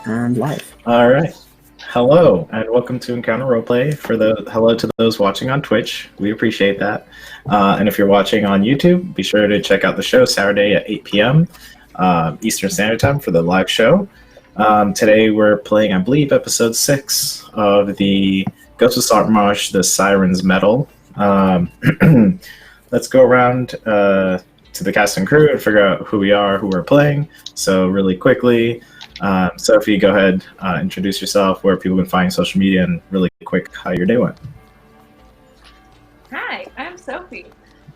and live. All right. Hello, and welcome to Encounter Roleplay. Hello to those watching on Twitch. We appreciate that. And if you're watching on YouTube, be sure to check out the show Saturday at 8 p.m. Eastern Standard Time for the live show. Today we're playing, I believe, episode 6 of the Ghost of Saltmarsh, the Sirens medal. Let's go around to the cast and crew and figure out who we are, who we're playing. So really quickly, Sophie, go ahead, introduce yourself, where people can find you on social media, and really quick, how your day went. Hi, I'm Sophie,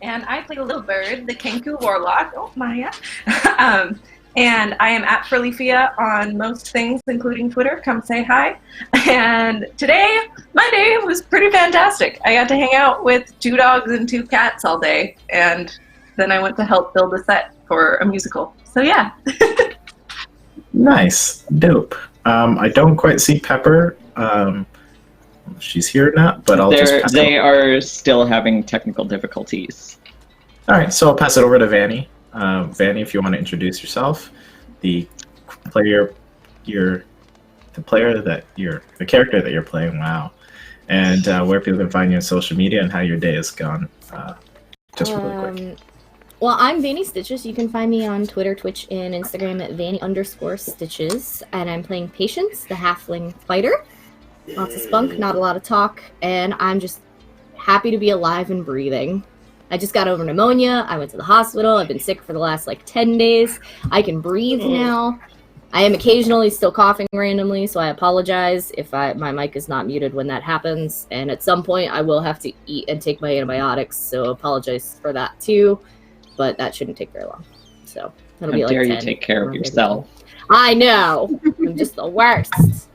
and I play a little bird, the Kenku Warlock. Oh, Maya. And I am at Ferlifia on most things, including Twitter. Come say hi. And today, my day was pretty fantastic. I got to hang out with 2 dogs and 2 cats all day, and then I went to help build a set for a musical. So yeah. Nice. Dope. I don't quite see Pepper. She's here now, but They are still having technical difficulties. All right, so I'll pass it over to Vanny. Vanny, if you want to introduce yourself, the character that you're playing. Wow, and where people can find you on social media and how your day has gone. Just really quick. Well, I'm Vanny Stitches. You can find me on Twitter, Twitch, and Instagram at Vanny_Stitches, and I'm playing Patience, the halfling fighter. Lots of spunk, not a lot of talk, and I'm just happy to be alive and breathing. I just got over pneumonia. I went to the hospital. I've been sick for the last 10 days. I can breathe now. I am occasionally still coughing randomly, so I apologize if my mic is not muted when that happens. And at some point, I will have to eat and take my antibiotics, so apologize for that too. But that shouldn't take very long. So it'll be How dare 10. you take care of yourself? I know. I'm just the worst.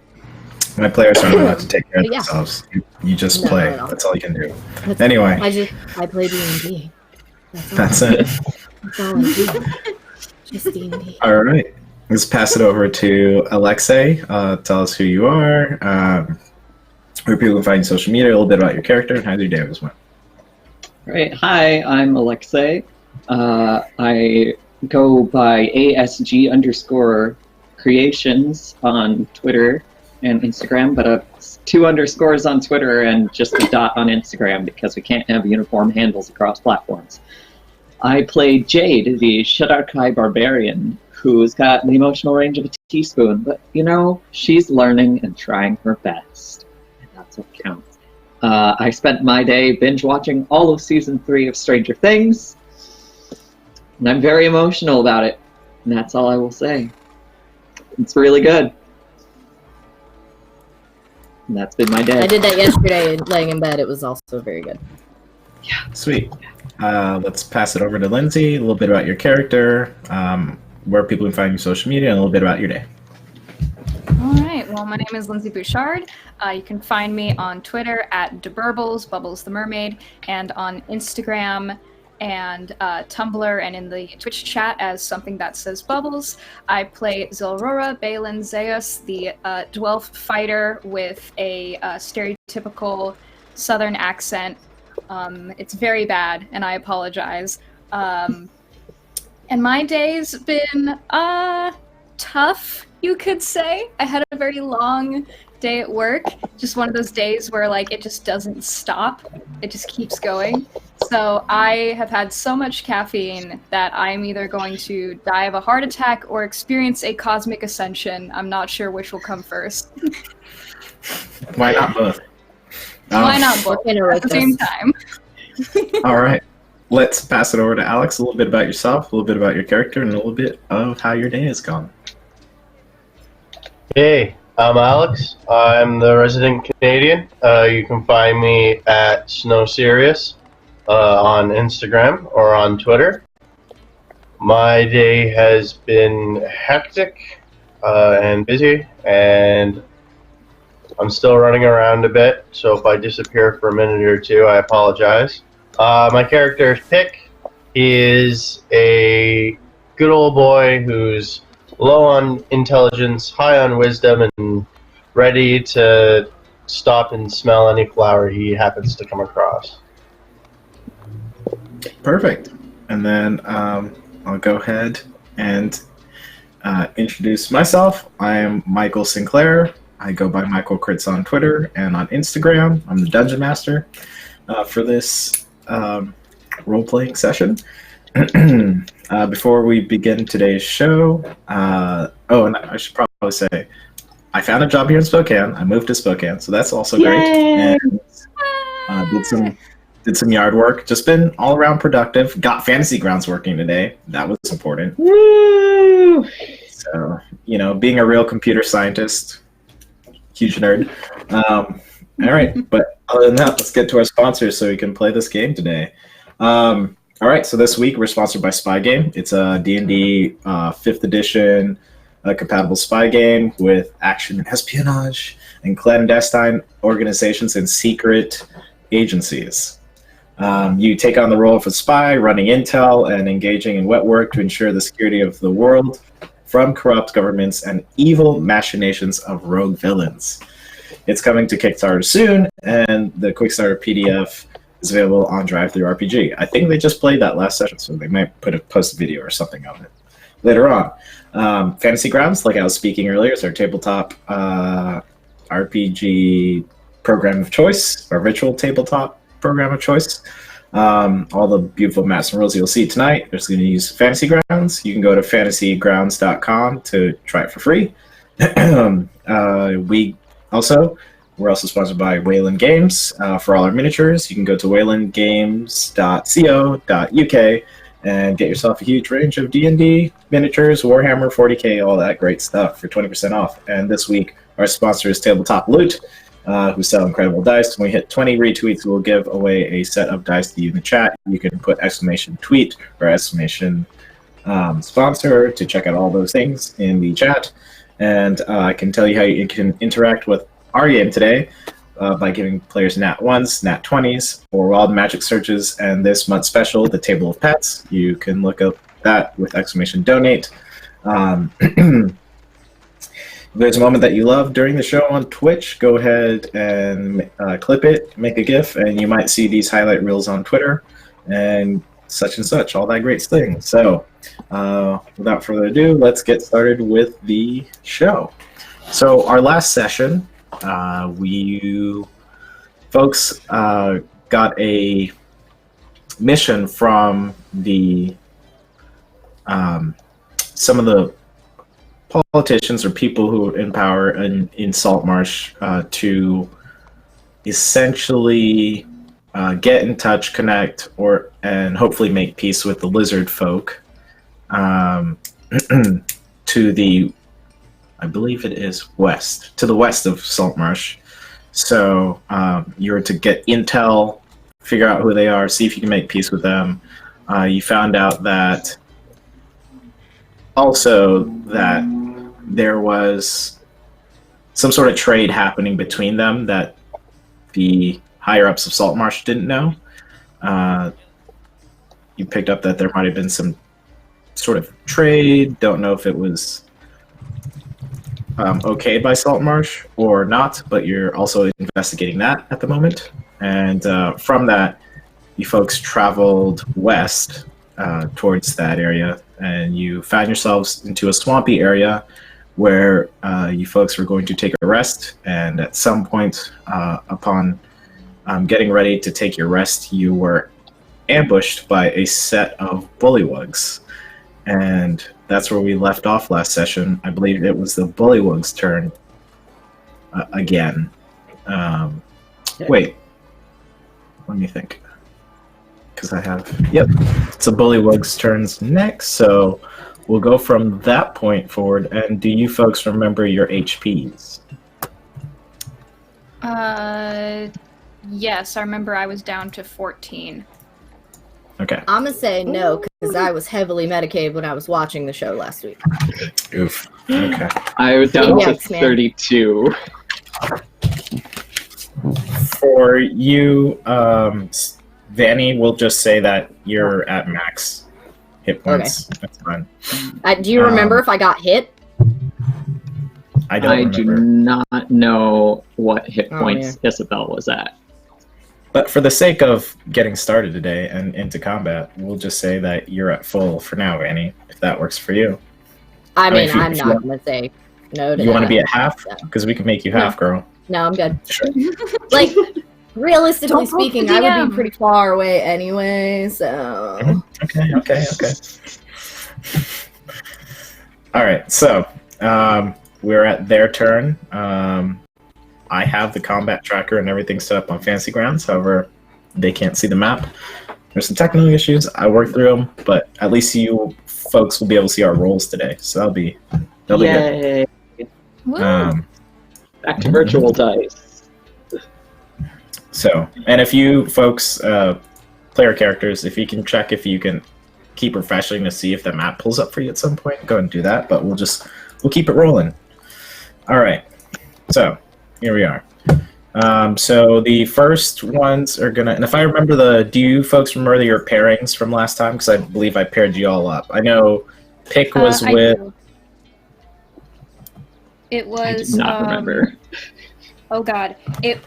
My players aren't allowed to take care of themselves. You just play. No. That's all you can do. Anyway. I play D&D. That's it. That's all I do. Just D&D. All right. Let's pass it over to Alexei. Tell us who you are, where people can find you on social media, a little bit about your character, and how your day was went. Right. Hi, I'm Alexei. I go by ASG_creations on Twitter and Instagram, but 2 underscores on Twitter and just a dot on Instagram because we can't have uniform handles across platforms. I play Jade, the Shadar-kai barbarian, who's got the emotional range of a teaspoon, but she's learning and trying her best, and that's what counts. I spent my day binge watching all of season 3 of Stranger Things, and I'm very emotional about it, and that's all I will say. It's really good. And that's been my day. I did that yesterday, laying in bed. It was also very good. Yeah. Sweet. Let's pass it over to Lindsay. A little bit about your character, where people can find you on social media, and a little bit about your day. All right. Well, my name is Lindsay Bouchard. You can find me on Twitter at DeBurbles, Bubbles the Mermaid, and on Instagram and Tumblr and in the Twitch chat as something that says Bubbles. I play Zilrora Balin Zeus, the Dwelf fighter with a stereotypical southern accent. It's very bad, and I apologize. And my day's been tough, you could say. I had a very long day at work. Just one of those days where it just doesn't stop. It just keeps going. So I have had so much caffeine that I'm either going to die of a heart attack or experience a cosmic ascension. I'm not sure which will come first. Why not both? Why not both at the same time? All right. Let's pass it over to Alex. A little bit about yourself, a little bit about your character, and a little bit of how your day has gone. Hey, I'm Alex. I'm the resident Canadian. You can find me at Snow Sirius on Instagram or on Twitter. My day has been hectic and busy, and I'm still running around a bit, so if I disappear for a minute or two, I apologize. My character is Pick. He is a good old boy who's low on intelligence, high on wisdom, and ready to stop and smell any flower he happens to come across. Perfect. And then I'll go ahead and introduce myself. I am Michael Sinclair. I go by Michael Crits on Twitter and on Instagram. I'm the Dungeon Master for this role-playing session. Before we begin today's show, and I should probably say, I found a job here in Spokane. I moved to Spokane, so that's also great. And did some yard work. Just been all around productive. Got Fantasy Grounds working today. That was important. Woo! So, being a real computer scientist, huge nerd. All right, but other than that, let's get to our sponsors so we can play this game today. All right, so this week we're sponsored by Spy Game. It's a D&D 5th edition compatible spy game with action and espionage and clandestine organizations and secret agencies. You take on the role of a spy, running intel and engaging in wet work to ensure the security of the world from corrupt governments and evil machinations of rogue villains. It's coming to Kickstarter soon, and the Quickstarter PDF is available on DriveThruRPG. I think they just played that last session, so they might post a video or something of it later on. Fantasy Grounds, like I was speaking earlier, is our tabletop RPG program of choice, our virtual tabletop program of choice. All the beautiful maps and rules you'll see tonight, there's going to use Fantasy Grounds. You can go to fantasygrounds.com to try it for free. We're also sponsored by Wayland Games for all our miniatures. You can go to waylandgames.co.uk and get yourself a huge range of D&D miniatures, Warhammer 40k, all that great stuff for 20% off. And this week, our sponsor is Tabletop Loot, who sell incredible dice. When we hit 20 retweets, we'll give away a set of dice to you in the chat. You can put !tweet or !sponsor to check out all those things in the chat. And I can tell you how you can interact with our game today by giving players nat 1s, nat 20s, or wild magic searches, and this month's special, the Table of Pets. You can look up that with !donate. If there's a moment that you love during the show on Twitch, go ahead and clip it, make a GIF, and you might see these highlight reels on Twitter and such, all that great thing. So, without further ado, let's get started with the show. So, our last session, we folks got a mission from the some of the politicians or people who are in power in Saltmarsh to essentially get in touch, connect, and hopefully make peace with the lizard folk to the, I believe it is to the west of Saltmarsh. So you're to get intel, figure out who they are, see if you can make peace with them. You found out that there was some sort of trade happening between them that the higher-ups of Saltmarsh didn't know. You picked up that there might have been some sort of trade. Don't know if it was okay by Saltmarsh or not, but you're also investigating that at the moment. And from that, you folks traveled west towards that area, and you found yourselves into a swampy area where you folks were going to take a rest, and at some point upon getting ready to take your rest, you were ambushed by a set of bullywugs. And that's where we left off last session. I believe it was the bullywug's turn again. Wait, let me think. Because it's the bullywug's turns next, so we'll go from that point forward. And do you folks remember your HPs? Yes, I remember I was down to 14. Okay. I'm gonna say no, because I was heavily medicated when I was watching the show last week. Oof. Okay. I was down to Yikes, man. 32. For you, Vanny, we'll just say that you're at max hit points. Okay. That's fine. Do you remember if I got hit? I don't do remember. not know what hit points Isabel was at. But for the sake of getting started today and into combat, we'll just say that you're at full for now, Vanny, if that works for you. I mean, if you- I'm if you not want- gonna say no to You want to that. be at half? No. Because we can make you No. half, girl. No, I'm good. Sure. Like, realistically Don't poke speaking, the I would DM. be pretty far away anyway, so... Okay. All right, so we're at their turn. I have the combat tracker and everything set up on Fantasy Grounds. However, they can't see the map. There's some technical issues. I worked through them, but at least you folks will be able to see our rolls today. So that'll be good. Yay! Woo. Back to virtual dice. So, and if you folks, player characters, if you can check if you can keep refreshing to see if the map pulls up for you at some point, go ahead and do that. But we'll keep it rolling. All right. So here we are. So the first ones are gonna, and if I remember do you folks remember your pairings from last time? Because I believe I paired you all up. I know Pick was I with. do. It I was. do not remember. Oh God! It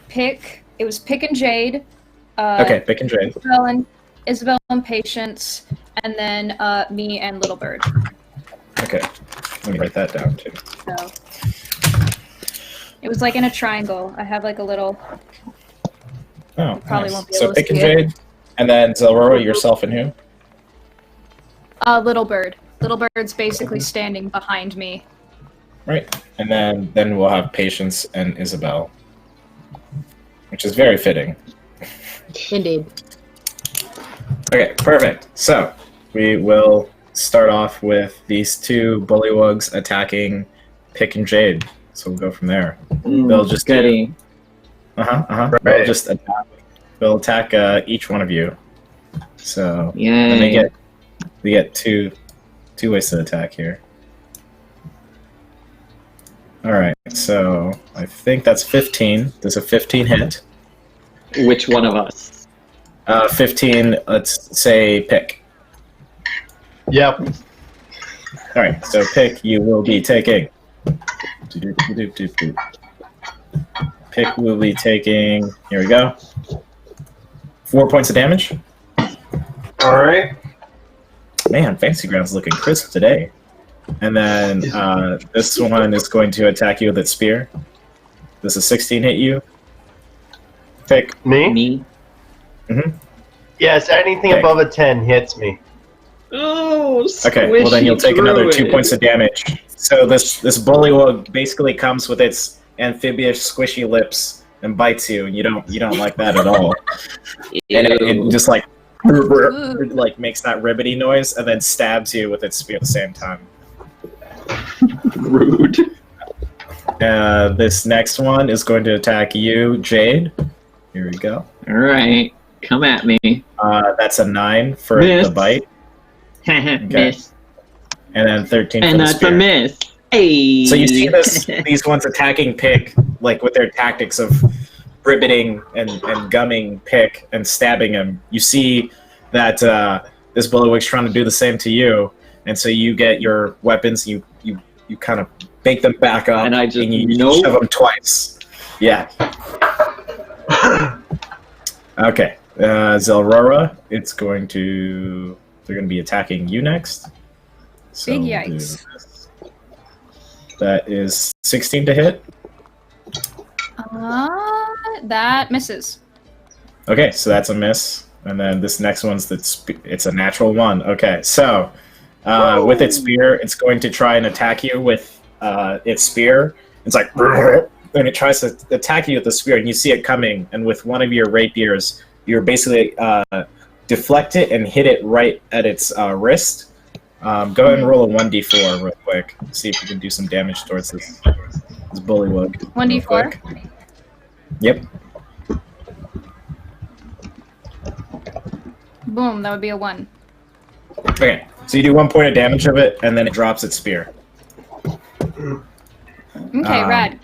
was Pick and Jade. Okay, Pick and Jade. Isabel and Patience, and then me and Little Bird. Okay, let me write that down too. So it was like in a triangle. I have like a little. Oh, probably nice. won't be So able to Pick and see it. Jade, and then Zelrora, yourself, and who? Little Bird. Little Bird's basically standing behind me. Right, and then we'll have Patience and Isabel, which is very fitting. Indeed. Okay, perfect. So we will start off with these two bullywugs attacking Pick and Jade. So we'll go from there. They'll just Goody. They'll just attack. They'll attack each one of you. So Yay. and they get two ways to attack here. All right, so I think that's 15. Does a 15 hit? Which one of us? 15. Let's say Pick. Yep. All right, so Pick, you will be taking. Pick will be taking. Here we go. 4 points of damage. All right. Man, Fantasy Ground's looking crisp today. And then this one is going to attack you with its spear. Does a 16 hit you? Pick. Me? Me? Yes, anything Okay. above a 10 hits me. Oh, Okay, well then you'll take another 2 druid. points of damage. So this bullywug basically comes with its amphibious squishy lips and bites you, and you don't like that at all. And it Ew. just like makes that ribbity noise and then stabs you with its spear at the same time. Rude. This next one is going to attack you, Jade. Here we go. Alright, come at me. That's a 9 for Miss. the bite, Miss. and then 13 for And the that's spear. a miss. Hey. So you see these ones attacking Pick, like with their tactics of ribbiting and gumming Pick and stabbing him. You see that this bullywug's trying to do the same to you, and so you get your weapons, you kind of bake them back up, And I just you nope. shove them twice. Yeah. Okay, Zelrora, they're going to be attacking you next. So Big we'll do yikes. this. That is 16 to hit. That misses. Okay, so that's a miss. And then this next one's it's a natural 1. Okay, so with its spear, it's going to try and attack you with its spear. It's like, and it tries to attack you with the spear, and you see it coming. And with one of your rapiers, you're basically deflect it and hit it right at its wrist. Go ahead and roll a 1d4 real quick. See if you can do some damage towards this bullywug. 1d4? Yep. Boom, that would be a 1. Okay, so you do 1 point of damage of it, and then it drops its spear. Okay, rad.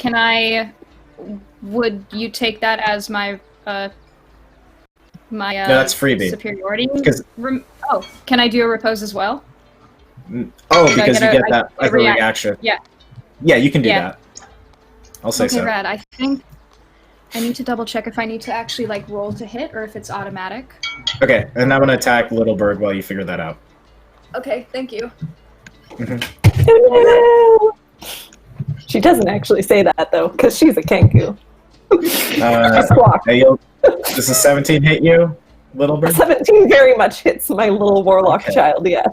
Would you take that as my No, that's freebie. superiority? 'Cause- Can I do a repose as well? Oh, I because get you a- get that I as a react. reaction. Yeah. Yeah, you can do Yeah. that. I'll say Okay, so. rad. I think I need to double check if I need to actually like roll to hit or if it's automatic. Okay, and I'm gonna attack Little Bird while you figure that out. Okay, thank you. No! She doesn't actually say that though, because she's a Kenku. Squawk. Does a 17 hit you, little bird? 17 very much hits my little warlock child, yes.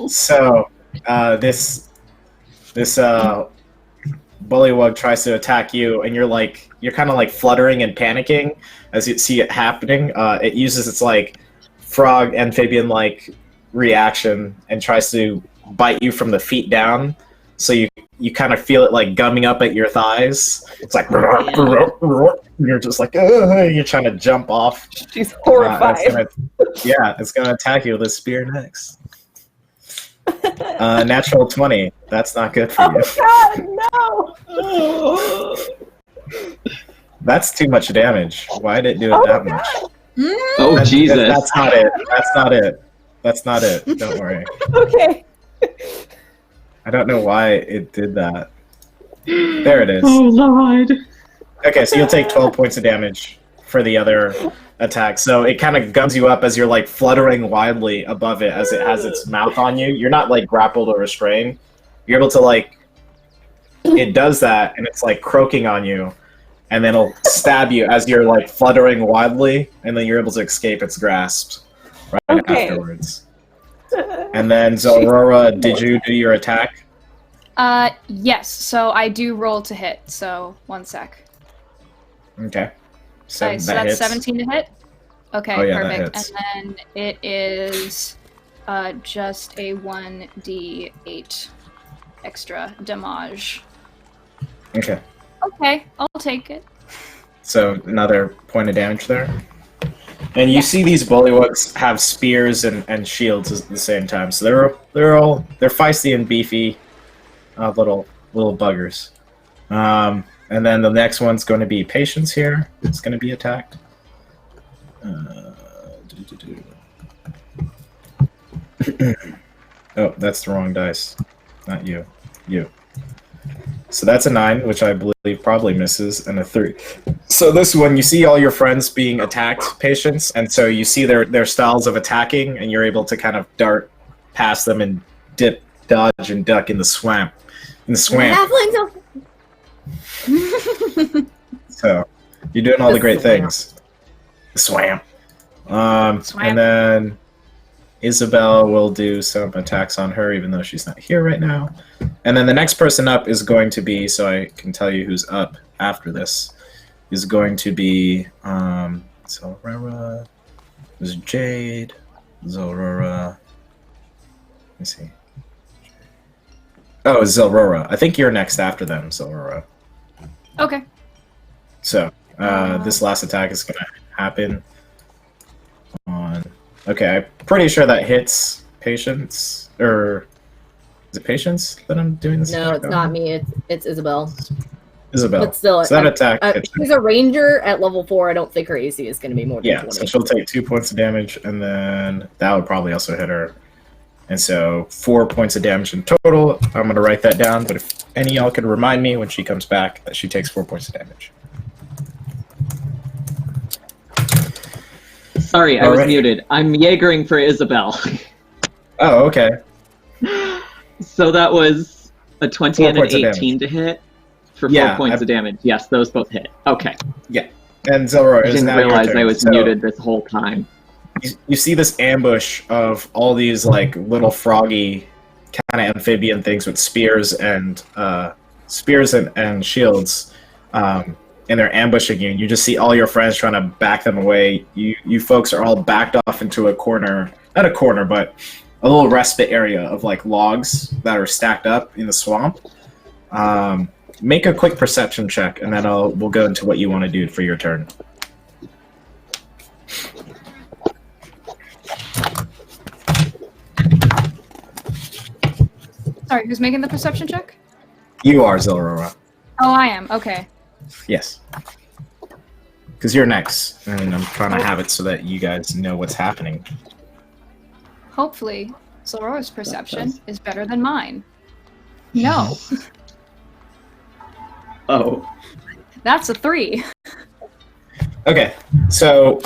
So, this bullywug tries to attack you, and you're kind of like fluttering and panicking as you see it happening. It uses its like frog amphibian like reaction and tries to bite you from the feet down. So you kind of feel it like gumming up at your thighs. It's like you're just like you're trying to jump off. She's horrified. It's gonna attack you with a spear next. Natural 20. That's not good for you. Oh God, no! That's too much damage. Why did it do it that much? Oh, Jesus. That's not it. That's not it. That's not it. Don't worry. Okay. I don't know why it did that. There it is. Oh, Lord. Okay, so you'll take 12 points of damage for the other attack. So it kind of gums you up as you're like fluttering wildly above it as it has its mouth on you. You're not like grappled or restrained. You're able to like, it does that and it's like croaking on you, and then it'll stab you as you're like fluttering wildly, and then you're able to escape its grasp right afterwards. And then Zalrora, did you do your attack? Yes. So I do roll to hit. So 1 sec. Okay. So that's hits. 17 to hit? Okay, Oh, yeah, that perfect. hits. And then it is just a 1d8 extra damage. Okay. Okay, I'll take it. So another point of damage there. And you see these bullywugs have spears and shields at the same time. So they're feisty and beefy little buggers. And then the next one's going to be Patience here. It's going to be attacked. Oh, that's the wrong dice. Not you. You. So that's a 9, which I believe probably misses, and a 3. So this one, you see all your friends being attacked, Patience, and so you see their styles of attacking, and you're able to kind of dart past them and dip, dodge, and duck in the swamp. So you're doing all the great things. The swamp. And then Isabel will do some attacks on her, even though she's not here right now. And then the next person up is going to be, so I can tell you who's up after this, is going to be Zalrora. There's Jade, Zalrora. Let me see. Oh, Zalrora. I think you're next after them, Zalrora. Okay. So, this last attack is going to happen on... Okay, I'm pretty sure that hits Patience, or... Is it Patience that I'm doing this? No, it's not me. It's Isabel. Isabel. But still, so that attack... she's a ranger at level 4. I don't think her AC is going to be more than 20. So she'll take 2 points of damage, and then that would probably also hit her. And so 4 points of damage in total. I'm going to write that down, but if any of y'all could remind me when she comes back that she takes 4 points of damage. Sorry, I was muted. I'm Jaegering for Isabel. Oh, okay. So that was a 20 and an 18 to hit for 4 points of damage. Yes, those both hit. Okay. Yeah. And Zalrora, I didn't realize I was muted this whole time. You see this ambush of all these like little froggy kind of amphibian things with spears and shields, and they're ambushing you. You just see all your friends trying to back them away. You folks are all backed off into a corner, not a corner, but a little respite area of like logs that are stacked up in the swamp. Make a quick perception check, and then we'll go into what you want to do for your turn. Sorry, who's making the perception check? You are, Zalrora. Oh, I am. Okay. Yes. Because you're next, and I'm trying to have it so that you guys know what's happening. Hopefully, Zalrora's perception is better than mine. No. Oh. That's a 3. Okay, so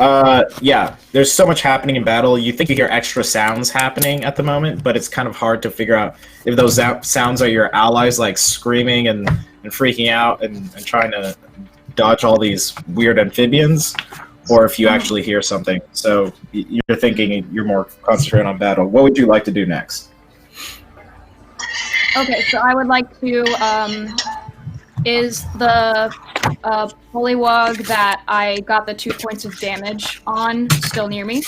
yeah, there's so much happening in battle. You think you hear extra sounds happening at the moment, but it's kind of hard to figure out if those sounds are your allies, like screaming and freaking out and trying to dodge all these weird amphibians, or if you actually hear something. So you're thinking you're more concentrated on battle. What would you like to do next? Okay, so I would like to. Is the polywog that I got the 2 points of damage on still near me?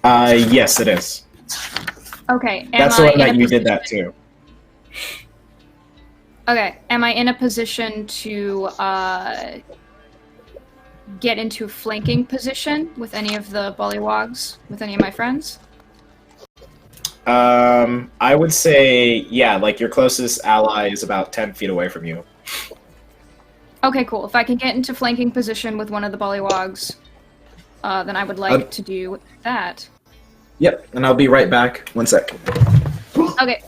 Yes, it is. Okay. That's the one that you did that too. Okay. Am I in a position to get into a flanking position with any of the bullywogs, with any of my friends? I would say, yeah, like your closest ally is about 10 feet away from you. Okay, cool. If I can get into flanking position with one of the bullywogs, then I would like to do that. Yep, and I'll be right back. 1 sec. Okay.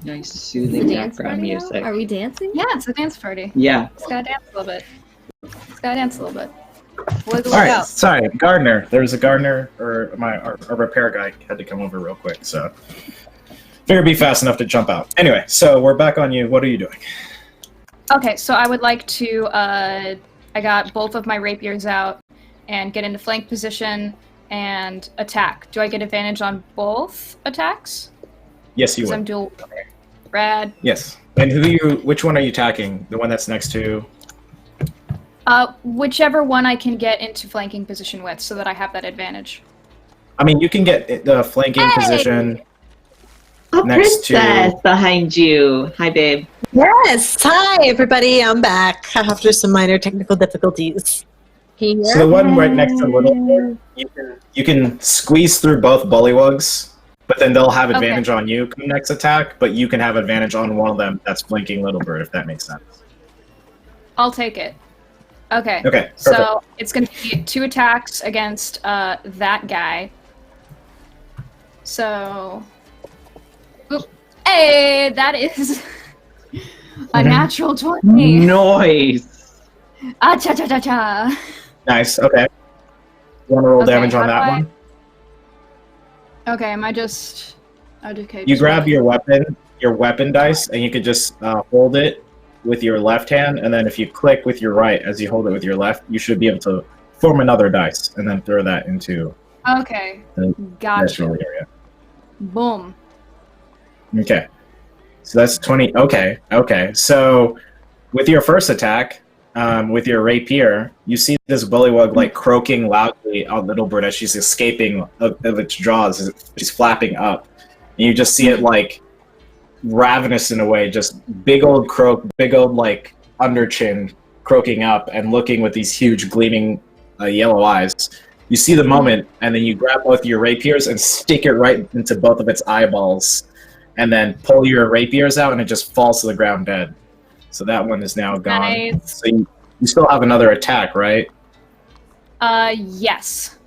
Nice soothing background music. Are we dancing? Yeah, it's a dance party. Yeah. It's gotta dance a little bit. It's gotta dance a little bit. Wiggle All it right, out. sorry, gardener. There was a gardener, or our repair guy had to come over real quick, so figured be fast enough to jump out. Anyway, so we're back on you. What are you doing? Okay, so I would like to, I got both of my rapiers out and get into flank position and attack. Do I get advantage on both attacks? Yes, you Because I'm would. dual. Rad. Yes. And which one are you attacking? The one that's next to? Whichever one I can get into flanking position with, so that I have that advantage. I mean, you can get the flanking position A next princess to... behind you. Hi, babe. Yes. Hi, everybody. I'm back after some minor technical difficulties. So the one right next to Little, you can squeeze through both bullywugs, but then they'll have advantage on you come next attack, but you can have advantage on one of them that's blinking Little Bird, if that makes sense. I'll take it. Okay. Okay, perfect. So it's going to be 2 attacks against that guy. So, oop. Hey, that is a natural 20. Noise. Ah, cha cha cha cha. Nice, okay. You want to roll Okay, damage on how that do I- one? Okay, am I just? Okay. You just grab roll. your weapon dice, and you could just hold it with your left hand, and then if you click with your right as you hold it with your left, you should be able to form another dice, and then throw that into Okay. the Gotcha. natural area. Boom. Okay. So that's 20. Okay. So with your first attack, with your rapier, you see this bullywug like croaking loudly on Little Bird as she's escaping of its jaws. As she's flapping up. And you just see it like ravenous in a way, just big old croak, big old like underchin croaking up and looking with these huge gleaming yellow eyes. You see the moment, and then you grab both your rapiers and stick it right into both of its eyeballs, and then pull your rapiers out, and it just falls to the ground dead. So that one is now gone. Nice. So you still have another attack, right? Yes.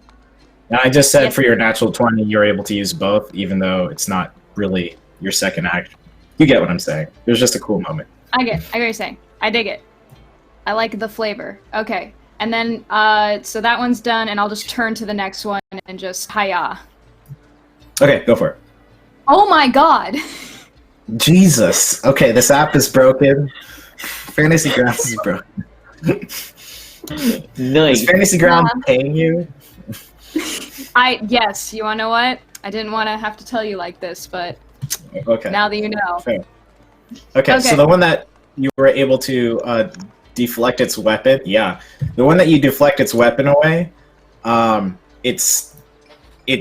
And I just said Yes. for your natural 20, you're able to use both, even though it's not really your second act. You get what I'm saying. It was just a cool moment. I get what you're saying. I dig it. I like the flavor. Okay. And then, so that one's done, and I'll just turn to the next one and just hiya. Okay, go for it. Oh my god! Jesus. Okay, this app is broken. Fantasy Grounds is broken. Nice. Is Fantasy Grounds paying you? Yes, you wanna know what? I didn't want to have to tell you like this, but Okay. now that you know. Fair. Okay, so the one that you were able to deflect its weapon, the one that you deflect its weapon away, it's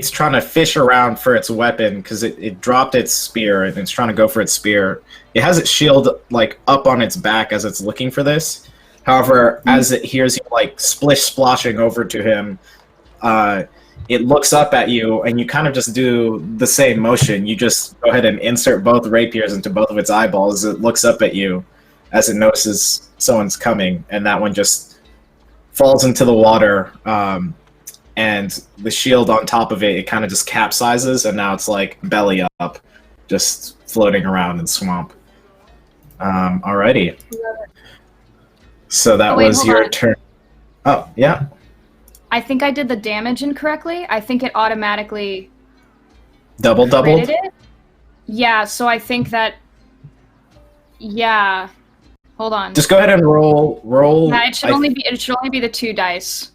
trying to fish around for its weapon because it dropped its spear and it's trying to go for its spear. It has its shield like up on its back as it's looking for this. However, as it hears you like splish splashing over to him, it looks up at you, and you kind of just do the same motion. You just go ahead and insert both rapiers into both of its eyeballs. It looks up at you as it notices someone's coming, and that one just falls into the water, and the shield on top of it kind of just capsizes, and now it's like belly up, just floating around in swamp. Alrighty. So that was your turn. Oh, yeah. I think I did the damage incorrectly. I think it automatically Doubled? critted it. Yeah, so I think that... Yeah. Hold on. Just go ahead and roll. Yeah, it should only be the 2 dice.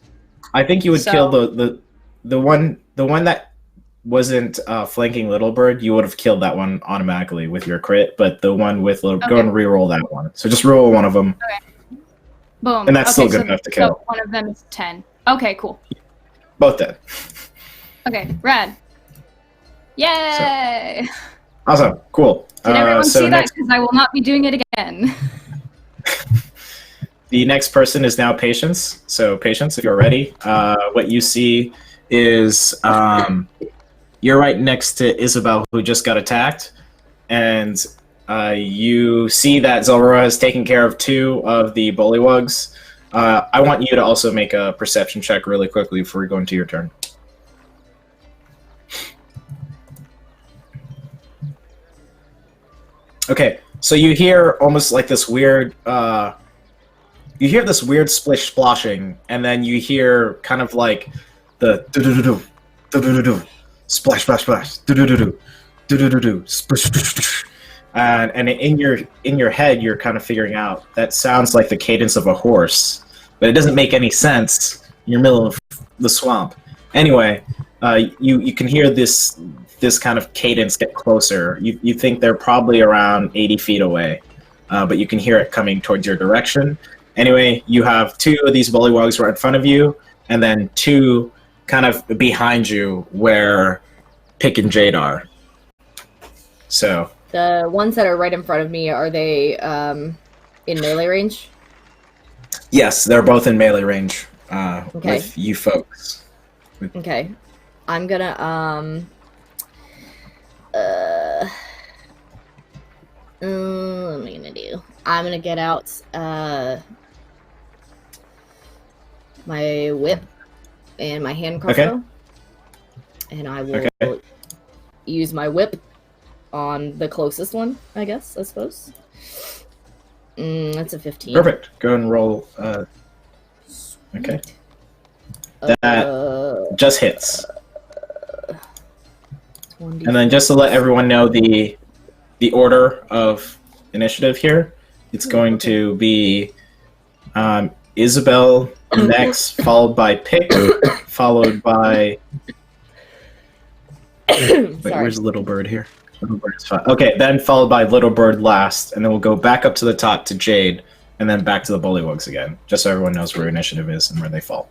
I think you would kill the one that wasn't flanking Little Bird. You would have killed that one automatically with your crit, but the one with Little go and re-roll that one. So just roll one of them. Okay. Boom. And that's still good enough to kill. So one of them is 10. Okay, cool. Both dead. Okay, rad. Yay! So, awesome. Cool. Did everyone so see that? Because I will not be doing it again. The next person is now Patience. So Patience, if you're ready, what you see is you're right next to Isabel, who just got attacked, and you see that Zelrora has taken care of 2 of the bullywugs. I want you to also make a perception check really quickly before we go into your turn. Okay, so you hear almost like this weird, you hear this weird splish splashing, and then you hear kind of like the do-do-do-do, do-do-do-do, splash, splash, splash, do-do-do-do, do-do-do-do, splish. And in your head, you're kind of figuring out that sounds like the cadence of a horse, but it doesn't make any sense in the middle of the swamp. Anyway, you can hear this kind of cadence get closer. You think they're probably around 80 feet away, but you can hear it coming towards your direction. Anyway, you have 2 of these bullywugs right in front of you, and then 2 kind of behind you where Pick and Jade are. So... The ones that are right in front of me, are they in melee range? Yes, they're both in melee range Okay. with you folks. Okay. I'm gonna, what am I gonna do? I'm gonna get out, my whip and my hand crossbow. Okay. And I will use my whip on the closest one, I suppose. That's a 15. Perfect. Go and roll. Okay. That just hits. And then just to let everyone know the order of initiative here, it's going to be Isabel next, followed by Pick, followed by... Wait, where's Little Bird here? Little Bird is fine. Okay, then followed by Little Bird last, and then we'll go back up to the top to Jade, and then back to the bullywugs again, just so everyone knows where initiative is and where they fall.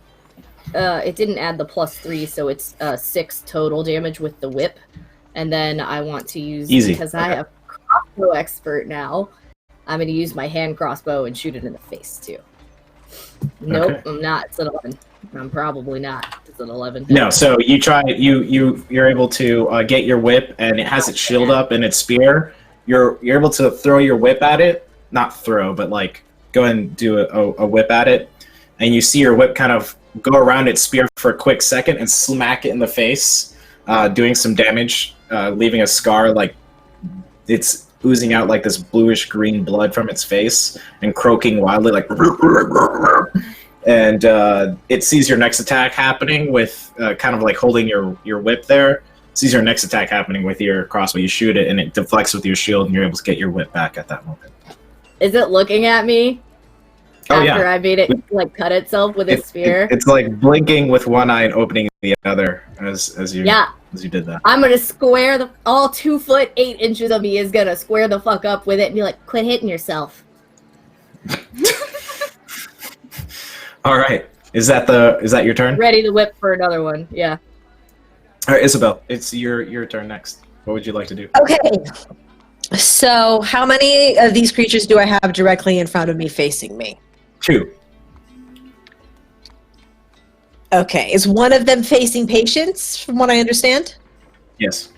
It didn't add the +3, so it's 6 total damage with the whip, and then I want to use because I have crossbow expert now. I'm going to use my hand crossbow and shoot it in the face too. Nope, I'm not. It's an 11. I'm probably not. It's an 11. No, so you try. You're able to get your whip, and it has its shield up and its spear. You're able to throw your whip at it. Not throw, but like go and do a whip at it, and you see your whip kind of go around its spear for a quick second and smack it in the face, doing some damage, leaving a scar like it's oozing out like this bluish green blood from its face and croaking wildly like. And it sees your next attack happening with kind of like holding your whip there. Sees your next attack happening with your crossbow. You shoot it and it deflects with your shield, and you're able to get your whip back at that moment. Is it looking at me? Oh, after I made it like cut itself with its spear? It's like blinking with one eye and opening the other as you did that. I'm gonna square all 2 foot 8 inches of me is gonna square the fuck up with it and be like, quit hitting yourself. All right. Is that your turn? Ready to whip for another one. Yeah. All right, Isabel, it's your turn next. What would you like to do? Okay. So, how many of these creatures do I have directly in front of me facing me? 2. Okay, is one of them facing patients, from what I understand? Yes.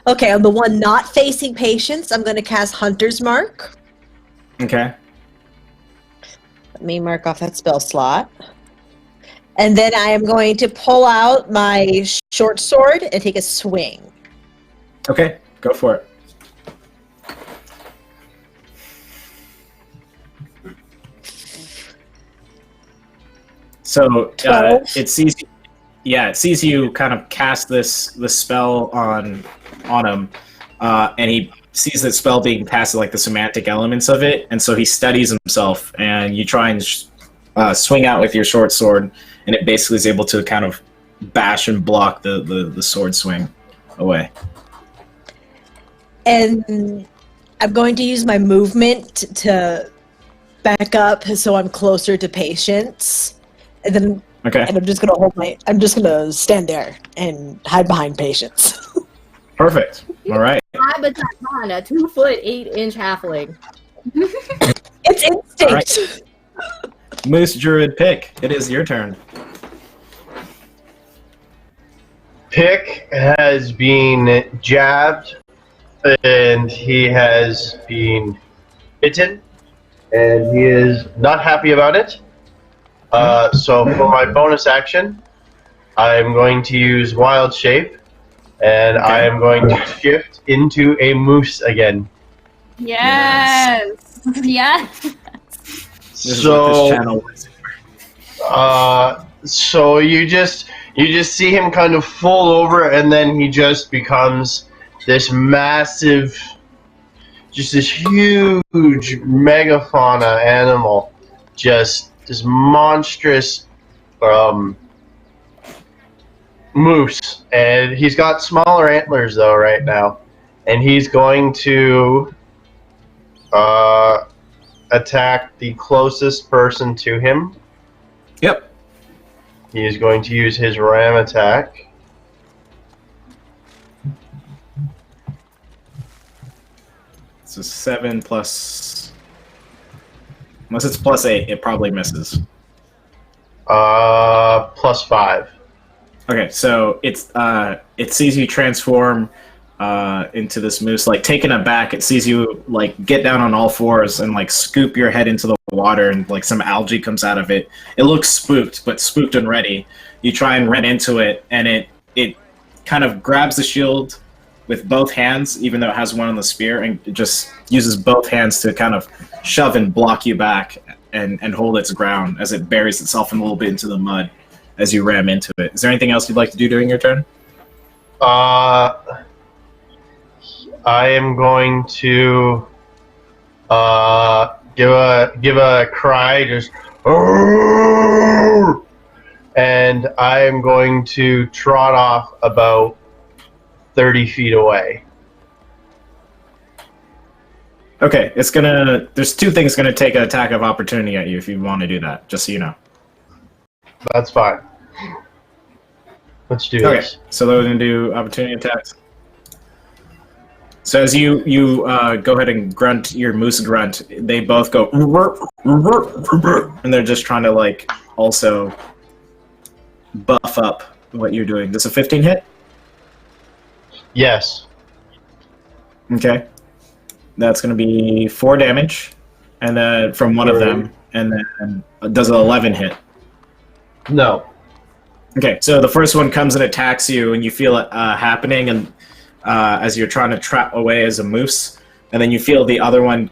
Okay, on the one not facing patients, I'm going to cast Hunter's Mark. Okay. Let me mark off that spell slot. And then I am going to pull out my short sword and take a swing. Okay, go for it. So 12. it sees you kind of cast this spell on him, and he sees that spell being past like the semantic elements of it, and so he steadies himself, and you try and swing out with your short sword, and it basically is able to kind of bash and block the sword swing away. And I'm going to use my movement to back up so I'm closer to patients. And then Okay. and I'm just gonna stand there and hide behind patients. Perfect. All right. Habitat on a 2 foot 8 inch halfling. It's instinct. Moose Druid Pick, it is your turn. Pick has been jabbed, and he has been bitten, and he is not happy about it. So for my bonus action, I am going to use Wild Shape, and I am going to shift into a moose again. Yes. Yes. This is what this So, channel is. so you just see him kind of fall over, and then he just becomes this massive, just this huge megafauna animal, just this monstrous moose. And he's got smaller antlers though right now, and he's going to attack the closest person to him. Yep. He is going to use his ram attack. So 7 plus... Unless it's plus 8, it probably misses. Plus 5. Okay, so it sees you transform into this moose. Like, taken aback, it sees you, like, get down on all fours and, like, scoop your head into the water, and, like, some algae comes out of it. It looks spooked, but spooked and ready. You try and run into it, and it kind of grabs the shield with both hands, even though it has one on the spear, and it just uses both hands to kind of shove and block you back and hold its ground as it buries itself a little bit into the mud as you ram into it. Is there anything else you'd like to do during your turn? I am going to give a cry, just and I am going to trot off about 30 feet away. Okay, it's gonna. There's two things gonna take an attack of opportunity at you if you want to do that. Just so you know. That's fine. Let's do Okay, this. so they're gonna do opportunity attacks. So as you go ahead and grunt your moose grunt, they both go and they're just trying to like also buff up what you're doing. Does a 15 hit? Yes. Okay. That's going to be 4 damage, and then from one of them, and then does an 11 hit? No. Okay, so the first one comes and attacks you, and you feel it happening, and as you're trying to trap away as a moose, and then you feel the other one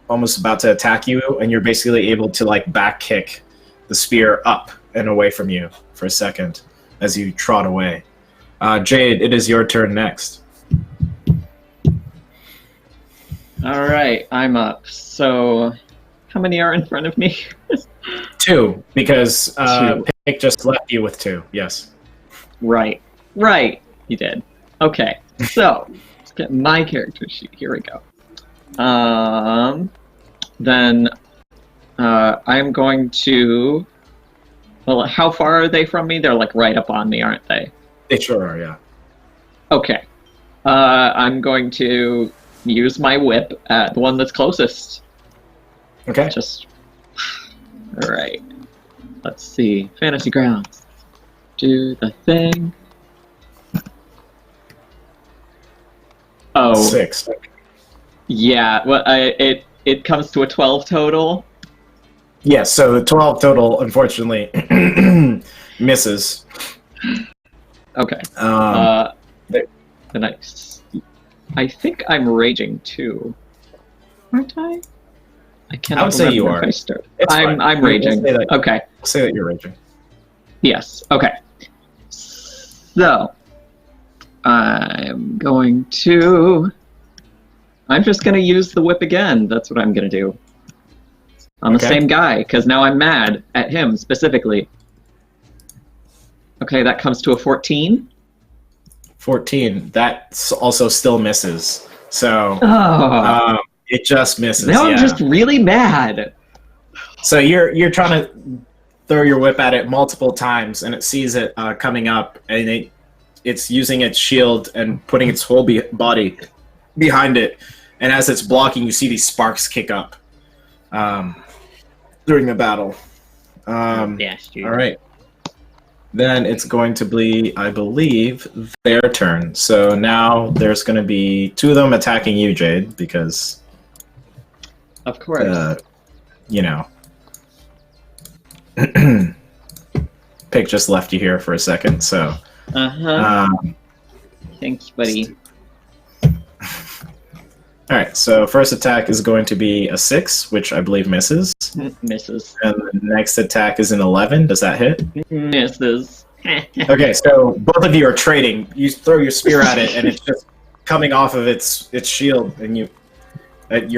almost about to attack you, and you're basically able to like back kick the spear up and away from you for a second as you trot away. Jade, it is your turn next. All right, I'm up. So, how many are in front of me? 2, because 2. Pick just left you with 2. Yes. Right, you did. Okay, so let's get my character sheet. Here we go. Then I'm going to. Well, how far are they from me? They're like right up on me, aren't they? They sure are. Yeah. Okay. I'm going to use my whip at the one that's closest. Okay. Just. All right. Let's see. Fantasy Grounds. Do the thing. Oh. 6. Yeah, well, it comes to a 12 total. Yeah, so the 12 total, unfortunately, misses. Okay. Then I think I'm raging too. Aren't I? I cannot I would say you remember if are. I start. It's I'm fine. raging. We'll say that, Okay. say that you're raging. Yes. Okay. So I'm just going to use the whip again. That's what I'm going to do. On the same guy, because now I'm mad at him specifically. Okay, that comes to a 14. 14. That also still misses. So it just misses. Now I'm just really mad. So you're trying to throw your whip at it multiple times, and it sees it coming up, and it's using its shield and putting its whole body behind it. And as it's blocking, you see these sparks kick up during the battle. All right. Then it's going to be, I believe, their turn. So now there's going to be 2 of them attacking you, Jade, because... Of course. You know. Pick just left you here for a second, so... Thanks, buddy. Alright, so first attack is going to be a 6, which I believe misses. Misses. And the next attack is an 11. Does that hit? Misses. Okay, so both of you are trading. You throw your spear at it, and it's just coming off of its shield, and your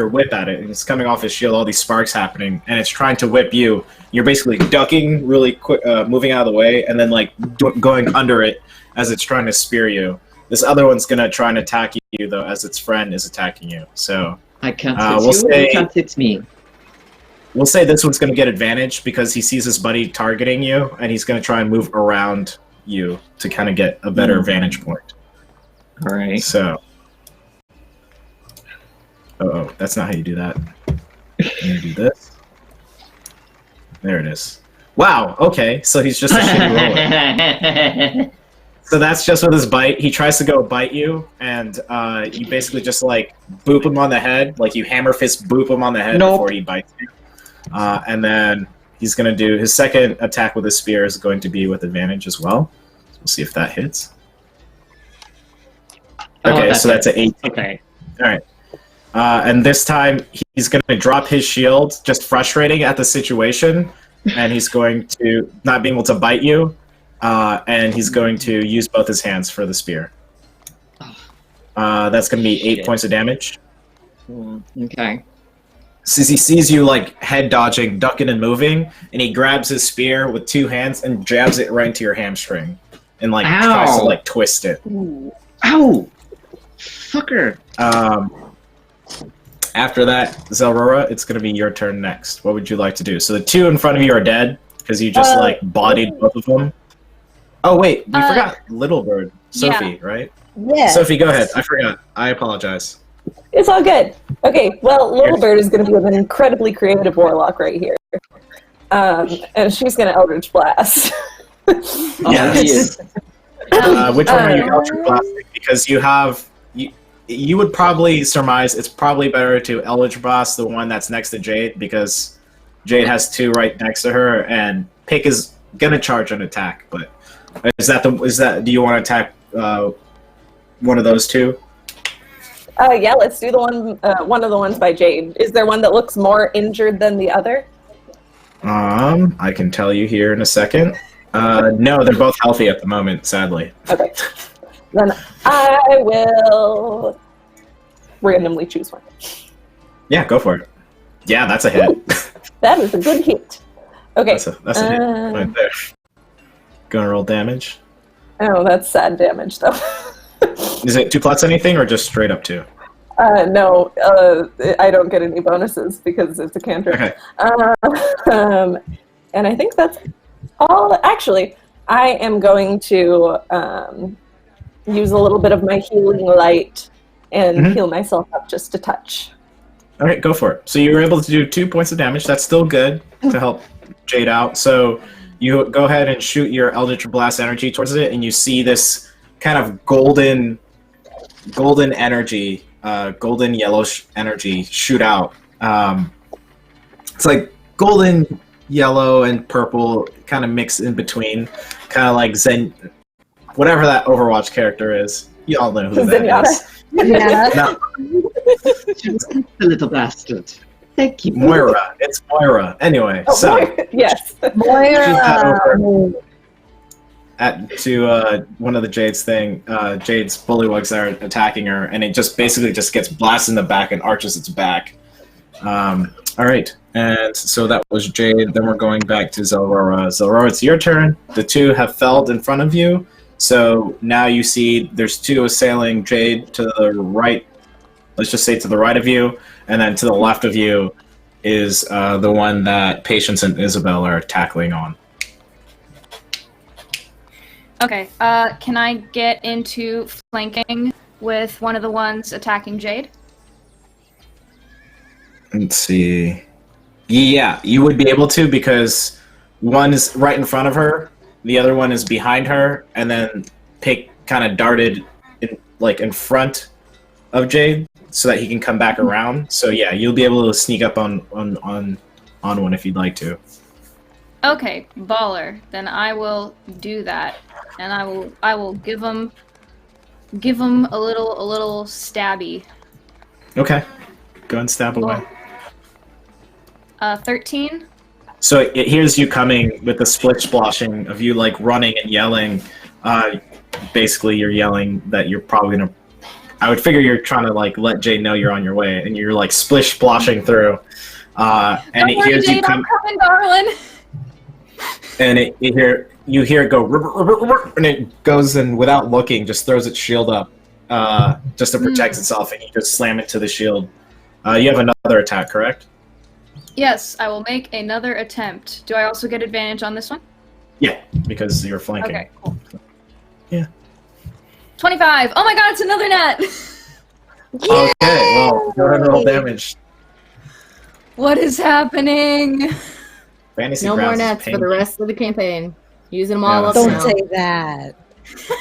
whip at it, and it's coming off its shield, all these sparks happening, and it's trying to whip you. You're basically ducking really quick, moving out of the way, and then like going under it as it's trying to spear you. This other one's gonna try and attack you, though, as its friend is attacking you. So I can't hit you, you can't hit me. We'll say this one's gonna get advantage because he sees his buddy targeting you, and he's gonna try and move around you to kind of get a better vantage point. All right. So, oh, that's not how you do that. You do this. There it is. Wow. Okay, so he's just a shitty roller. So that's just with his bite. He tries to go bite you, and you basically just like boop him on the head, like you hammer fist boop him on the head before he bites you. And then he's going to do his second attack with his spear is going to be with advantage as well. So we'll see if that hits. Okay, so that's an 18. Okay. All right. And this time he's going to drop his shield, just frustrating at the situation, and he's going to not being able to bite you. And he's going to use both his hands for the spear. That's going to be 8 points of damage. Okay. Since he sees you like head dodging, ducking, and moving, and he grabs his spear with 2 hands and jabs it right into your hamstring, and like tries to like twist it. Ooh. Ow! Fucker! After that, Zelrora, it's going to be your turn next. What would you like to do? So the 2 in front of you are dead because you just like bodied both of them. Oh wait, we forgot Little Bird, Sophie, right? Yeah. Sophie, go ahead. I forgot. I apologize. It's all good. Okay, well, Little Bird is going to be an incredibly creative warlock right here. And she's going to Eldritch Blast. Yes. Which one are you Eldritch Blasting? Because you would probably surmise it's probably better to Eldritch Blast the one that's next to Jade, because Jade has 2 right next to her, and Pick is going to charge an attack, but do you want to attack one of those 2? Yeah, let's do the one of the ones by Jade. Is there one that looks more injured than the other? I can tell you here in a second. No, they're both healthy at the moment, sadly. Okay. Then I will randomly choose one. Yeah, go for it. Yeah, that's a hit. That is a good hit. Okay. That's a hit right there. Gonna roll damage. Oh, that's sad damage, though. Is it 2+ anything, or just straight up 2? No, I don't get any bonuses because it's a cantrip. Okay. And I think that's all. Actually, I am going to use a little bit of my healing light and heal myself up just a touch. All right, go for it. So you were able to do 2 points of damage. That's still good to help Jade out. So you go ahead and shoot your Eldritch Blast energy towards it, and you see this kind of golden energy, golden yellow energy shoot out. It's like golden, yellow, and purple kind of mix in between, kind of like Zen, whatever that Overwatch character is. You all know who that is. Yeah. No, The little bastard. Thank you. Moira. It's Moira. Anyway, Oh, so yes. Moira. to one of the Jade's bullywugs that are attacking her, and it just basically just gets blasted in the back and arches its back. All right, and so that was Jade. Then we're going back to Zelrora. Zelrora, it's your turn. The two have felled in front of you, so now you see there's two assailing Jade to the right. Let's just say to the right of you, and then to the left of you is the one that Patience and Isabel are tackling on. Okay, can I get into flanking with one of the ones attacking Jade? Let's see. Yeah, you would be able to, because one is right in front of her, the other one is behind her, and then kind of darted in front of Jade so that he can come back around. So yeah, you'll be able to sneak up on one if you'd like to. Okay, baller. Then I will do that, and I will give him a little stabby. Okay, go and stab away. 13. So it hears you coming with the splish-splashing of you like running and yelling. Basically, you're yelling that you're probably gonna. I would figure you're trying to like let Jade know you're on your way, and you're like splish-splashing through. And Don't it worry, hears Jade, you come. I'm coming, darling. And you hear it go, and it goes and without looking, just throws its shield up, just to protect itself, and you just slam it to the shield. You have another attack, correct? Yes, I will make another attempt. Do I also get advantage on this one? Yeah, because you're flanking. Okay, cool. Yeah. 25. Oh my god, it's another net. Okay, well, go ahead and roll damage. What is happening? Fantasy No Grounds more is nets for the painful. rest of the campaign. Using them all Yeah, up Don't now. say that.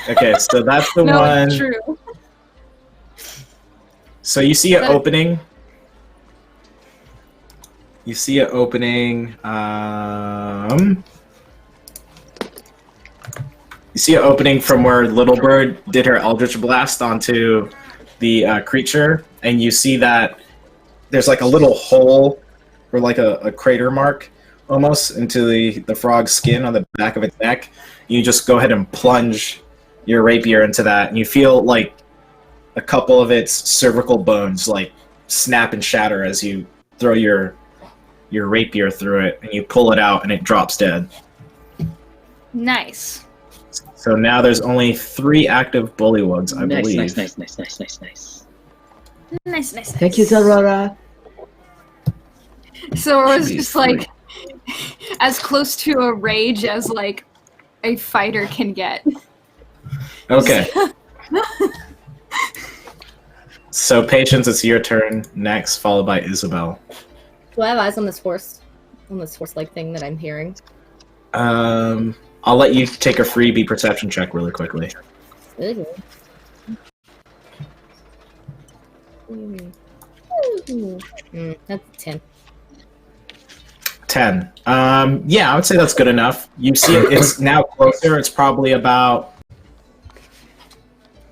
Okay, so that's the No, one. it's true. So you see an That- opening. You see an opening. You see an opening from where Little Bird did her Eldritch Blast onto the creature, and you see that there's like a little hole, or like a crater mark, almost, into the frog's skin on the back of its neck. You just go ahead and plunge your rapier into that, and you feel like a couple of its cervical bones like snap and shatter as you throw your rapier through it, and you pull it out, and it drops dead. Nice. So now there's only 3 active bullywugs, I believe. Nice. Thank you, Aurora. So it was Jeez, just like as close to a rage as like a fighter can get. Okay. So Patience, it's your turn next, followed by Isabel. Do I have eyes on this horse? On this horse-like thing that I'm hearing? I'll let you take a freebie perception check really quickly. Ooh. That's 10. 10. Yeah, I would say that's good enough. You see it's now closer. It's probably about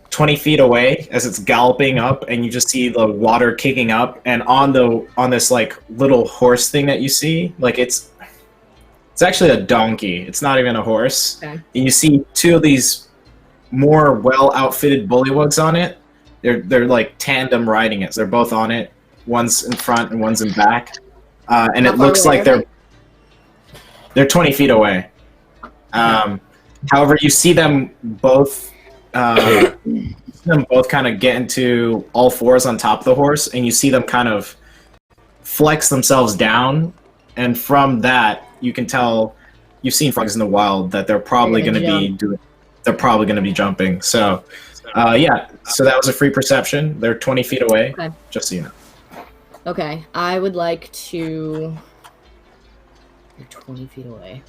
20 feet away as it's galloping up, and you just see the water kicking up, and on this like little horse thing that you see, like it's actually a donkey. It's not even a horse. Okay. And you see 2 of these more well-outfitted bullywugs on it. They're like tandem riding it. So they're both on it. One's in front and one's in back. And How it far looks away like are they're 20 feet away. However, you see them both kind of get into all fours on top of the horse, and you see them kind of flex themselves down, and from that you can tell, you've seen frogs in the wild, that they're probably going to be jumping. So yeah, so that was a free perception. They're 20 feet away, Okay. just so you know. Okay, I would like to You're 20 feet away.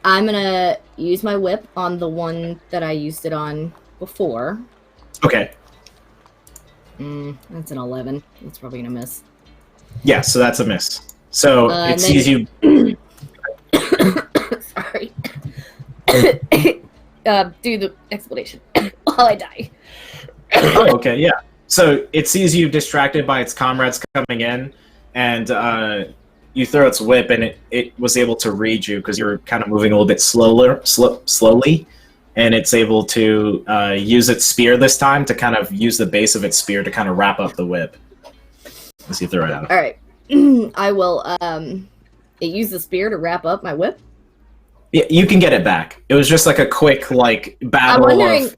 I'm gonna use my whip on the one that I used it on before. Okay. That's an 11. That's probably gonna miss. Yeah, so that's a miss. So it sees you. Sorry. Do the explanation while I die. Oh, okay, yeah. So it sees you distracted by its comrades coming in, and you throw its whip, and it was able to read you because you're kind of moving a little bit slowly, and it's able to use its spear this time to kind of use the base of its spear to kind of wrap up the whip as you throw it out. All right. I will. It used the spear to wrap up my whip. Yeah, you can get it back. It was just like a quick battle. I'm wondering.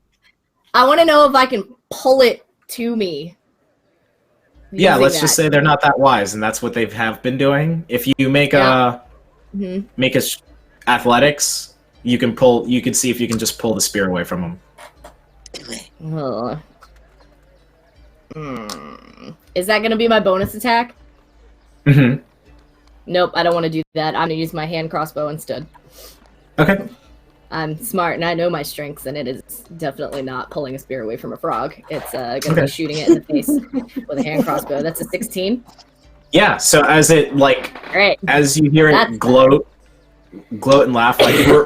I want to know if I can pull it to me. Yeah, let's just say they're not that wise, and that's what they have been doing. If you make make a athletics, you can pull. You can see if you can just pull the spear away from them. Is that going to be my bonus attack? Mm-hmm. Nope, I don't want to do that. I'm going to use my hand crossbow instead. Okay. I'm smart and I know my strengths, and it is definitely not pulling a spear away from a frog. It's going to be shooting it in the face with a hand crossbow. That's a 16. Yeah. So as it as you hear it gloat and laugh with your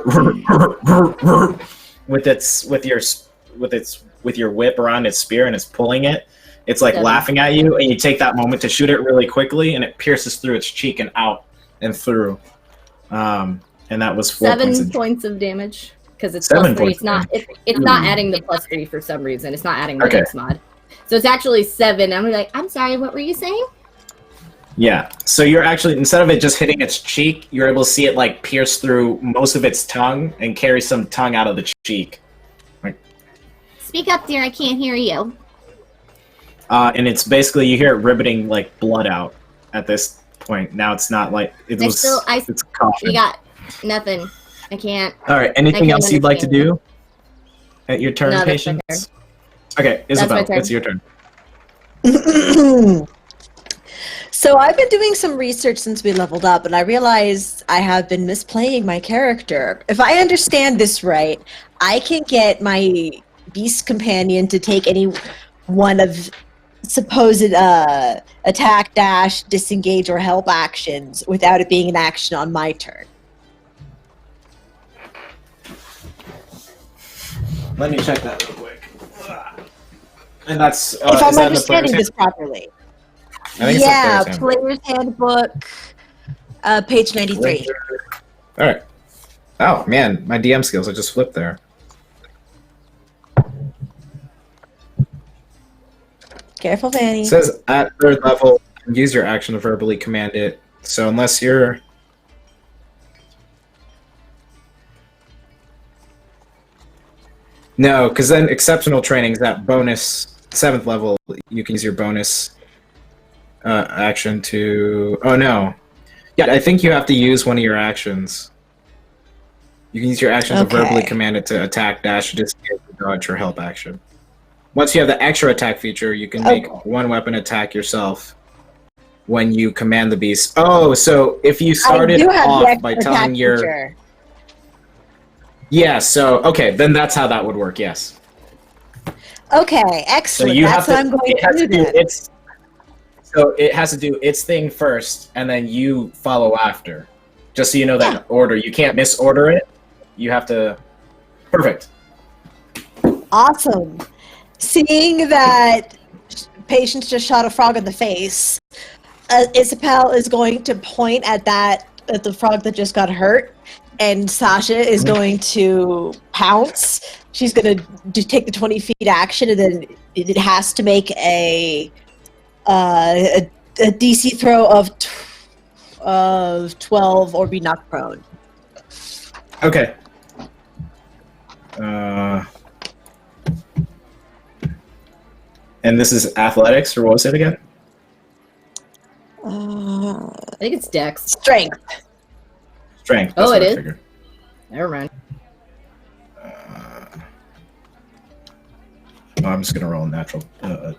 whip around its spear and it's pulling it, it's laughing at you, and you take that moment to shoot it really quickly, and it pierces through its cheek and out and through. And that was 7 points of damage because it's plus 3. It's not adding the plus 3 for some reason. It's not adding the X mod. So it's actually 7. I'm like, I'm sorry, what were you saying? Yeah. So you're actually, instead of it just hitting its cheek, you're able to see it pierce through most of its tongue and carry some tongue out of the cheek. Speak up, dear. I can't hear you. And it's basically, you hear it ribbiting blood out at this point. Now it's not it's coughing. You got nothing. I can't. All right. Anything else you'd like to do at your turn, Patience? Okay, Isabel, it's your turn. So I've been doing some research since we leveled up, and I realized I have been misplaying my character. If I understand this right, I can get my beast companion to take any one of supposed attack, dash, disengage, or help actions without it being an action on my turn. Let me check that real quick. And that's if I'm understanding this properly. Yeah, Player's Handbook, page 93. All right. Oh man, my DM skills! I just flipped there. Careful, Vanny. It says at 3rd level, use your action to verbally command it. So unless you're... No, because then exceptional training is that bonus 7th level. You can use your bonus action to... Oh no. Yeah, I think you have to use one of your actions. You can use your action to verbally command it to attack, dash, disengage, dodge, or help action. Once you have the extra attack feature, you can make one weapon attack yourself when you command the beast. Oh, so if you started off by telling your... Feature. Yeah, so, okay, then that's how that would work, yes. Okay, excellent. So that's what I'm going to do. So it has to do its thing first, and then you follow after. Just so you know that order. You can't misorder it. You have to... Perfect. Awesome. Seeing that Patience just shot a frog in the face, Isabel is going to point at the frog that just got hurt, and Sasha is going to pounce. She's going to take the 20 feet action, and then it has to make a DC throw of 12 or be knocked prone. Okay. And this is athletics, or what was it again? I think it's Dex. Strength. Strength. Oh, it is? Never mind. Well, I'm just gonna roll a natural, a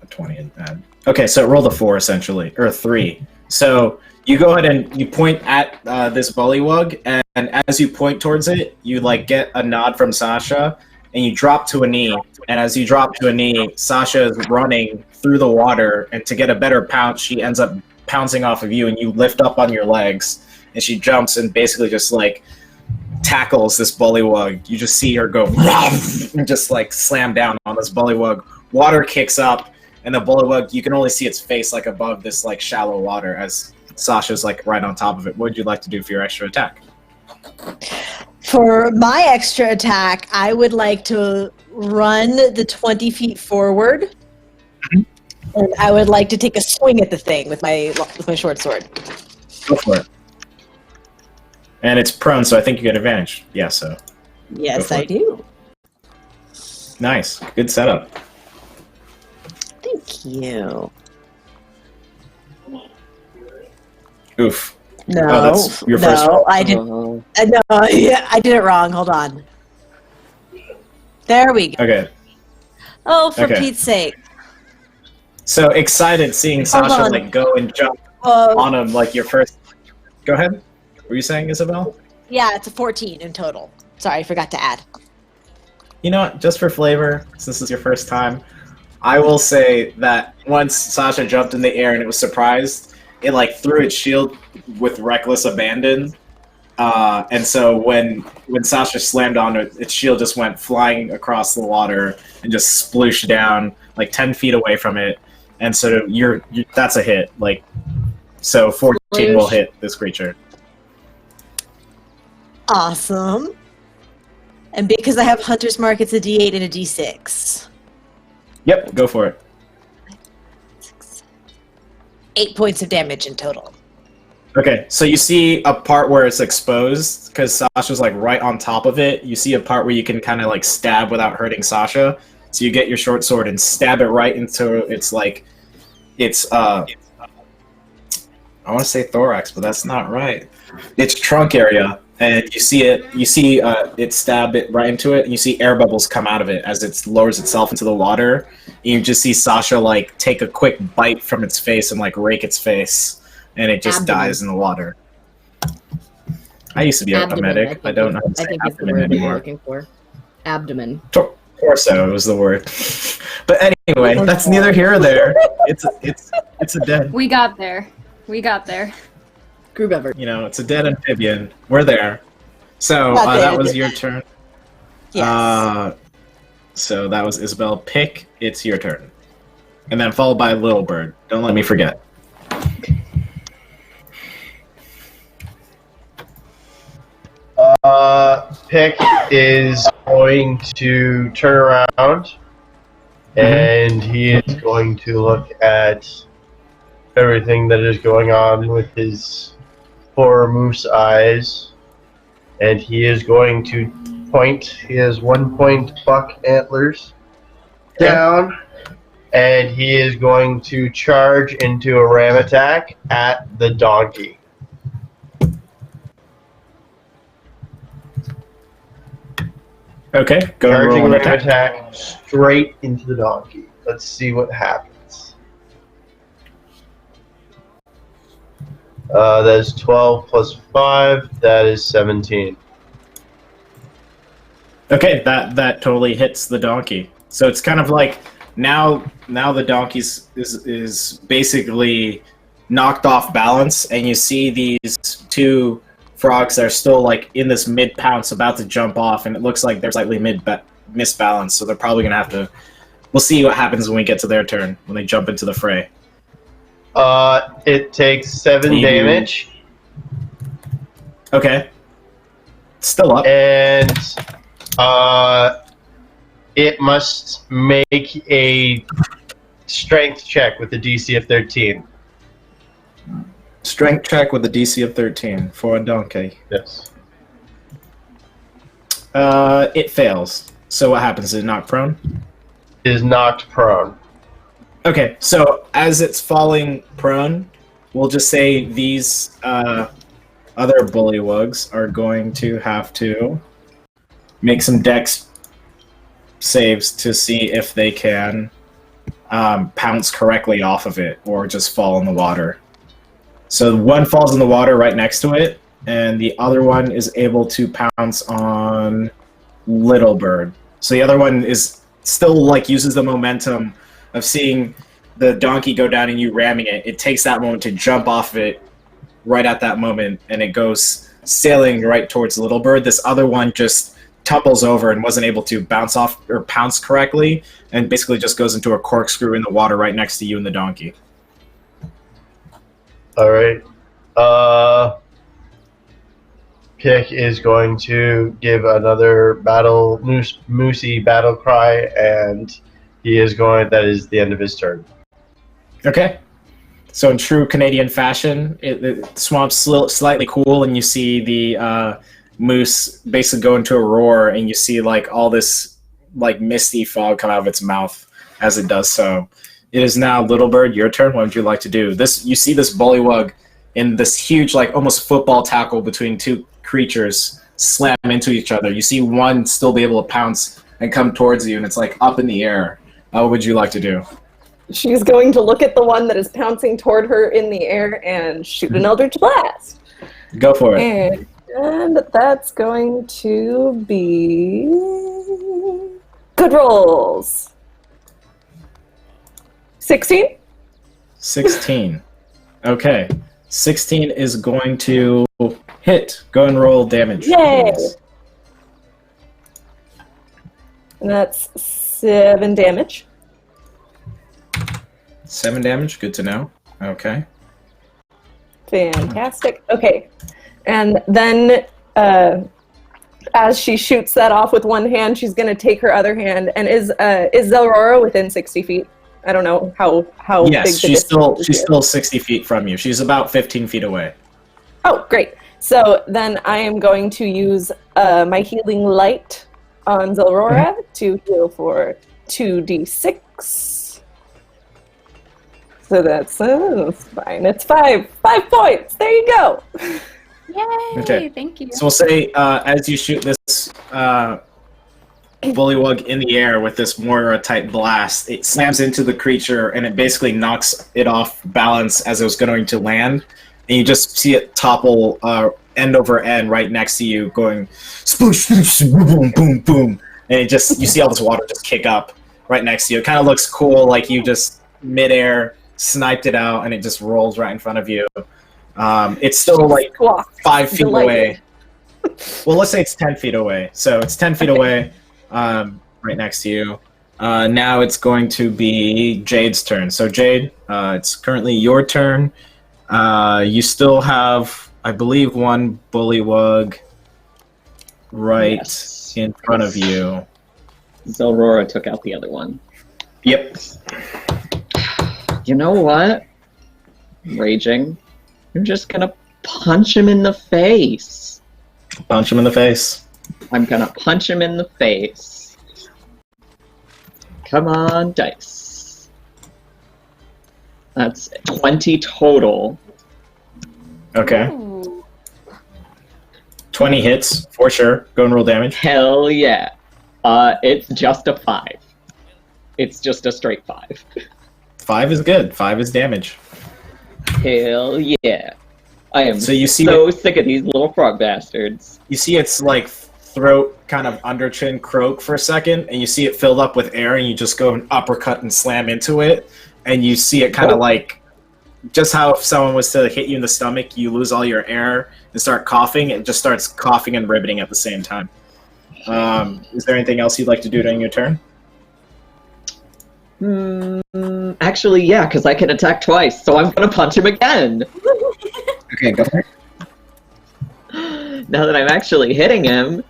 20 and add. Okay, so roll the 4 essentially, or 3. So you go ahead and you point at this bullywug, and as you point towards it, you like get a nod from Sasha, and you drop to a knee. And as you drop to a knee, Sasha is running through the water, and to get a better pounce, she ends up pouncing off of you, and you lift up on your legs, and she jumps and basically just like tackles this bullywug. You just see her go and just like slam down on this bullywug. Water kicks up, and the bullywug, you can only see its face like above this like shallow water as Sasha's like right on top of it. What would you like to do for your extra attack? For my extra attack, I would like to run the 20 feet forward, and I would like to take a swing at the thing with my short sword. Go for it. And it's prone, so I think you get advantage. Yeah, so. Yes, I do. Nice. Good setup. Thank you. Oof. No, Oh, that's your first no, I did. No, yeah, I did it wrong. Hold on. There we go. Okay. Oh, for Okay. Pete's sake! So excited seeing Sasha on. like go and jump on him like your first. Go ahead. What were you saying, Isabel? Yeah, it's a 14 in total. Sorry, I forgot to add. You know what? Just for flavor, since this is your first time, I will say that once Sasha jumped in the air and it was surprised, it like threw its shield with reckless abandon. And so when Sasha slammed on it, its shield just went flying across the water and just splooshed down like 10 feet away from it. And so you're that's a hit. Like, so 14 will hit this creature. Awesome. And because I have Hunter's Mark, it's a D8 and a D6. Yep, go for it. 8 points of damage in total. Okay, so you see a part where it's exposed because Sasha's like right on top of it. You see a part where you can kind of like stab without hurting Sasha. So you get your short sword and stab it right into its like I want to say thorax, but that's not right. Its trunk area, and you see it stab it right into it, and you see air bubbles come out of it as it lowers itself into the water. And you just see Sasha like take a quick bite from its face and like rake its face, and it just dies in the water. I used to be a medic. I don't know how to say I think it's the abdomen word you're anymore. looking for. Abdomen. Torso was the word. But anyway, that's neither here or there. It's a dead. We got there. We got there. Crew member. You know, it's a dead amphibian. We're there. So Not that dead. was your turn. Yes. So that was Isabel. Pick. It's your turn, and then followed by Little Bird. Don't let me forget. Pick is going to turn around, and he is going to look at everything that is going on with his four moose eyes, and he is going to point his 1-point buck antlers down, and he is going to charge into a ram attack at the donkey. Okay, go and Charging roll an ram attack. attack straight into the donkey. Let's see what happens. That is 12 plus 5. That is 17. Okay, that totally hits the donkey. So it's kind of like now the donkey is basically knocked off balance, and you see these two frogs that are still like in this mid pounce about to jump off, and it looks like they're slightly misbalanced, so they're probably gonna have to. We'll see what happens when we get to their turn when they jump into the fray. It takes 7 damage, Okay, still up. and it must make a strength check with a DC of 13. Strength check with a DC of 13 for a donkey. Yes. It fails. So what happens? Is it knocked prone? Is knocked prone. Okay, so as it's falling prone, we'll just say these other bullywugs are going to have to make some dex saves to see if they can pounce correctly off of it or just fall in the water. So one falls in the water right next to it, and the other one is able to pounce on Little Bird. So the other one is still like uses the momentum of seeing the donkey go down and you ramming it. It takes that moment to jump off of it right at that moment, and it goes sailing right towards Little Bird. This other one just tumbles over and wasn't able to bounce off or pounce correctly, and basically just goes into a corkscrew in the water right next to you and the donkey. All right. Pick is going to give another moosey battle cry, and he is going. That is the end of his turn. Okay. So in true Canadian fashion, the swamp's slightly cool, and you see the moose basically go into a roar, and you see like all this like misty fog come out of its mouth as it does so. It is now Little Bird, your turn. What would you like to do? You see this bullywug in this huge, like almost football tackle between two creatures slam into each other. You see one still be able to pounce and come towards you, and it's like up in the air. What would you like to do? She's going to look at the one that is pouncing toward her in the air and shoot an Eldritch Blast. Go for it. And that's going to be good rolls. 16? 16. Okay. 16 is going to hit. Go and roll damage. Yay! Please. And that's 7 damage. 7 damage. Good to know. Okay. Fantastic. Okay. And then as she shoots that off with one hand, she's going to take her other hand. And is Zelrora within 60 feet? I don't know how yes, big the she's still 60 feet from you. She's about 15 feet away. Oh, great. So then I am going to use my healing light on Zelrora to heal for 2d6. So that's fine. It's 5 points. There you go. Yay! Okay. Thank you. So we'll say as you shoot this bullywug in the air with this Moira-type blast, it slams into the creature and it basically knocks it off balance as it was going to land. And you just see it topple end over end right next to you, going sploosh, sploosh, boom, boom, boom. And you see all this water just kick up right next to you. It kind of looks cool, like you just midair sniped it out and it just rolls right in front of you. It's still like 5 feet away. Well, let's say it's 10 feet away. So it's 10 feet away, right next to you. Now it's going to be Jade's turn. So Jade, it's currently your turn. You still have, I believe, one bullywug right in front of you. Zelrora took out the other one. Yep. You know what? Raging. I'm just gonna punch him in the face. Punch him in the face. I'm gonna punch him in the face. Come on, dice. That's 20 total. Okay. Ooh. 20 hits, for sure. Go and roll damage. Hell yeah. It's just a 5. It's just a straight 5. 5 is good. 5 is damage. Hell yeah. I am So you see so sick of these little frog bastards. You see its like throat kind of under chin croak for a second, and you see it filled up with air, and you just go and uppercut and slam into it, and you see it kind of like just how if someone was to hit you in the stomach, you lose all your air and start coughing. It just starts coughing and ribbiting at the same time. Is there anything else you'd like to do during your turn? Actually, yeah, because I can attack twice, so I'm gonna punch him again. Okay, go ahead. Now that I'm actually hitting him,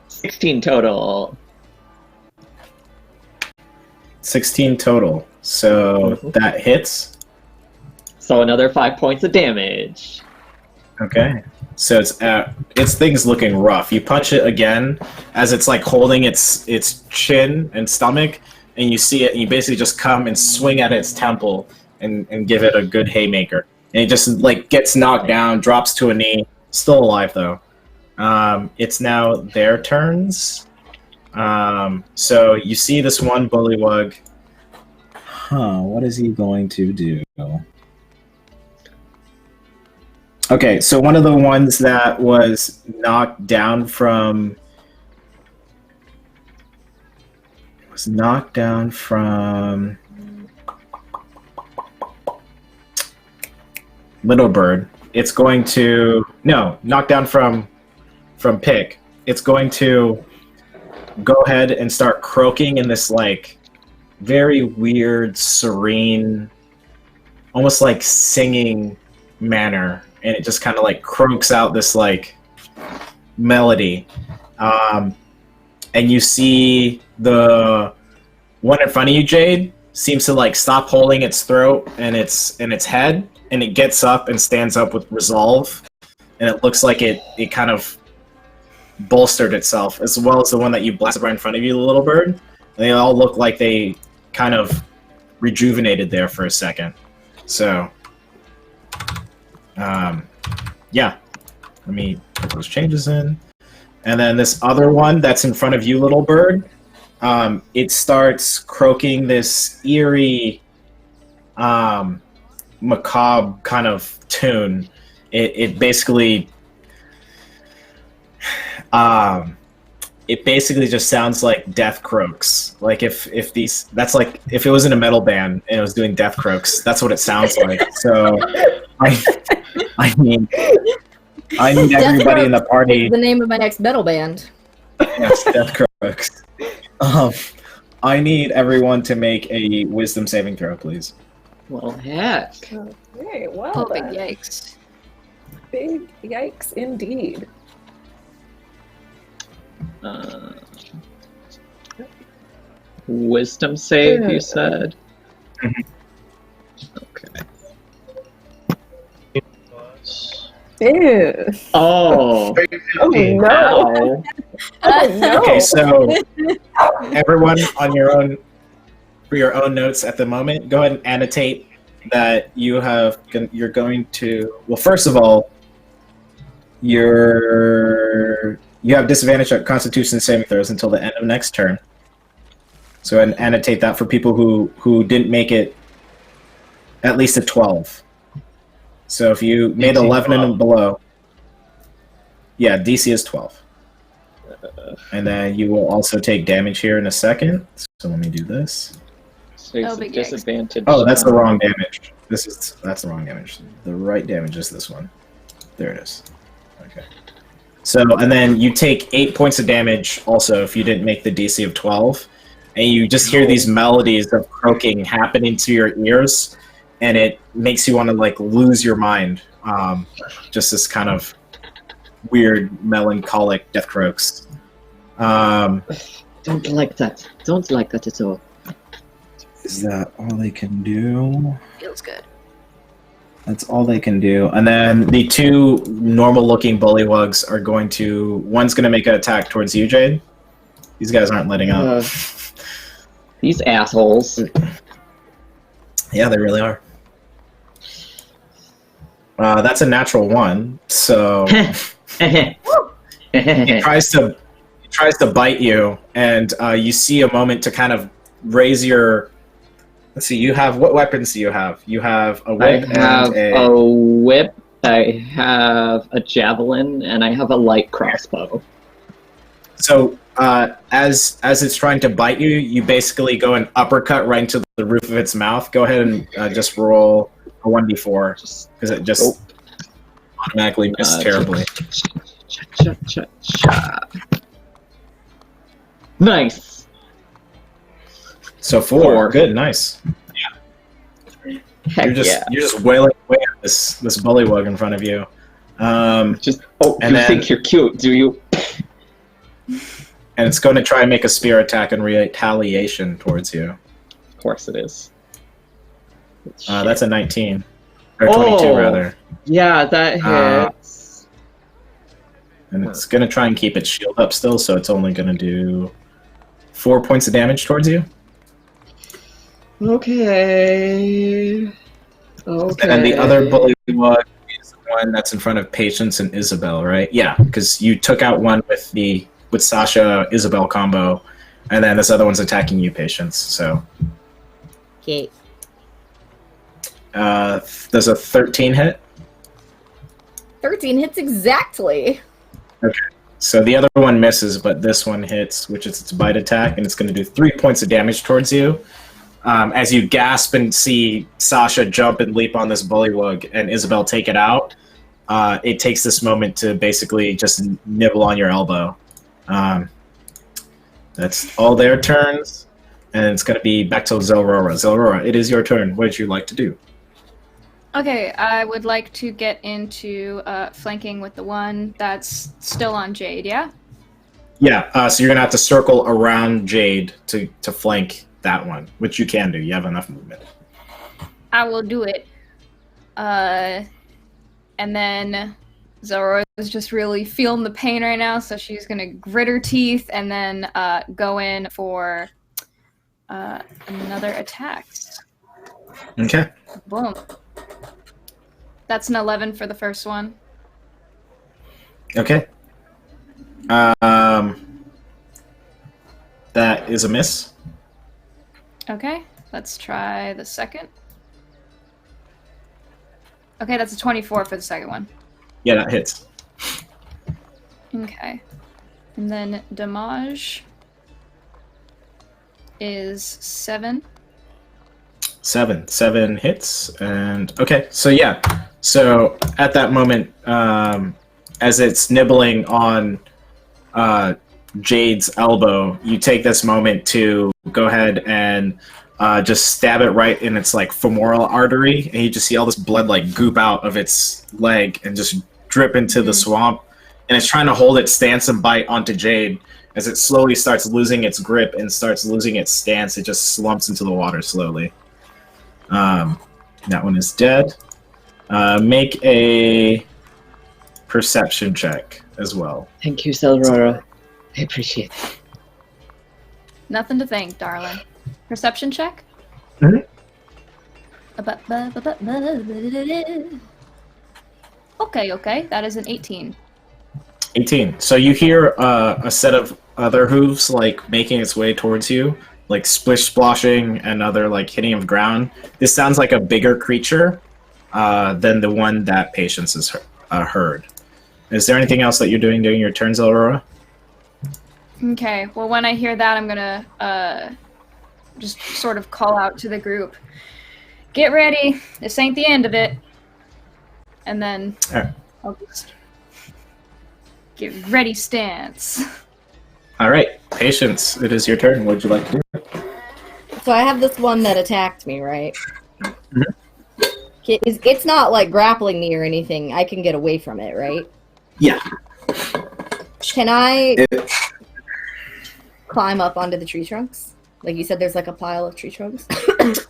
16 total. 16 total. So that hits. So another 5 points of damage. Okay. So its thing's looking rough. You punch it again as it's like holding its chin and stomach, and you see it, and you basically just come and swing at its temple and give it a good haymaker. And it just like gets knocked down, drops to a knee, still alive though. It's now their turns. So you see this one bullywug. What is he going to do? Okay, so one of the ones that was knocked down from Little Bird. It's going to knock down from Pick. It's going to go ahead and start croaking in this like very weird, serene, almost like singing manner, and it just kind of like croaks out this like melody. And you see the one in front of you, Jade, seems to like stop holding its throat and its head, and it gets up and stands up with resolve, and it looks like it kind of bolstered itself, as well as the one that you blasted right in front of you, the Little Bird. And they all look like they kind of rejuvenated there for a second. So, yeah. Let me put those changes in. And then this other one that's in front of you, Little Bird, it starts croaking this eerie, macabre kind of tune. It basically just sounds like death croaks. Like if it was in a metal band and it was doing death croaks, that's what it sounds like. So I need everybody in the party. The name of my next metal band. Yes, death croaks. I need everyone to make a wisdom saving throw, please. Well, heck. Okay, well, Oh, big then. yikes. Big yikes indeed. Wisdom save, you said? Okay. Ew. Oh. Oh no. Ow. Oh no. Okay, so everyone on for your own notes at the moment, go ahead and annotate that you're going to. Well, first of all, you have disadvantage at Constitution saving throws until the end of next turn. So go ahead and annotate that for people who didn't make it at least a 12. So if you made 11 and below, yeah, DC is 12. And then you will also take damage here in a second. So let me do this. So it's Oh, a big yikes. disadvantage. Oh, that's the wrong damage. That's the wrong damage. The right damage is this one. There it is. Okay. So, and then you take 8 points of damage also if you didn't make the DC of 12. And you just hear these melodies of croaking happening to your ears, and it makes you want to like lose your mind. Just this kind of weird, melancholic death croaks. Don't like that. Don't like that at all. Is that all they can do? Feels good. That's all they can do. And then the two normal-looking bullywugs are going to... One's going to make an attack towards you, Jade. These guys aren't letting up. These assholes. Yeah, they really are. That's a natural 1, so... He tries to bite you, and you see a moment to kind of raise your... Let's see, you have... What weapons do you have? You have a whip I have and a whip, I have a javelin, and I have a light crossbow. So, as it's trying to bite you, you basically go and uppercut right into the roof of its mouth. Go ahead and just roll a 1d4, because it just automatically missed terribly. Nice. So 4. Good, nice. Heck You're just wailing away at this bullywug in front of you. you then- think you're cute, do you? And it's going to try and make a spear attack in retaliation towards you. Of course it is. That's a 19. Or 22, rather. Yeah, that hits. And it's going to try and keep its shield up still, so it's only going to do 4 points of damage towards you. Okay. And then the other bullywug is the one that's in front of Patience and Isabel, right? Yeah, because you took out one with the with Sasha Isabel combo, and then this other one's attacking you, Patience. So Okay. Does a 13 hit? 13 hits exactly. Okay. So the other one misses, but this one hits, which is its bite attack, and it's going to do 3 points of damage towards you. As you gasp and see Sasha jump and leap on this bullywug and Isabel take it out, it takes this moment to basically just nibble on your elbow. That's all their turns, and it's going to be back to Zelrora. Zelrora, it is your turn. What would you like to do? Okay, I would like to get into flanking with the one that's still on Jade, yeah? Yeah, so you're going to have to circle around Jade to flank that one, which you can do. You have enough movement. I will do it. And then Zora is just really feeling the pain right now, so she's gonna grit her teeth and then go in for another attack. Okay. Boom. That's an 11 for the first one. Okay. That is a miss. Okay, let's try the second. Okay, that's a 24 for the second one. Yeah, that hits. Okay. And then damage is 7. 7 hits, and okay, so yeah, so at that moment, as it's nibbling on Jade's elbow, you take this moment to go ahead and just stab it right in its like femoral artery, and you just see all this blood like goop out of its leg and just drip into the swamp, and it's trying to hold its stance and bite onto Jade. As it slowly starts losing its grip and starts losing its stance, it just slumps into the water slowly. That one is dead. Make a perception check as well. Thank you, Zelrora. I appreciate it. Nothing to thank, darling. Perception check? Mhm. Okay, that is an 18. 18. So you hear a set of other hooves like making its way towards you, like splish splashing and other like hitting of ground. This sounds like a bigger creature than the one that Patience has heard. Is there anything else that you're doing during your turns, Aurora? Okay, well, when I hear that, I'm gonna just sort of call out to the group. Get ready. This ain't the end of it. And then I'll just get ready stance. All right, Patience, it is your turn. What would you like to do? So I have this one that attacked me, right? It's not like grappling me or anything. I can get away from it, right? Yeah. Can I climb up onto the tree trunks? Like you said, there's like a pile of tree trunks.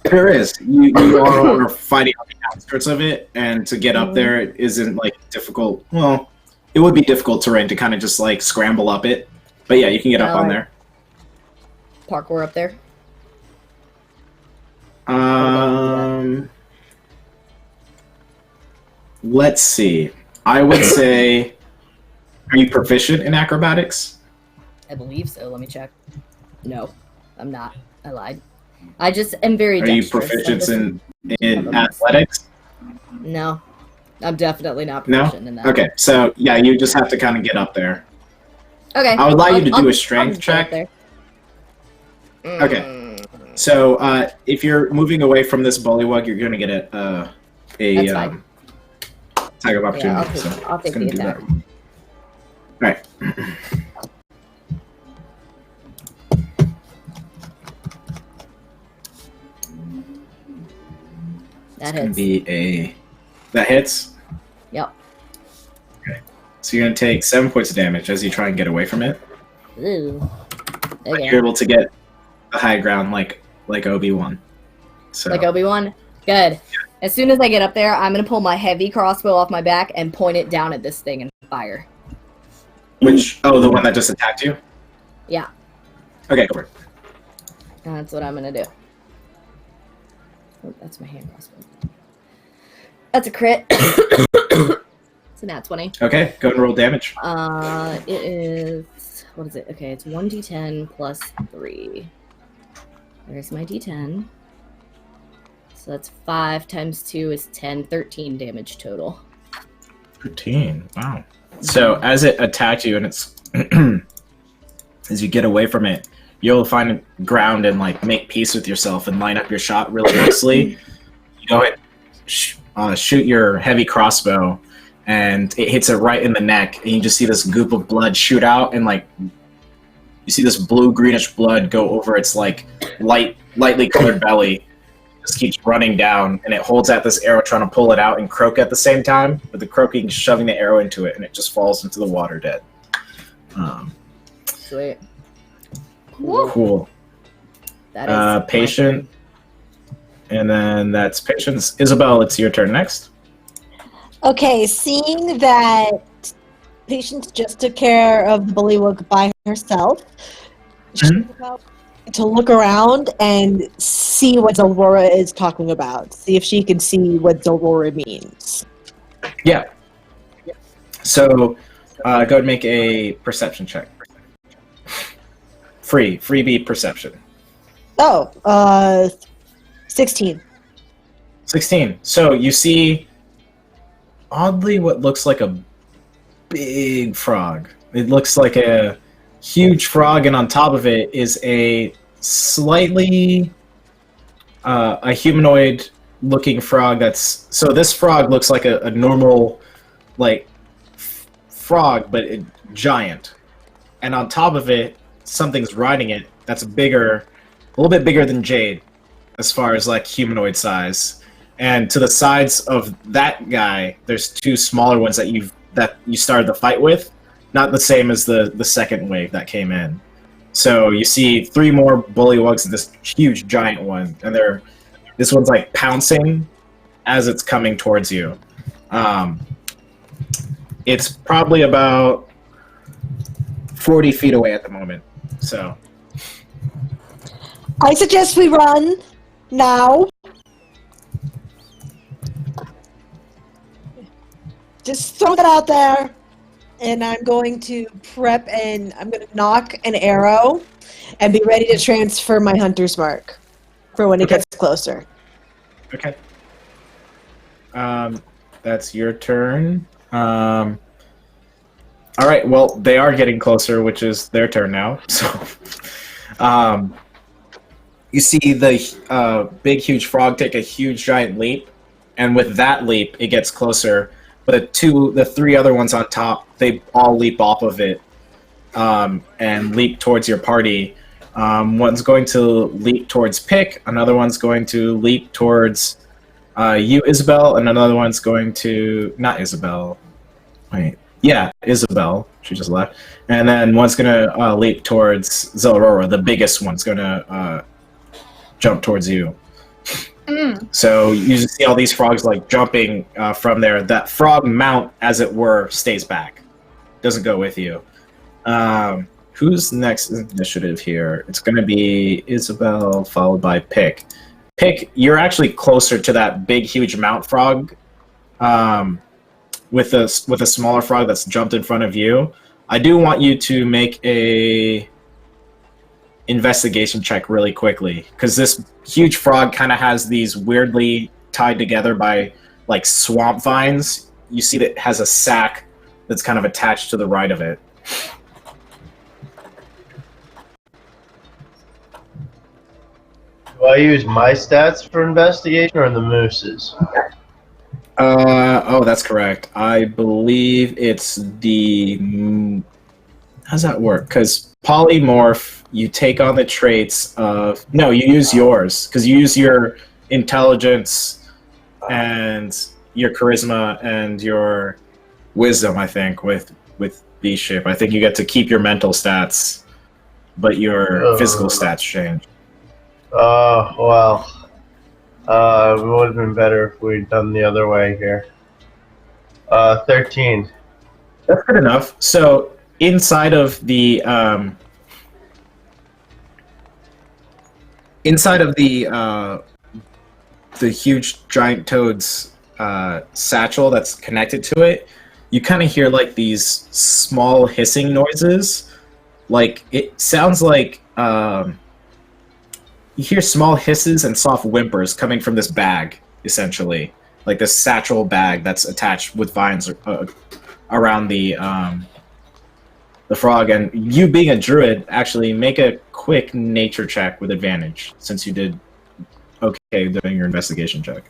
There is. You are fighting on the outskirts of it, and to get up there isn't like difficult. Well, it would be difficult terrain to kind of just like scramble up it. But yeah, you can get up on there. Parkour up there. Let's see. I would say, are you proficient in acrobatics? I believe so. Let me check. No, I'm not. I lied. I just am very Are you dexterous. proficient in athletics? No. I'm definitely not No? proficient in that. Okay, so yeah, you just have to kind of get up there. Okay. I would allow you to do I'll a strength just get up check. there. Okay. So if you're moving away from this bullywug, you're going to get a That's fine. attack of opportunity. Yeah, I'll take it's gonna the do attack. that. All right. That Gonna hits. be that hits. Yep. Okay. So you're gonna take 7 points of damage as you try and get away from it. Ooh. But Okay. you're able to get the high ground like Obi-Wan. So Like Obi-Wan? Good. As soon as I get up there, I'm going to pull my heavy crossbow off my back and point it down at this thing and fire. which the one that just attacked you? Yeah. Okay, go for it. That's what I'm going to do. Oh, that's my hand crossbow. That's a crit. It's It's a nat 20. Okay, go and roll damage. It is, what is it? Okay, it's 1d10 plus 3. There's my d10. So that's 5 times 2 is 10, 13 damage total. 13, wow. So as it attacked you and it's, as you get away from it, you'll find ground and like make peace with yourself and line up your shot really nicely. You go ahead, shoot your heavy crossbow, and it hits it right in the neck, and you just see this goop of blood shoot out, and like you see this blue greenish blood go over its like lightly colored belly. Just keeps running down, and it holds at this arrow trying to pull it out and croak at the same time, but the croaking shoving the arrow into it, and it just falls into the water dead. Sweet. Cool. That is Patient. And then that's Patience. Isabel, it's your turn next. Okay, seeing that Patience just took care of the bullywug by herself, she's about to look around and see what Zelrora is talking about. See if she can see what Zelrora means. Yeah. So go ahead and make a perception check. Freebie perception. Oh, 16. 16. So you see, oddly, what looks like a big frog. It looks like a huge frog, and on top of it is a slightly a humanoid-looking frog. So this frog looks like a normal, like frog, but giant. And on top of it, something's riding it. That's bigger, a little bit bigger than Jade, as far as like humanoid size. And to the sides of that guy, there's 2 smaller ones that you started the fight with, not the same as the second wave that came in. So you see 3 more bullywugs and this huge giant one, and this one's like pouncing as it's coming towards you. It's probably about 40 feet away at the moment. So I suggest we run now. Just throw that out there. And I'm going to prep and I'm going to knock an arrow and be ready to transfer my hunter's mark for when it gets closer. Okay. That's your turn. All right, well, they are getting closer, which is their turn now. So, you see the big, huge frog take a huge, giant leap, and with that leap, it gets closer. But the 3 other ones on top, they all leap off of it and leap towards your party. One's going to leap towards Pick, another one's going to leap towards you, Isabel, and another one's going to... Not Isabel. Wait. Yeah, Isabel. She just left. And then one's going to leap towards Zelrora. The biggest one's going to jump towards you. So you just see all these frogs like jumping from there. That frog mount, as it were, stays back. Doesn't go with you. Who's next initiative here? It's going to be Isabel, followed by Pick. Pick, you're actually closer to that big, huge mount frog with a smaller frog that's jumped in front of you. I do want you to make a investigation check really quickly, because this huge frog kind of has these weirdly tied together by like swamp vines. You see that it has a sack that's kind of attached to the right of it. Do I use my stats for investigation or the moose's? Oh, that's correct. I believe it's the... How's that work? Because polymorph, you take on the traits of... No, you use yours, because you use your intelligence and your charisma and your wisdom, I think, with beast shape. I think you get to keep your mental stats, but your physical stats change. Well, it would have been better if we'd done the other way here. 13. That's good enough. So inside of the huge giant toad's satchel that's connected to it, you kind of hear like these small hissing noises. Like it sounds like you hear small hisses and soft whimpers coming from this bag, essentially, like this satchel bag that's attached with vines around the frog. And you being a druid, actually make a quick nature check with advantage, since you did okay doing your investigation check.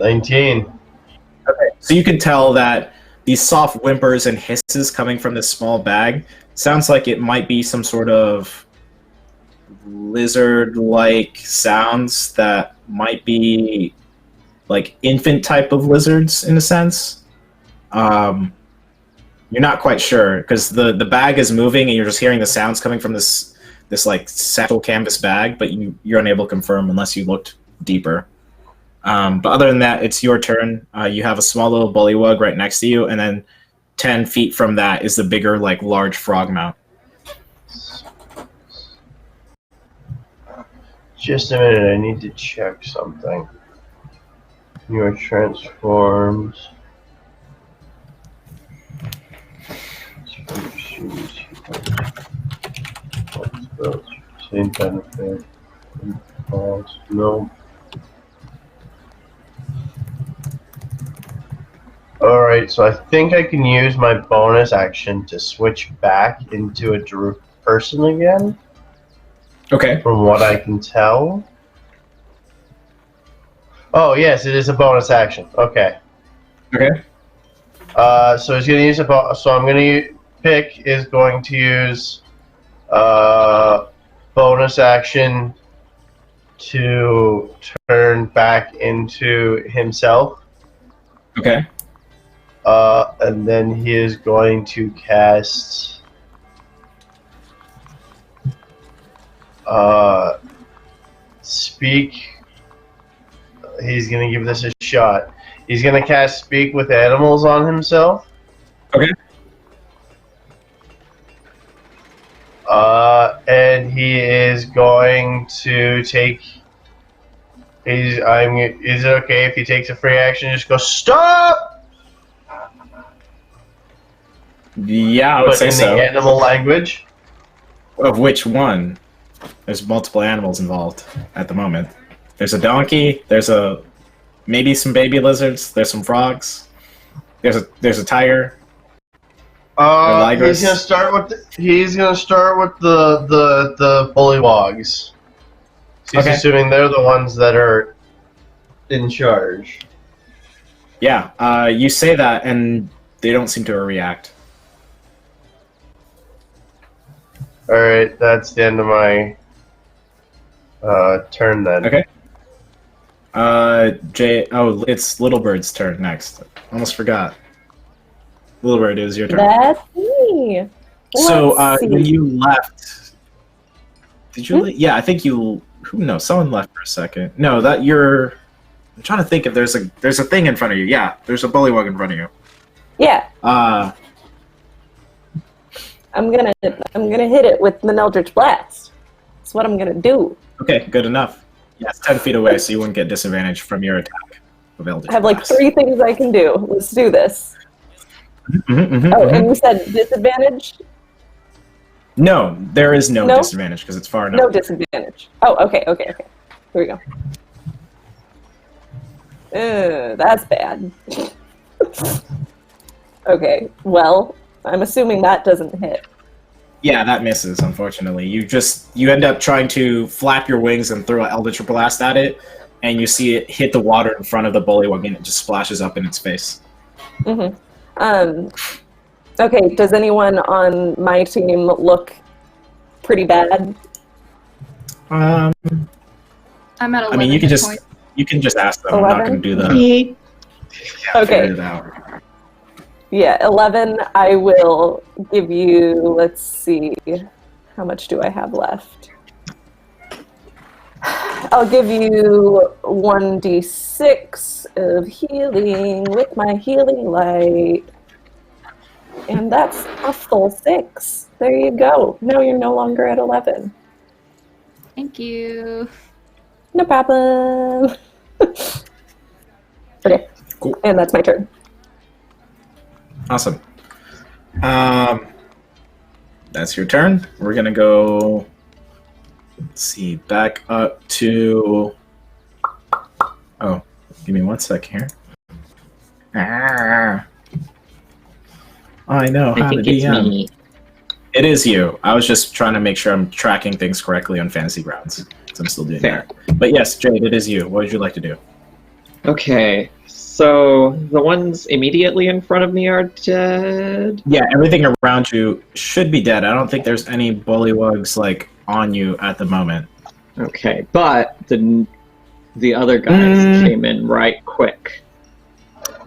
$19. Okay, so you can tell that these soft whimpers and hisses coming from this small bag sounds like it might be some sort of lizard-like sounds that might be like infant type of lizards in a sense. You're not quite sure because the bag is moving and you're just hearing the sounds coming from this like satchel canvas bag, but you're unable to confirm unless you looked deeper. But other than that, it's your turn. You have a small little bullywug right next to you, and then 10 feet from that is the bigger, like, large frog mount. Just a minute, I need to check something. Your transforms. Same benefit. No. Alright, so I think I can use my bonus action to switch back into a druid person again. Okay. From what I can tell. Oh, yes, it is a bonus action. Okay. Okay. So he's going to use so I'm going to pick is going to use bonus action to turn back into himself. Okay. And then he is going to cast Speak. He's going to give this a shot. He's going to cast Speak with Animals on himself. Okay. And he is going to take. Is it okay if he takes a free action? Just go stop. Yeah, I would But say in so. the animal language. Of which one? There's multiple animals involved at the moment. There's a donkey. There's maybe some baby lizards. There's some frogs. There's a tiger. He's gonna start with the bullywogs. He's Okay. assuming they're the ones that are in charge. Yeah. You say that, and they don't seem to react. All right, that's the end of my turn then. Okay. It's Little Bird's turn next. Almost forgot. Little Bird, it was your turn. That's me. So, Let's see. when you left, did you? Yeah, I think you. Who knows? Someone left for a second. No, that you're. I'm trying to think if there's a thing in front of you. Yeah, there's a bullywug in front of you. Yeah, Uh, I'm gonna hit it with the Eldritch Blast. That's what I'm gonna do. okay, good enough. Yeah, it's 10 feet away, so you wouldn't get disadvantage from your attack of Eldritch I have like Blast. 3 things I can do. Let's do this. Mm-hmm. And you said disadvantage? No, there is no No? disadvantage because it's far enough. No disadvantage. Oh, okay. Here we go. That's bad. Okay, well, I'm assuming that doesn't hit. Yeah, that misses, unfortunately. You end up trying to flap your wings and throw an Eldritch Blast at it, and you see it hit the water in front of the bullywug, and it just splashes up in its face. Mm-hmm. Okay, does anyone on my team look pretty bad? I'm at 11 I mean, you can hit just points. you can just ask them. I'm not going to do the Okay. figure it out. Yeah, 11. I will give you, let's see, how much do I have left? I'll give you 1d6 of healing with my healing light. And that's a full 6. There you go. Now you're no longer at 11. Thank you. No problem. Okay. Cool. And that's my turn. Awesome. That's your turn. We're gonna go. Let's see, back up to. Oh, give me 1 sec here. I know I how to think it's DM. me. It is you. I was just trying to make sure I'm tracking things correctly on Fantasy Grounds. So I'm still doing Fair. that. But yes, Jade, it is you. What would you like to do? Okay, so the ones immediately in front of me are dead. Yeah, everything around you should be dead. I don't think there's any bullywugs like on you at the moment. Okay, but the other guys came in right quick.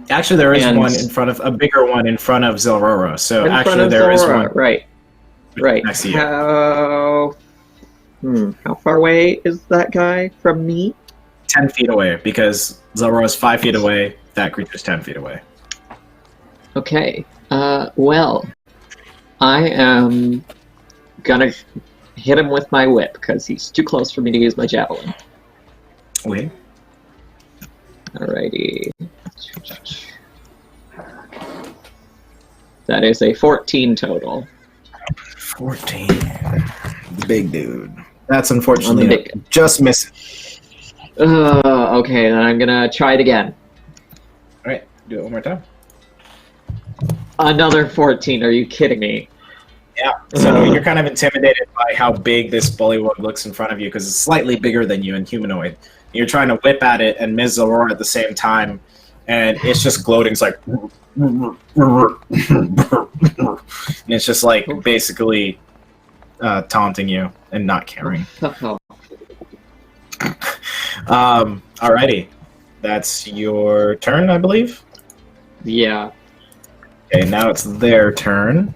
Actually, there is And- one in front of a bigger one in front of Zelrora. So In front actually, of there is Zora, one right. next to you. How far away is that guy from me? 10 feet away, because Zelrora's 5 feet away. That creature's 10 feet away. Okay. Well, I am gonna hit him with my whip because he's too close for me to use my javelin. Wait. Alrighty. That is a 14 total. 14. Big dude. That's On the unfortunately big. just missing. Okay, then I'm gonna try it again. All right, do it one more time. Another 14. Are you kidding me? Yeah. So you're kind of intimidated by how big this bullywug looks in front of you because it's slightly bigger than you and humanoid. You're trying to whip at it and Ms. Aurora at the same time, and it's just gloating. It's like, and it's just like basically taunting you and not caring. Alrighty, that's your turn, I believe. Yeah. Okay, now it's their turn.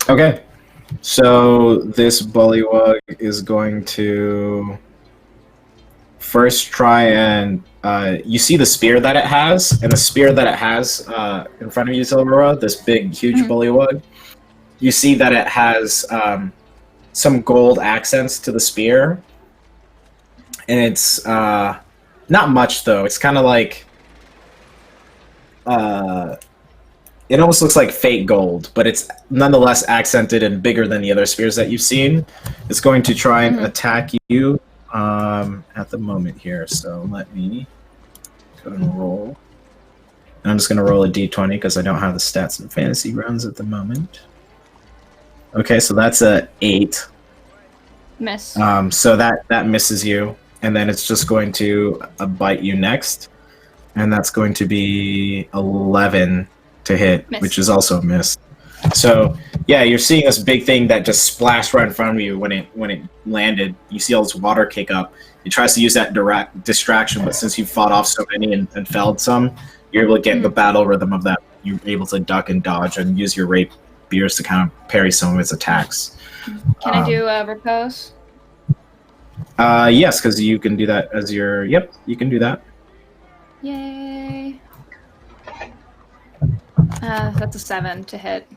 Okay, so this bullywug is going to first try and you see the spear that it has, and the spear that it has in front of you, Zilrora, this big, huge bullywug. You see that it has some gold accents to the spear, and it's not much though. It's kind of like it almost looks like fake gold, but it's nonetheless accented and bigger than the other spears that you've seen. It's going to try and attack you at the moment here. So let me go and roll. And I'm just going to roll a d20 because I don't have the stats in Fantasy Grounds at the moment. Okay, so that's a 8. Miss. So that misses you, and then it's just going to bite you next, and that's going to be 11 to hit, Miss. which is also a miss. So yeah, you're seeing this big thing that just splashed right in front of you when it landed. You see all this water kick up. It tries to use that direct distraction, but since you fought off so many and felled some, you're able to get the battle rhythm of that. You're able to duck and dodge and use your rapiers to kind of parry some of its attacks. Can I do repose? Yes, because you can do that as your. Yep, you can do that. Yay. That's a 7 to hit.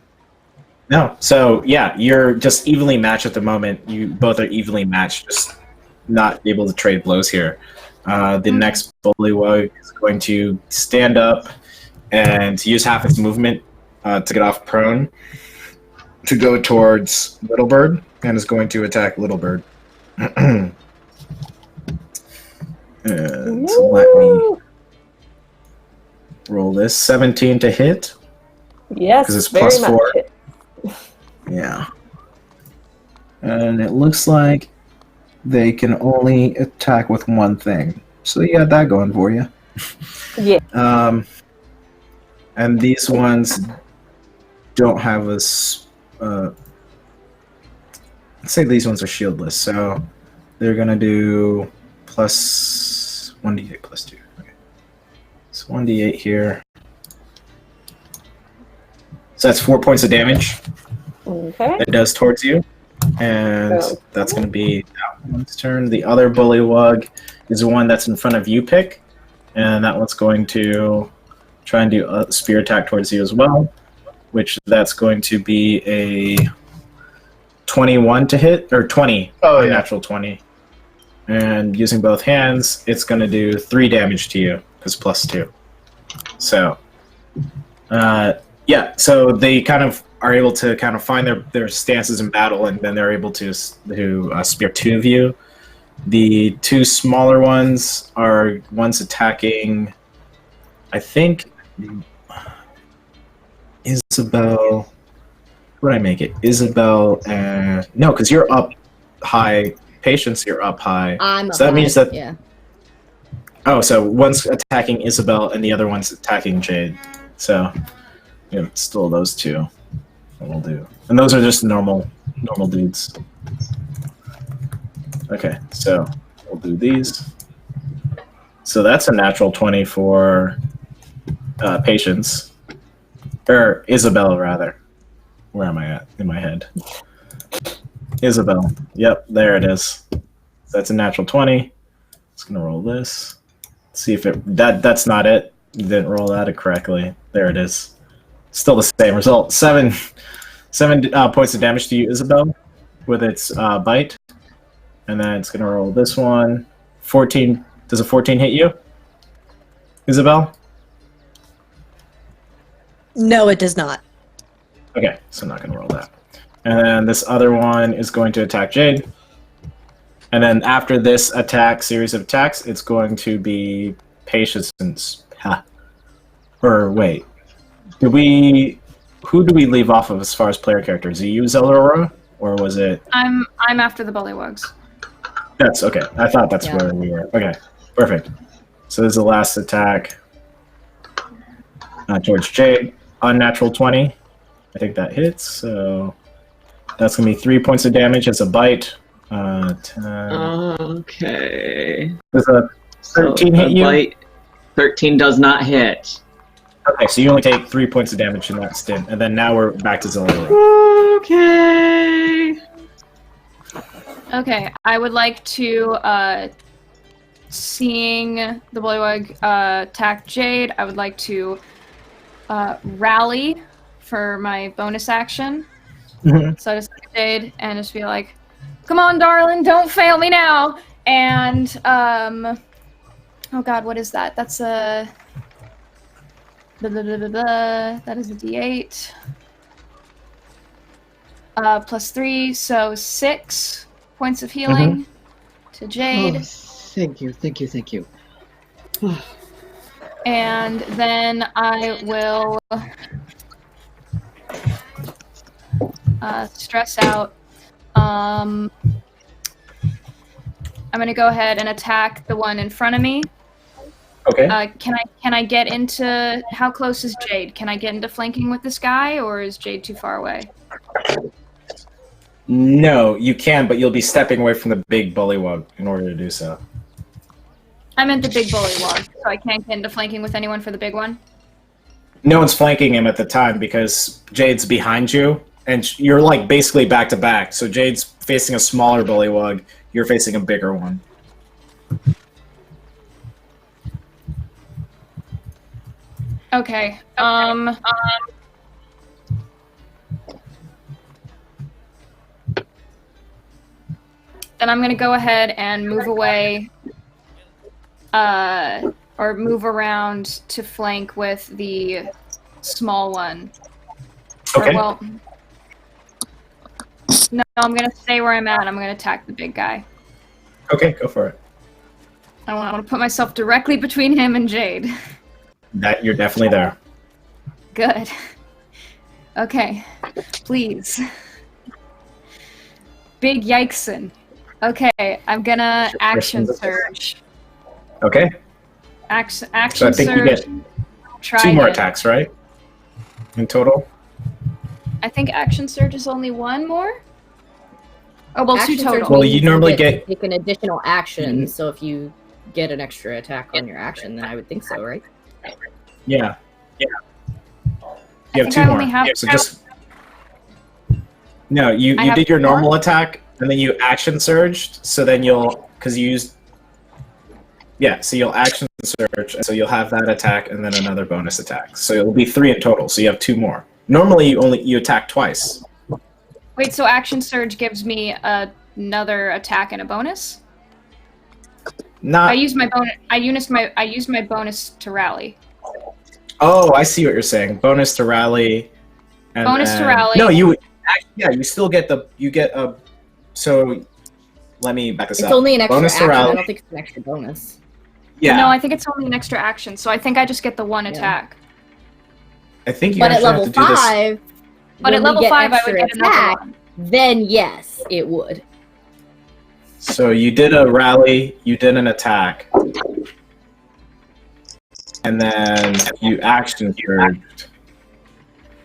No, so yeah, you're just evenly matched at the moment. You both are evenly matched, just not able to trade blows here. The next bullywug is going to stand up and use half its movement to get off prone to go towards Little Bird, and is going to attack Little Bird. And let me roll this. 17 to hit. Yes, 'Cause it's very plus much 4. hit. Yeah. And it looks like they can only attack with one thing. So you got that going for you. Yeah. And these ones don't have a... let's say these ones are shieldless, so they're going to do plus 1d8 plus 2. Okay. So 1d8 here. So that's 4 points of damage. Okay. It does towards you, and that's going to be that one's turn. The other bullywug is the one that's in front of you, Pick, and that one's going to try and do a spear attack towards you as well. which that's going to be a 21 to hit, or 20, Oh, yeah. natural 20. And using both hands, it's going to do 3 damage to you, because +2. So, yeah, so they kind of are able to kind of find their stances in battle, and then they're able to spear 2 of you. The 2 smaller ones are one's attacking, I think, Isabel. What did I make it? Isabel and no, because you're up high. Patience, you're up high. I'm So that up means high, that- yeah. Oh, so one's attacking Isabel and the other one's attacking Jade. So, yeah, it's still those 2 that we'll do. And those are just normal dudes. Okay, so we'll do these. So that's a natural 20 for Patience. Or Isabel, rather. Where am I at in my head? Isabel. Yep, there it is. That's a natural 20. Just gonna roll this. See if that's not it. You didn't roll that correctly. There it is. Still the same result. 7 points of damage to you, Isabel, with its bite. And then it's gonna roll this one. 14. Does a 14 hit you, Isabel? No, it does not. Okay, so I'm not gonna roll that. And then this other one is going to attack Jade. And then after this series of attacks, it's going to be Patience. Or wait, who do we leave off of as far as player characters? Are you Zelrora, or was it? I'm after the bullywugs. That's okay. I thought that's where we were. Okay, perfect. So this is the last attack towards Jade. Unnatural 20. I think that hits. So that's gonna be 3 points of damage as a bite. 10. Okay. Does a 13 hit you? Bite, 13 does not hit. Okay, so you only take 3 points of damage in that stint, and then now we're back to Zelrora. Okay. Okay, I would like to, seeing the bullywug attack Jade, I would like to rally for my bonus action. Mhm. So I just look at Jade and just be like, "Come on, darling, don't fail me now!" And, oh god, what is that? That's a... That is a D8. +3, so 6 points of healing to Jade. Oh, thank you. And then I will stress out. I'm gonna go ahead and attack the one in front of me. Okay. Can I get into, how close is Jade? Can I get into flanking with this guy, or is Jade too far away? No, you can, but you'll be stepping away from the big bullywug in order to do so. I meant the big bullywug, so I can't get into flanking with anyone for the big one? No one's flanking him at the time because Jade's behind you, and you're like basically back to back. So Jade's facing a smaller bullywug, you're facing a bigger one. Okay. Then I'm gonna go ahead and move away, or move around to flank with the small one. Okay. Or, well, no, I'm gonna stay where I'm at. I'm gonna attack the big guy. Okay, go for it. I want to put myself directly between him and Jade. That you're definitely there. Good. Okay, please. Big yikesin. Okay, I'm gonna action surge. Okay. Action So I think you surge. get Try 2 more it. attacks, right? In total. I think action surge is only 1 more. Oh well, 2 Action surge total. Well, means you normally to get- take an additional action, so if you get an extra attack on your action, then I would think so, right? Yeah. You I have think 2 I more. only have- So just no, you I have did your 2 more? normal attack, and then you action surged. So then because you used. Yeah, so you'll action surge, and so you'll have that attack and then another bonus attack. So it'll be 3 in total. So you have 2 more Normally, you attack twice. Wait, so action surge gives me another attack and a bonus? Not. I used my bonus. I used my bonus to rally. Oh, I see what you're saying. Bonus to rally. And Bonus to rally. No, you still get a. So, let me back this up. It's only an extra bonus action. to rally. I don't think it's an extra bonus. Yeah. No, I think it's only an extra action, so I think I just get the one attack. I think you But at actually level have to do this. 5, But at when we level get 5, I would extra get another attack, one. then yes, it would. So you did a rally, you did an attack, and then you action surged.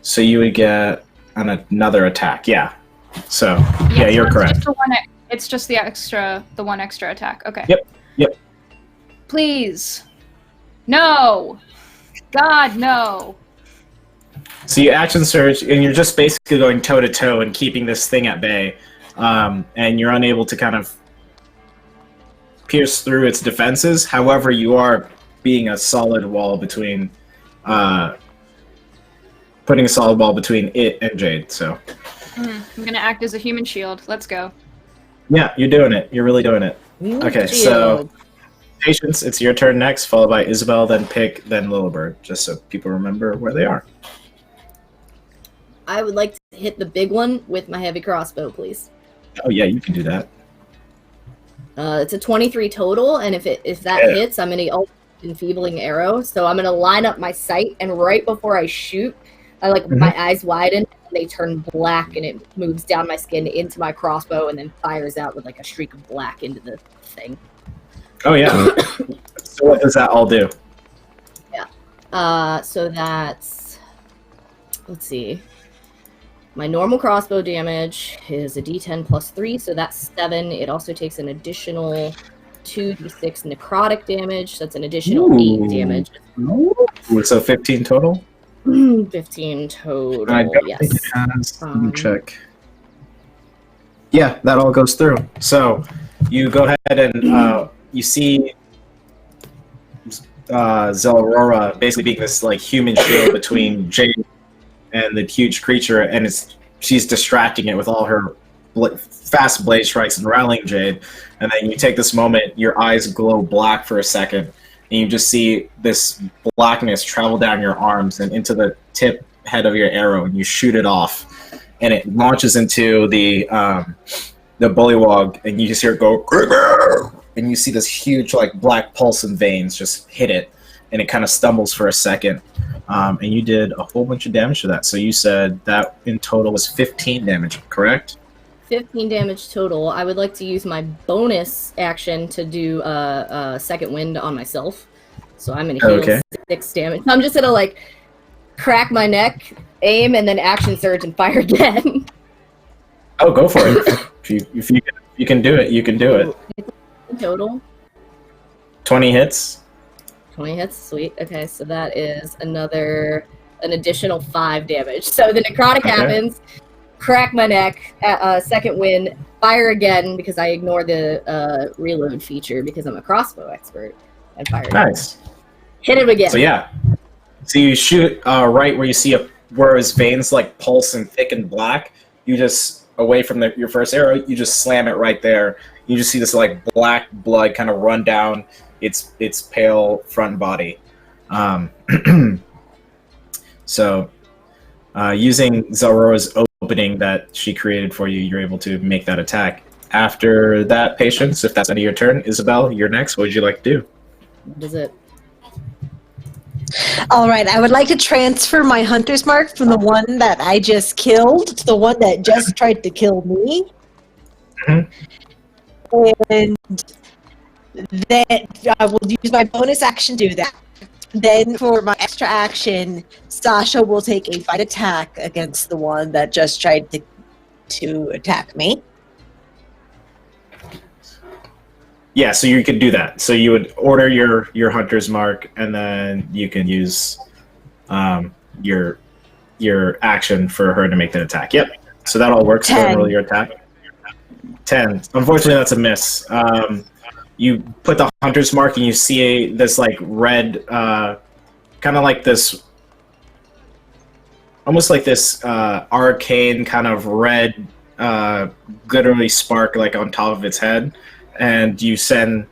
So you would get another attack. Yeah. So yeah, you're so correct. It's just the one extra attack. Okay. Yep. Please. No. God, no. So you action surge, and you're just basically going toe to toe and keeping this thing at bay, and you're unable to kind of pierce through its defenses. However, you are being a solid wall between, putting a solid wall between it and Jade. So I'm gonna act as a human shield. Let's go. yeah, you're doing it. You're really doing it. Okay, so Shield. Patience, it's your turn next, followed by Isabel, then Pick, then Lilibird, just so people remember where they are. I would like to hit the big one with my heavy crossbow, please. Oh yeah, you can do that. It's a 23 total, and if that Yeah. hits, I'm gonna ult enfeebling arrow. So I'm gonna line up my sight, and right before I shoot, my eyes widen, and they turn black, and it moves down my skin into my crossbow, and then fires out with like a streak of black into the thing. Oh yeah. So what does that all do? So that's, let's see. My normal crossbow damage is a d10 plus 3, so that's 7. It also takes an additional 2d6 necrotic damage. That's an additional 8 damage. So 15 total? 15 total, I don't yes. think it has. Let me check. Yeah, that all goes through. So you go ahead and you see Zelrora basically being this like human shield between Jade and the huge creature, and she's distracting it with all her fast blade strikes and rallying Jade. And then you take this moment, your eyes glow black for a second, and you just see this blackness travel down your arms and into the tip head of your arrow, and you shoot it off, and it launches into the bullywog, and you just hear it go, and you see this huge like black pulse and veins just hit it, and it kind of stumbles for a second. And you did a whole bunch of damage to that. So you said that in total was 15 damage, correct? 15 damage total. I would like to use my bonus action to do a second wind on myself. So I'm going to heal 6 damage. I'm just going to like crack my neck, aim, and then action surge and fire again. Oh, go for it. if you can do it, you can do it. In total. 20 hits. 20 hits, sweet. Okay, so that is an additional 5 damage. So the necrotic happens, crack my neck, second wind, fire again because I ignore the reload feature because I'm a crossbow expert, and fire again. Nice. Hit him again. So yeah, so you shoot right where you see where his veins like pulse and thick and black. You just away from your first arrow, you just slam it right there. You just see this like black blood kind of run down its pale front body. So using Zelrora's opening that she created for you, you're able to make that attack. After that, Patience, if that's end of your turn, Isabel, you're next. What would you like to do? What is it? All right, I would like to transfer my hunter's mark from the one that I just killed to the one that just tried to kill me. And then I will use my bonus action to do that. Then for my extra action, Sasha will take a fight attack against the one that just tried to attack me. Yeah, so you could do that. So you would order your hunter's mark, and then you can use your action for her to make that attack. Yep. So that all works. 10. So roll your attack. 10. Unfortunately, that's a miss. You put the hunter's mark, and you see this like red, kind of like this almost like this arcane kind of red, glittery spark like on top of its head, and you send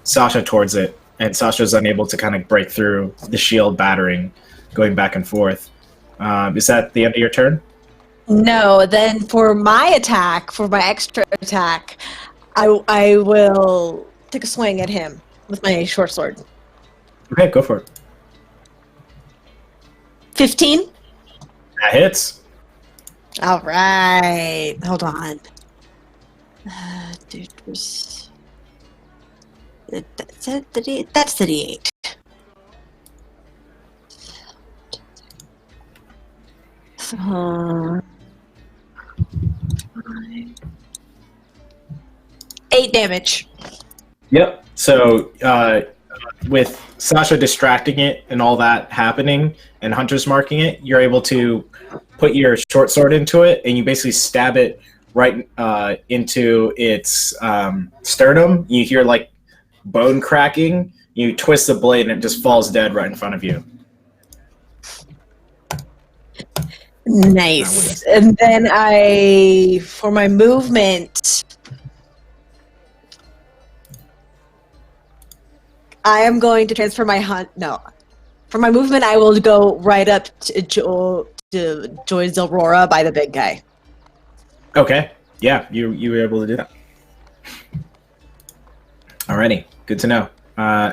Sasha towards it, and Sasha's unable to kind of break through the shield battering, going back and forth. Is that the end of your turn? No, then for my attack, for my extra attack, I will take a swing at him with my short sword. Okay, go for it. 15? That hits. All right. Hold on. That's the D8. Uh, 8 damage. Yep. So with Sasha distracting it and all that happening and Hunter's marking it, you're able to put your short sword into it and you basically stab it right into its sternum. You hear like bone cracking. You twist the blade and it just falls dead right in front of you. Nice. And then for my movement, I am going to transfer my for my movement, I will go right up to join Zilrora by the big guy. Okay. Yeah, you were able to do that. Alrighty. Good to know.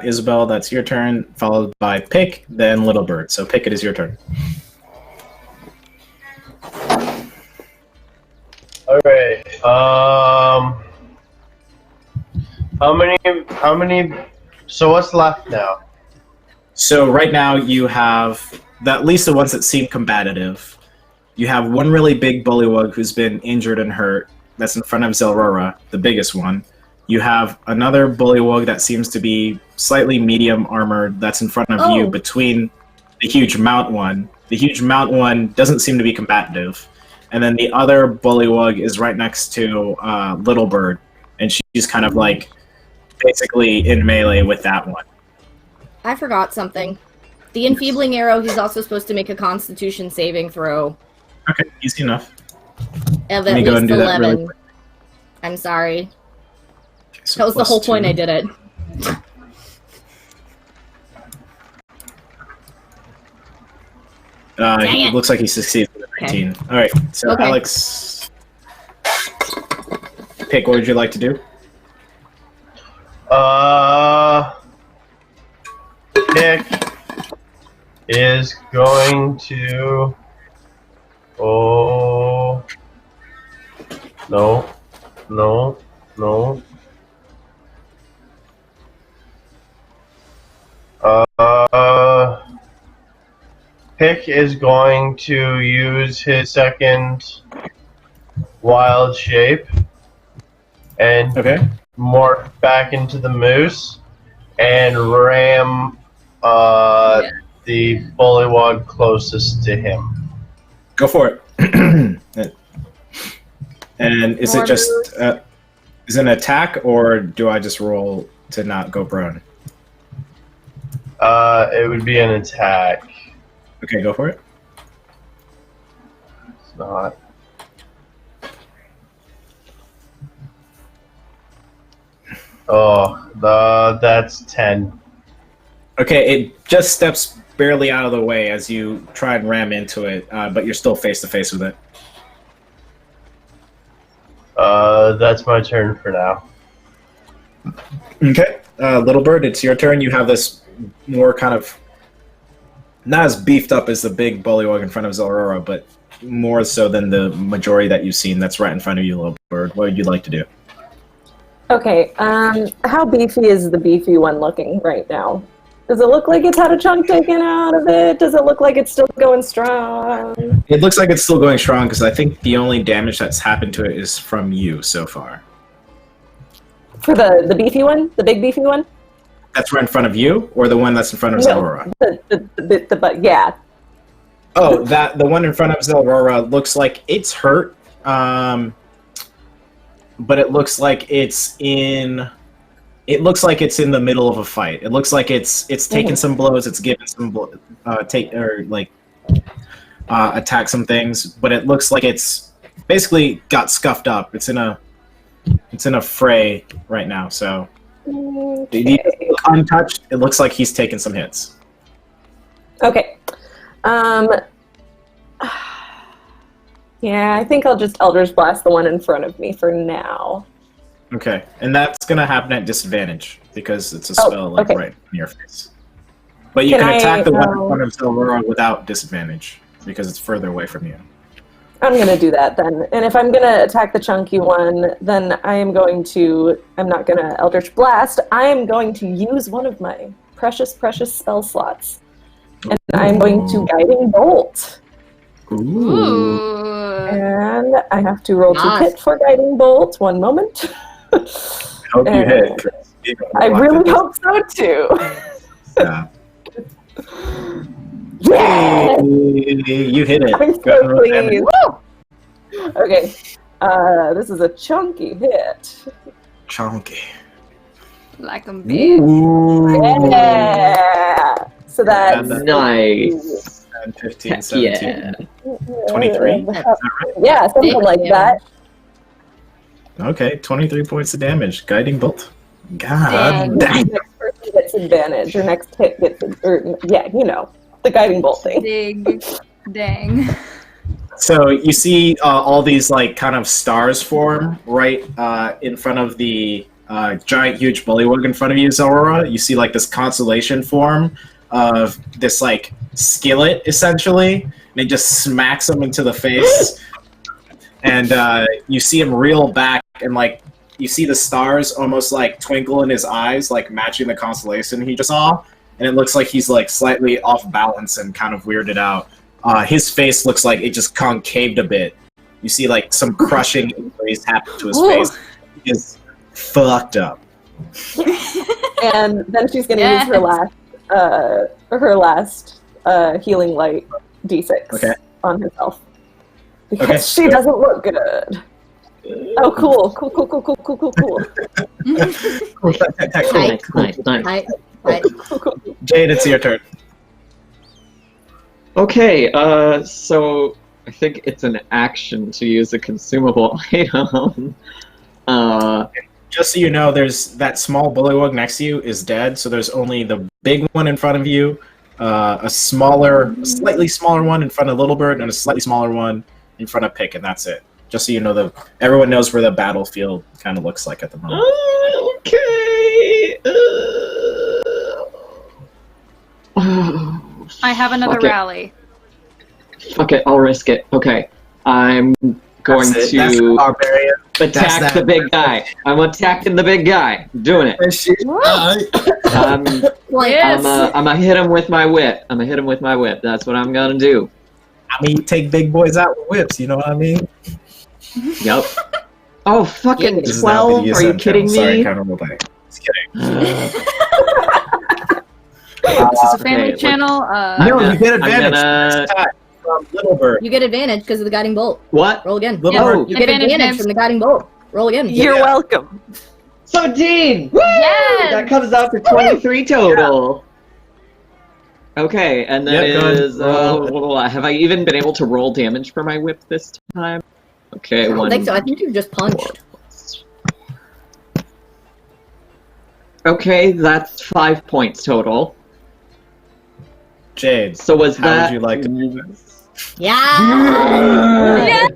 Isabel, that's your turn, followed by Pick, then Little Bird. So Pick, it is your turn. All right. How many? So what's left now? So right now you have at least the ones that seem combative. You have one really big bullywug who's been injured and hurt. That's in front of Zelrora, the biggest one. You have another bullywug that seems to be slightly medium armored. That's in front of you between the huge mount one. The huge mount one doesn't seem to be combative. And then the other bullywug is right next to Little Bird, and she's kind of like basically in melee with that one. I forgot something. The enfeebling arrow, he's also supposed to make a Constitution saving throw. Okay, easy enough. Of Let at me go least and do 11. that really quick. I'm sorry. Okay, so That was the whole point +2. I did it. Dang It it. looks like he succeeds with a 19. All right, so Okay. Alex, Pick, what would you like to do? Nick is going to. Oh. No. Pick is going to use his second wild shape and Okay. morph back into the moose and ram the bullywug closest to him. Go for it. And is it just is it an attack, or do I just roll to not go prone? It would be an attack. Okay, go for it. It's not. Oh, that's 10. Okay, it just steps barely out of the way as you try and ram into it, but you're still face to face with it. That's my turn for now. Okay, Little Bird, it's your turn. You have this more kind of not as beefed up as the big bullywug in front of Zelrora, but more so than the majority that you've seen that's right in front of you, Little Bird. What would you like to do? Okay, how beefy is the beefy one looking right now? Does it look like it's had a chunk taken out of it? Does it look like it's still going strong? It looks like it's still going strong, because I think the only damage that's happened to it is from you so far. For the beefy one? The big beefy one? That's right in front of you, or the one that's in front of Zelrora? Yeah. Oh, the one in front of Zelrora looks like it's hurt, but it looks like it's in. It looks like it's in the middle of a fight. It looks like it's taken some blows. It's given some attack some things, but it looks like it's basically got scuffed up. It's in a fray right now, so Okay. untouched. It looks like he's taken some hits. Okay. Yeah, I think I'll just Eldritch Blast the one in front of me for now. Okay, and that's gonna happen at disadvantage because it's a spell like okay. right in your face. But you can I, attack the one in front of Zalora without disadvantage because it's further away from you. I'm going to do that then. And if I'm going to attack the chunky one, then I'm not going to Eldritch Blast. I am going to use one of my precious spell slots. And I'm going to Guiding Bolt. Ooh. And I have to roll Nice. to hit for Guiding Bolt. One moment. I hope you hit. 'Cause you don't I want really it. hope so too. Yeah. Yeah! You hit it. I'm Go ahead and so roll damage. pleased. Okay. This is a chunky hit. Chunky. Like a big. Yeah! So that's Nice. 10, 15, Heck 17. yeah. 23? Yeah, something like that. Okay, 23 points of damage. Guiding Bolt. God And dang. next person gets advantage, or next hit gets, the Guiding Bolt thing. Big. Dang. So you see all these like kind of stars form right in front of the giant, huge bullywug in front of you, Aurora. You see like this constellation form of this like skillet essentially, and it just smacks him into the face. And you see him reel back, and like you see the stars almost like twinkle in his eyes, like matching the constellation he just saw. And it looks like he's like slightly off balance and kind of weirded out. His face looks like it just concaved a bit. You see like some crushing injuries happen to his face. He is fucked up. And then she's going to use her last healing light d6 on herself. Because she doesn't look good. Oh, cool. Nice. Cool. Jade, it's your turn. Okay, so I think it's an action to use a consumable item. Just so you know, there's that small bullywug next to you is dead, so there's only the big one in front of you, a slightly smaller one in front of Little Bird, and a slightly smaller one in front of Pick, and that's it. Just so you know, everyone knows where the battlefield kind of looks like at the moment. Okay. I have another Fuck it. rally. Fuck it, I'll risk it. Okay, I'm going That's the to barbarian. attack That's the that. big guy. I'm attacking the big guy. I'm doing it. I'm Yes. gonna hit him with my whip. That's what I'm gonna do. I mean, you take big boys out with whips, you know what I mean? Yep. Oh, fucking This is not 12? BDSM Are you kidding channel. Sorry, me? counter roleplay. Just kidding. This is a family Okay, channel. No, you get I'm advantage. gonna- Next attack from Little Bird. You get advantage because of the guiding bolt. What? Roll again. Little Yeah. Bird. You get Advantage, advantage Nibs. from the guiding bolt. Roll again. You're Yeah. welcome. 17! Woo! Yes! That comes out to 23 total. Okay, and that Yeah, go ahead. is. Have I even been able to roll damage for my whip this time? Okay, I don't one. think so. I think you just punched. Okay, that's 5 points total. Jade, So was how that? would you like to do this? Yeah.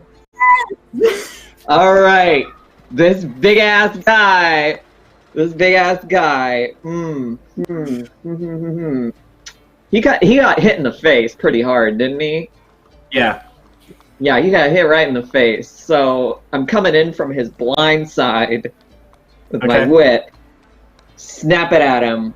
All right, this big ass guy. He got hit in the face pretty hard, didn't he? Yeah. Yeah, he got hit right in the face. So I'm coming in from his blind side with my Okay. whip. Snap it at him.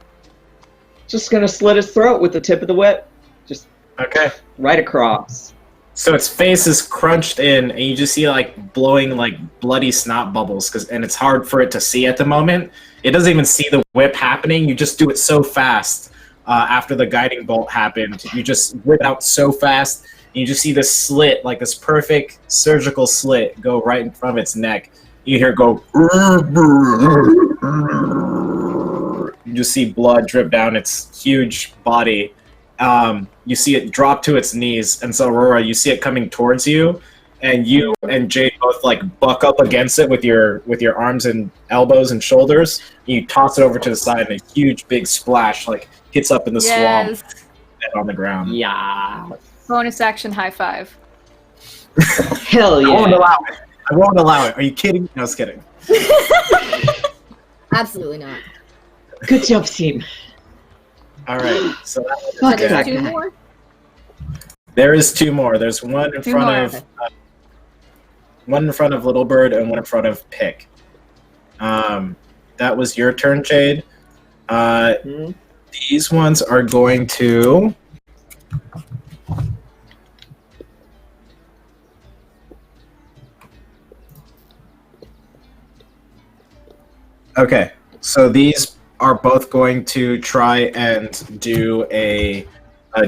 Just gonna slit his throat with the tip of the whip. Just Okay. right across. So its face is crunched in, and you just see like blowing like bloody snot bubbles, and it's hard for it to see at the moment. It doesn't even see the whip happening. You just do it so fast after the guiding bolt happened. You just whip out so fast, and you just see this slit, like this perfect surgical slit, go right in front of its neck. You hear it go. You just see blood drip down its huge body, you see it drop to its knees, and so Aurora, you see it coming towards you, and you and Jade both like buck up against it with your arms and elbows and shoulders. And you toss it over to the side, and a huge big splash like hits up in the swamp and on the ground. Yeah. Bonus action high five. Hell yeah. I won't allow it. I won't allow it. Are you kidding? No, I was kidding. Absolutely not. Good job, team. All right. So Fuck There's that two guy. more. there is two more. There's one in Two front more. of one in front of Little Bird and one in front of Pick. That was your turn, Jade. These ones are going to. Okay, so these are both going to try and do a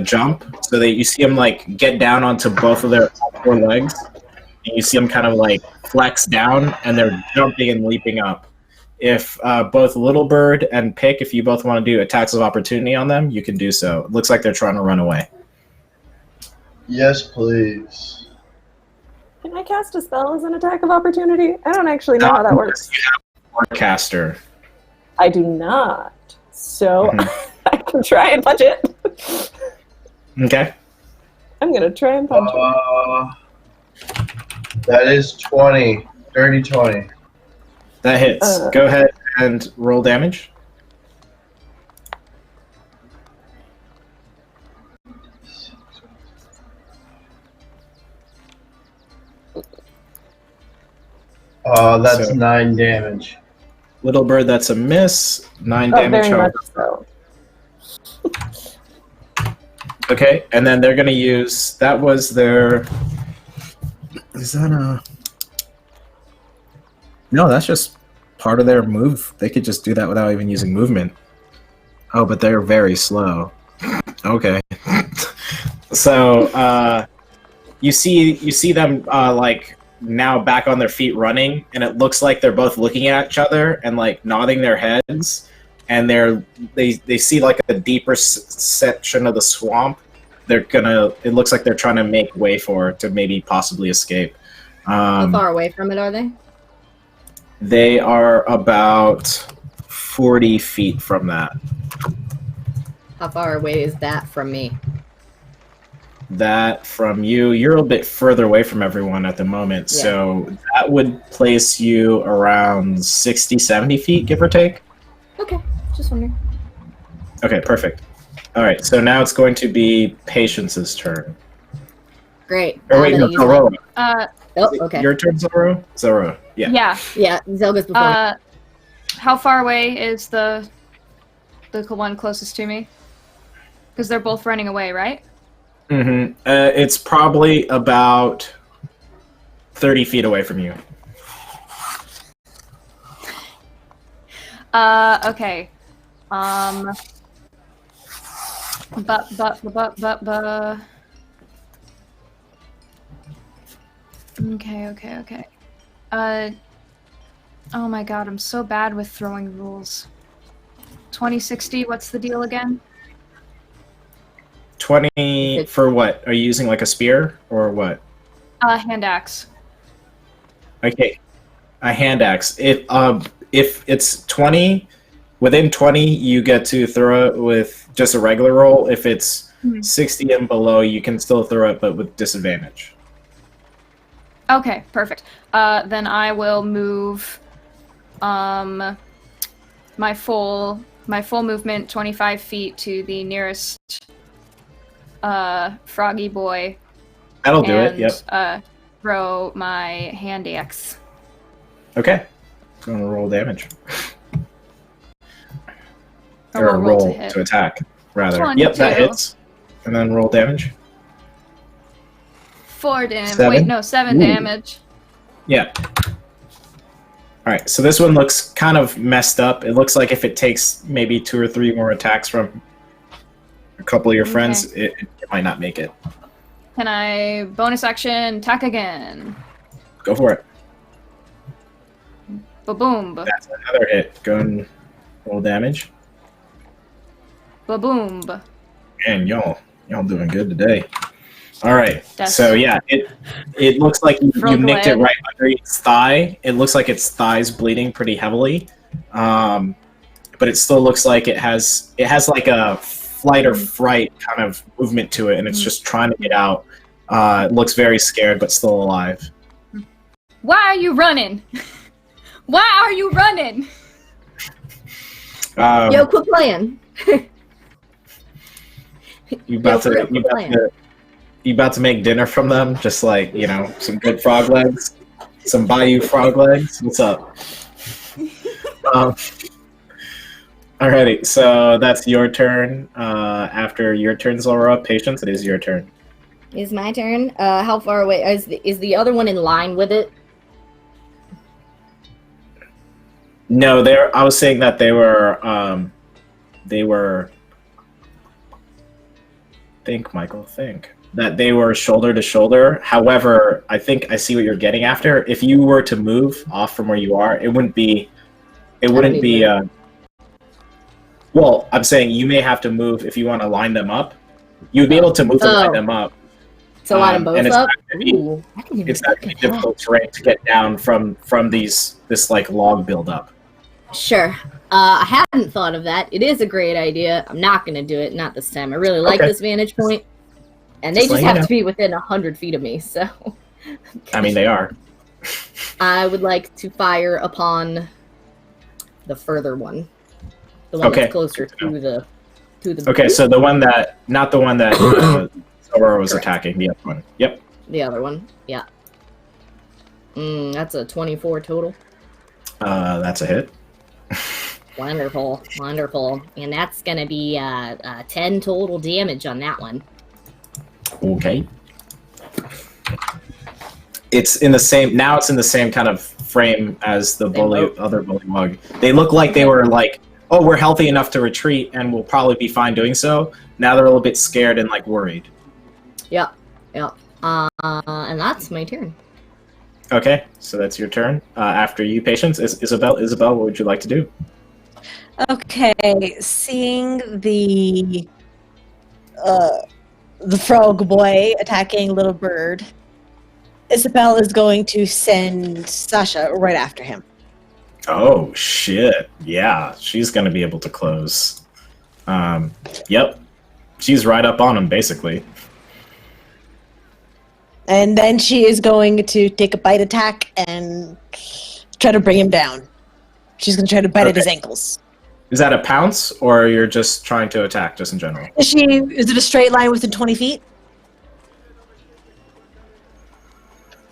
jump, so that you see them like get down onto both of their four legs, and you see them kind of like flex down, and they're jumping and leaping up. If both Little Bird and Pick, if you both want to do attacks of opportunity on them, you can do so. It looks like they're trying to run away. Yes, please. Can I cast a spell as an attack of opportunity? I don't actually know how that works. You have Forecaster. I do not. So I can try and punch it. Okay. I'm going to try and punch it. That is 20. Dirty 20. That hits. Go ahead and roll damage. That's So- 9 damage. Little Bird, that's a miss. 9 damage. Very much however. so. Okay, and then they're going to use. That was their. Is that a. No, that's just part of their move. They could just do that without even using movement. Oh, but they're very slow. Okay. So, you see them like now back on their feet running, and it looks like they're both looking at each other and like nodding their heads, and they see like a deeper section of the swamp. It looks like they're trying to make way for it to maybe possibly escape. How far away from it are they? They are about 40 feet from that. How far away is that from me? That from you, you're a bit further away from everyone at the moment, Yeah. so that would place you around 60, 70 feet, give or take. Okay, just wondering. Okay, perfect. All right, so now it's going to be Patience's turn. Great. Or wait, I'm no, gonna use Zorro. Oh, okay. Your turn, Zorro? Zorro, yeah. Yeah. Yeah, Zelga's before me. How far away is the one closest to me? Because they're both running away, right? Mm-hmm. It's probably about 30 feet away from you. Okay. Okay. Oh my god, I'm so bad with throwing rules. 2060, what's the deal again? 20 for what? Are you using like a spear or what? Hand axe. Okay, a hand axe. If it's 20, within 20, you get to throw it with just a regular roll. If it's 60 and below, you can still throw it, but with disadvantage. Okay, perfect. Then I will move my full movement 25 feet to the nearest froggy boy. That'll do it. And Yep. throw my hand axe. Okay. Going to roll damage. Or Or roll to roll hit. to attack, rather. 22. Yep, that hits. And then roll damage. 4 damage. 7? Wait, no, 7 Ooh. damage. Yeah. Alright, so this one looks kind of messed up. It looks like if it takes maybe 2 or 3 more attacks from a couple of your friends, it might not make it. Can I bonus action attack again? Go for it. Ba-boom. That's another hit. Go and roll damage. Ba-boom. Man, y'all doing good today. All right. That's- So yeah, it looks like you nicked it right under its thigh. It looks like its thigh's bleeding pretty heavily, but it still looks like it has like a flight or fright kind of movement to it, and it's just trying to get out. It looks very scared, but still alive. Why are you running? Why are you running? Yo, quit playing. You about to make dinner from them? Just like, some good frog legs, some Bayou frog legs. What's up? Alrighty, so that's your turn. After your turn, Zolra, Patience, it is your turn. Is my turn? How far away is the other one in line with it? No, I was saying that they were. Think, Michael. Think that they were shoulder to shoulder. However, I think I see what you're getting after. If you were to move off from where you are, it wouldn't be. Well, I'm saying you may have to move if you want to line them up. You would be able to move and line them up. So line them both up? It's not going to be difficult terrain to get down from this like log buildup. Sure. I hadn't thought of that. It is a great idea. I'm not going to do it. Not this time. I really like this vantage point. And they just have to be within 100 feet of me, so... I mean, they are. I would like to fire upon the further one. The one that's closer to the Okay, so the one that... Not the one that Aurora was attacking. The other one. Yep. The other one. Yeah. That's a 24 total. That's a hit. Wonderful. And that's going to be 10 total damage on that one. Okay. It's in the same kind of frame as the other bullywug. They look like they were like, oh, we're healthy enough to retreat and we'll probably be fine doing so. Now they're a little bit scared and like worried. Yep. And that's my turn. Okay, so that's your turn. After you, Patience, Isabel, what would you like to do? Okay, seeing the frog boy attacking little bird, Isabel is going to send Sasha right after him. Oh shit! Yeah, she's gonna be able to close. Yep, she's right up on him basically. And then she is going to take a bite attack and try to bring him down. She's going to try to bite at his ankles. Is that a pounce, or you're just trying to attack, just in general? Is it a straight line within 20 feet?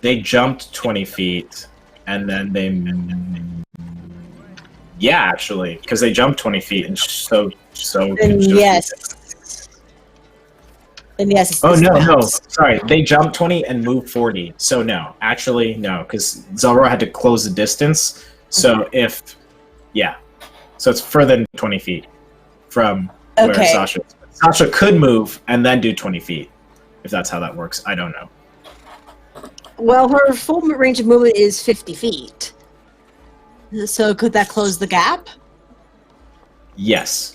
They jumped 20 feet, and then they... Yeah, actually, because they jumped 20 feet, and so... And yes. And yes. Oh, no. Sorry. They jumped 20 and moved 40. So, no. Actually, no. Because Zelrora had to close the distance. So, So, it's further than 20 feet from where Sasha is. Sasha could move and then do 20 feet. If that's how that works. I don't know. Well, her full range of movement is 50 feet. So, could that close the gap? Yes.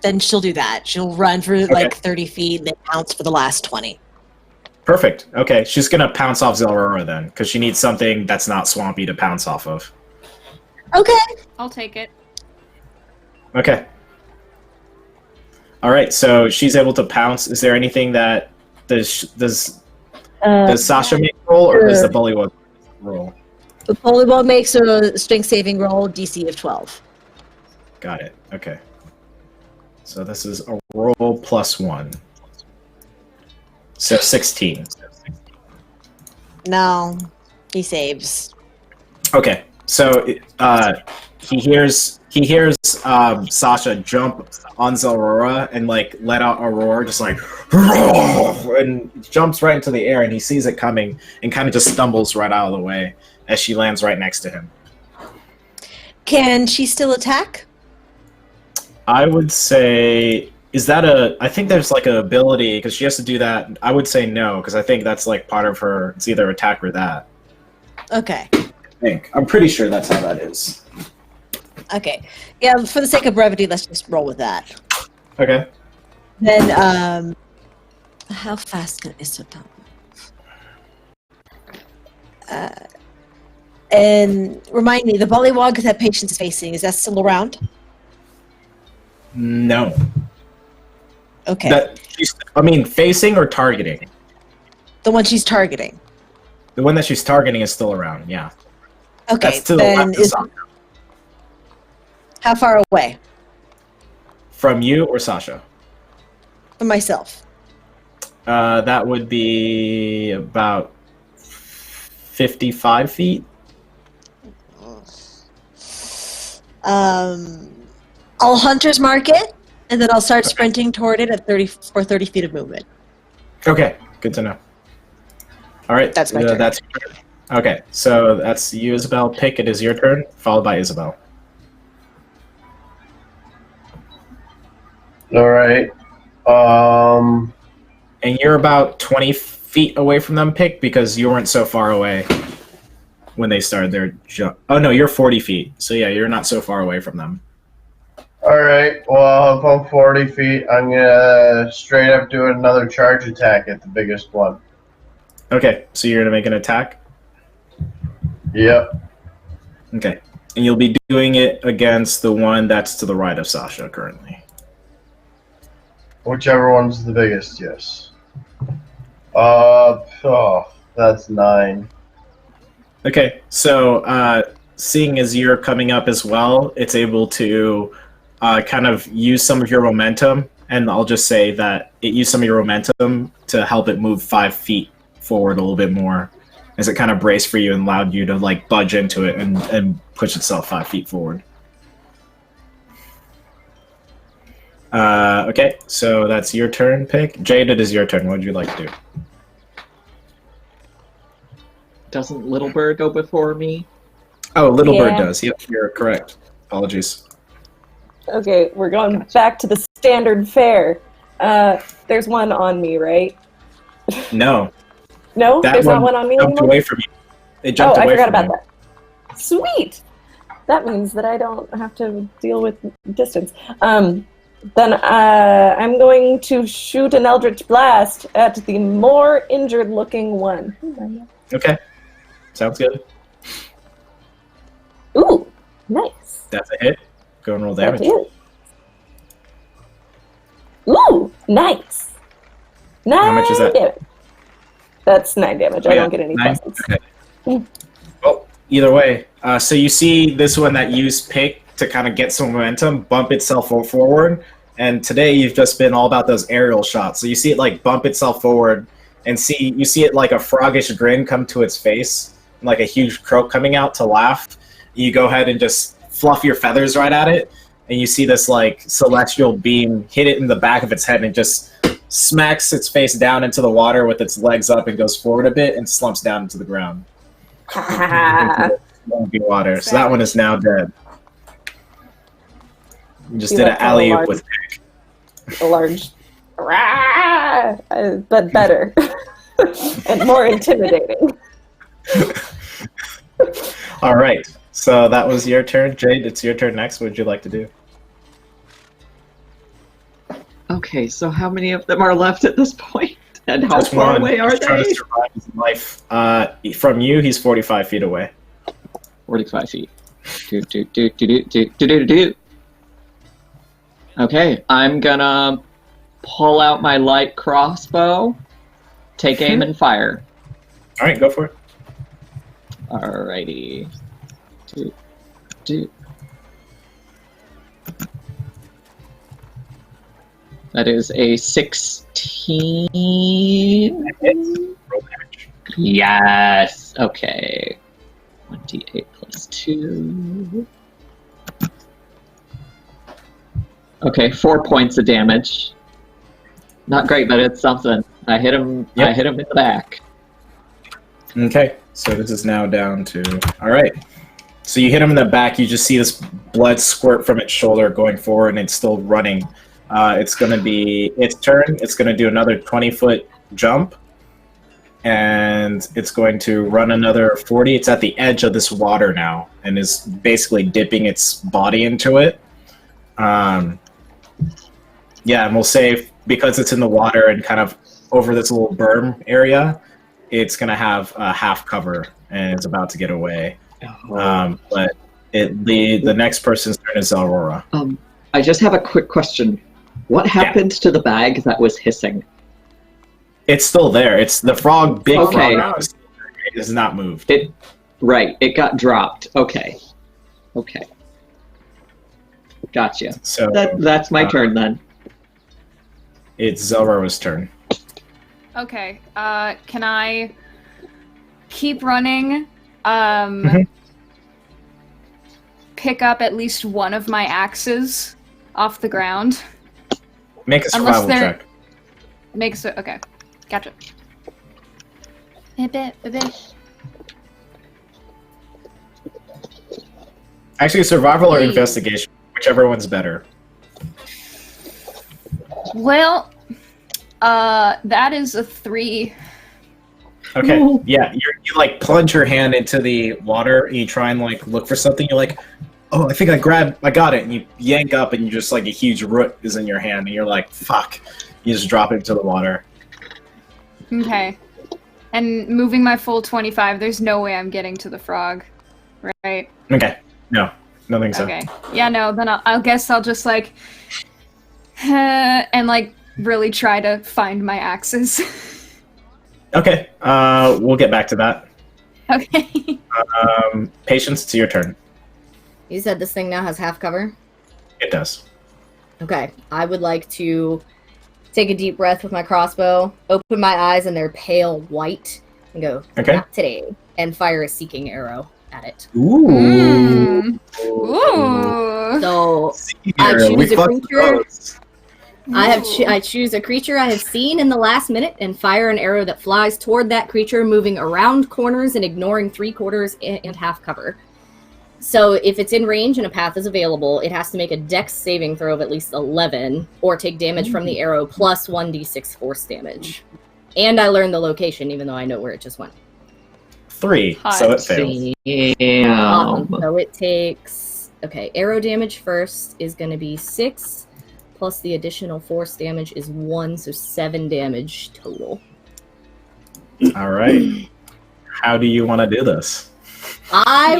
Then she'll do that. She'll run for like 30 feet and then pounce for the last 20. Perfect. Okay, she's going to pounce off Zelrora then, because she needs something that's not swampy to pounce off of. Okay. I'll take it. Okay. All right, so she's able to pounce. Is there anything that... Does Sasha make a roll, or does the bullywug roll? The bullywug makes a strength saving roll, DC of 12. Got it. Okay. So this is a roll +1. So 16. No, he saves. Okay. So he hears Sasha jump on Zelrora and like let out a roar, just like and jumps right into the air, and he sees it coming and kind of just stumbles right out of the way as she lands right next to him. Can she still attack? I would say, I think there's like an ability, because she has to do that. I would say no, because I think that's like part of her, it's either attack or that. Okay. I'm pretty sure that's how that is. Okay. Yeah, for the sake of brevity, let's just roll with that. Okay. Then, how fast can Isabel move? And remind me, the bullywog that Patience is facing, is that still around? No. Okay. Facing or targeting? The one she's targeting. The one that she's targeting is still around, yeah. Okay, That's to the then left of Sasha. how far away? From you or Sasha? From myself. That would be about 55 feet. I'll hunter's mark it, and then I'll start sprinting toward it at 30 feet of movement. Okay, good to know. All right, That's my turn. Okay, so that's you, Isabel. Pick, it is your turn, followed by Isabel. All right. And you're about 20 feet away from them, Pick, because you weren't so far away when they started their jump. Oh, no, you're 40 feet. So, yeah, you're not so far away from them. All right. Well, if I'm 40 feet, I'm gonna straight up do another charge attack at the biggest one. Okay, so you're going to make an attack? Yep. Okay. And you'll be doing it against the one that's to the right of Sasha currently. Whichever one's the biggest, yes. That's 9. Okay, so seeing as you're coming up as well, it's able to kind of use some of your momentum, and I'll just say that it used some of your momentum to help it move 5 feet forward a little bit more, as it kind of braced for you and allowed you to like budge into it and push itself 5 feet forward. Okay, so that's your turn, Pick. Jade, it is your turn. What would you like to do? Doesn't Little Bird go before me? Oh, Little Bird Yeah. does. Yep, you're correct. Apologies. Okay, we're going back to the standard fare. There's one on me, right? No, No, that there's not one on me jumped anymore. away from you. It jumped I away forgot from about you. that. Sweet. That means that I don't have to deal with distance. Then I'm going to shoot an Eldritch Blast at the more injured-looking one. Okay, sounds good. Ooh, nice. That's a hit. Go and roll damage. That is. Ooh, nice. 9 How much is that? damage. That's 9 damage. I Yeah, don't get any 9? pluses. Okay. Well, either way, so you see this one that used Pick to kind of get some momentum, bump itself forward, and today you've just been all about those aerial shots. So you see it like bump itself forward, and you see it like a froggish grin come to its face, like a huge croak coming out to laugh. You go ahead and just fluff your feathers right at it, and you see this like celestial beam hit it in the back of its head, and it just smacks its face down into the water with its legs up and goes forward a bit and slumps down into the ground. Into the water. So that one is now dead. You just did an alley-oop with Pick. A large, rah, but better and more intimidating. All right. So that was your turn, Jade. It's your turn next. What would you like to do? Okay, so how many of them are left at this point? And how Just far one. away are He's trying they? to survive his life. From you, he's 45 feet away. 45 feet. Do. Okay, I'm gonna pull out my light crossbow, take aim, and fire. All right, go for it. Alrighty. That is a 16. Roll damage. Yes. Okay. 1d8 plus 2. Okay, 4 points of damage. Not great, but it's something. I hit him. Yep. I hit him in the back. Okay, so this is now down to... All right. So you hit him in the back. You just see this blood squirt from its shoulder going forward, and it's still running. It's going to be its turn. It's going to do another 20-foot jump, and it's going to run another 40. It's at the edge of this water now, and is basically dipping its body into it. Yeah, and we'll say because it's in the water and kind of over this little berm area, it's going to have a half cover and it's about to get away. But the next person's turn is Aurora. I just have a quick question. What happened to the bag that was hissing? It's still there. It's the frog, big Okay. frog. It has not moved. It got dropped. Okay. Gotcha. So That's my turn then. it's Aurora's turn. Okay. Can I keep running? Pick up at least one of my axes off the ground. Make a Unless survival they're- check. Makes it okay. Gotcha. Actually, survival or Hey. investigation, whichever one's better. Well, that is a 3. Okay, yeah, you like plunge your hand into the water and you try and like look for something. You're like, oh, I think I got it, and you yank up and you just like a huge root is in your hand, and you're like, fuck. You just drop it into the water. Okay. And moving my full 25, there's no way I'm getting to the frog, right? Okay, no, nothing so. Okay. Yeah, no, then I'll guess I'll just like and like really try to find my axes. Okay, we'll get back to that. Okay. Patience, it's your turn. You said this thing now has half cover? It does. Okay. I would like to take a deep breath with my crossbow, open my eyes, and they're pale white, and go, Okay. not today, and fire a seeking arrow at it. Ooh. Mm. Ooh. So I Here, we choose a fucked with creature. those. I choose a creature I have seen in the last minute and fire an arrow that flies toward that creature, moving around corners and ignoring 3/4 and half cover. So if it's in range and a path is available, it has to make a dex saving throw of at least 11 or take damage from the arrow plus 1d6 force damage. And I learned the location even though I know where it just went. 3, so it fails. Awesome. So it takes... Okay, arrow damage first is going to be 6, plus the additional force damage is 1, so 7 damage total. All right. How do you want to do this? I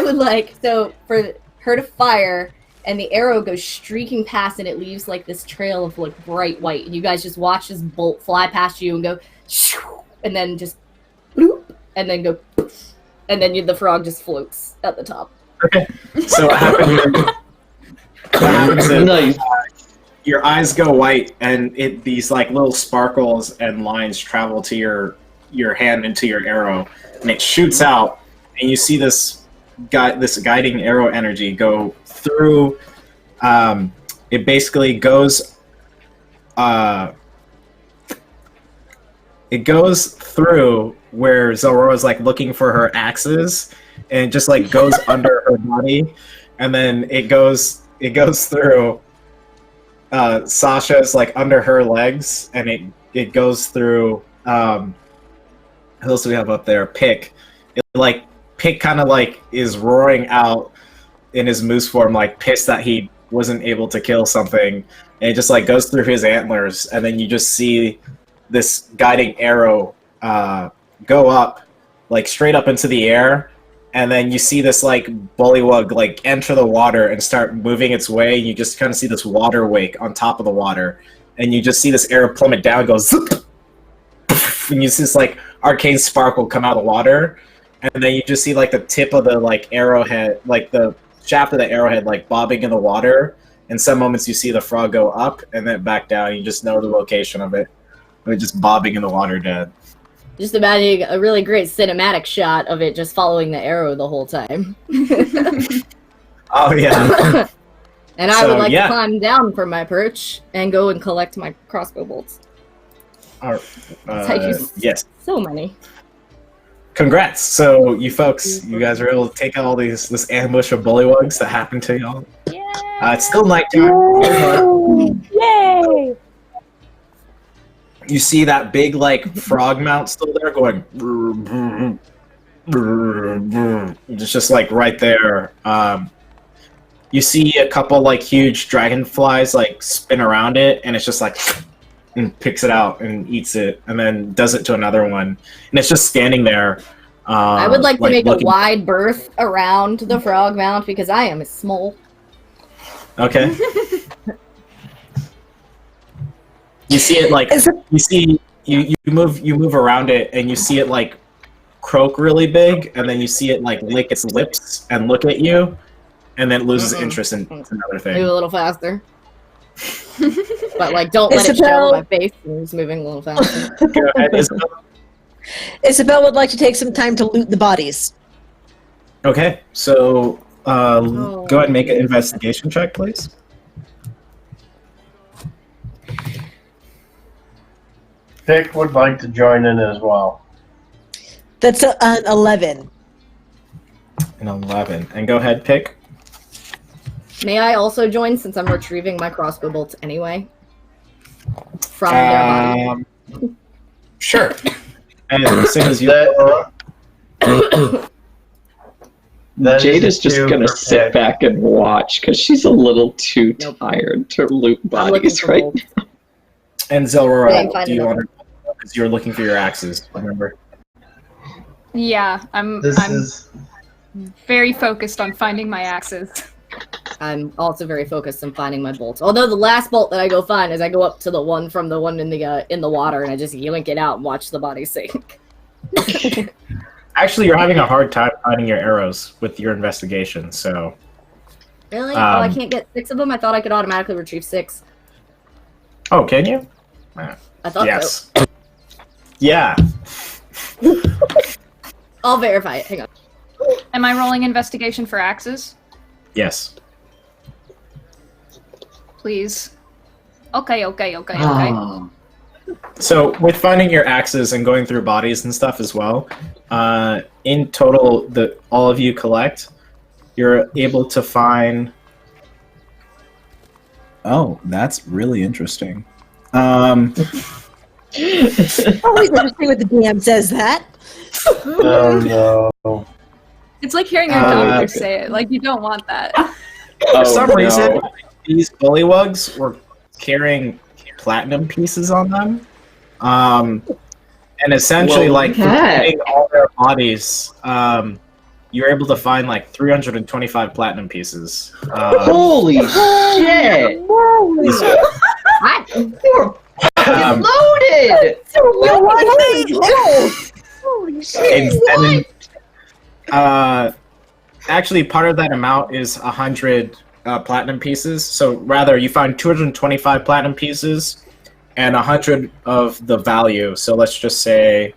would like so for her to fire, and the arrow goes streaking past, and it leaves like this trail of like bright white, and you guys just watch this bolt fly past you and go, shoo, and then just bloop, and then go, poof, and then the frog just floats at the top. Okay. So what happens is Nice. your eyes go white, and these like little sparkles and lines travel to your hand into your arrow, and it shoots out, and you see this guiding arrow energy go through. It basically goes. It goes through where Zoroa's like looking for her axes, and it just like goes under her body, and then it goes through Sasha's like under her legs, and it goes through who else do we have up there? Pick. Pick kind of like is roaring out in his moose form, like pissed that he wasn't able to kill something, and it just like goes through his antlers, and then you just see this guiding arrow go up, like straight up into the air, and then you see this like bullywug like enter the water and start moving its way, and you just kind of see this water wake on top of the water, and you just see this arrow plummet down, go zip, and you see this like arcane sparkle come out of the water, and then you just see like the tip of the like arrowhead, like the shaft of the arrowhead like bobbing in the water, and some moments you see the frog go up and then back down. You just know the location of it. It's just bobbing in the water dead. Just imagining a really great cinematic shot of it just following the arrow the whole time. Oh yeah. And I So, would like yeah. to climb down from my perch and go and collect my crossbow bolts. I use Yes. so many. Congrats. So you folks, you guys were able to take out all this ambush of bullywugs that happened to y'all. Yeah. It's still nighttime. Yay! You see that big like frog mount still there going. It's just like right there. you see a couple like huge dragonflies like spin around it, and it's just like and picks it out and eats it, and then does it to another one, and it's just standing there. I would like to make looking. a wide berth around the frog mount because I am small. Okay. You see it like you move around it, and you see it like croak really big, and then you see it like lick its lips and look at you, and then it loses interest in another Move thing. a little faster. But like, don't let it show my face. It's moving a little faster. Go ahead, Isabel. Isabel would like to take some time to loot the bodies. Okay, so go ahead and make an investigation check, please. Pick would like to join in as well. That's an 11. An 11. And go ahead, Pick. May I also join since I'm retrieving my crossbow bolts anyway? From their body. Sure. And as soon as you... Jade is just going to sit back and watch because she's a little too tired to loot bodies right now. And Zelrora, do you want to... Because you're looking for your axes, remember? Yeah, I'm very focused on finding my axes. I'm also very focused on finding my bolts. Although the last bolt that I go find is I go up to the one from the one in the water, and I just yoink it out and watch the body sink. Actually, you're having a hard time finding your arrows with your investigation, so... Really? Oh, I can't get 6 of them? I thought I could automatically retrieve 6. Oh, can you? I thought so. Yeah. I'll verify it. Hang on. Am I rolling investigation for axes? Yes. Please. Okay. So, with finding your axes and going through bodies and stuff as well, in total, all of you collect, you're able to find... Oh, that's really interesting. Always interesting when the DM says that. Oh no. It's like hearing your doctor say it. Like, you don't want that. For some reason, these bullywugs were carrying platinum pieces on them. And essentially, including all their bodies, you're able to find like 325 platinum pieces. Holy shit! Loaded! Holy shit! Actually, part of that amount is 100 platinum pieces. So rather, you find 225 platinum pieces and 100 of the value. So let's just say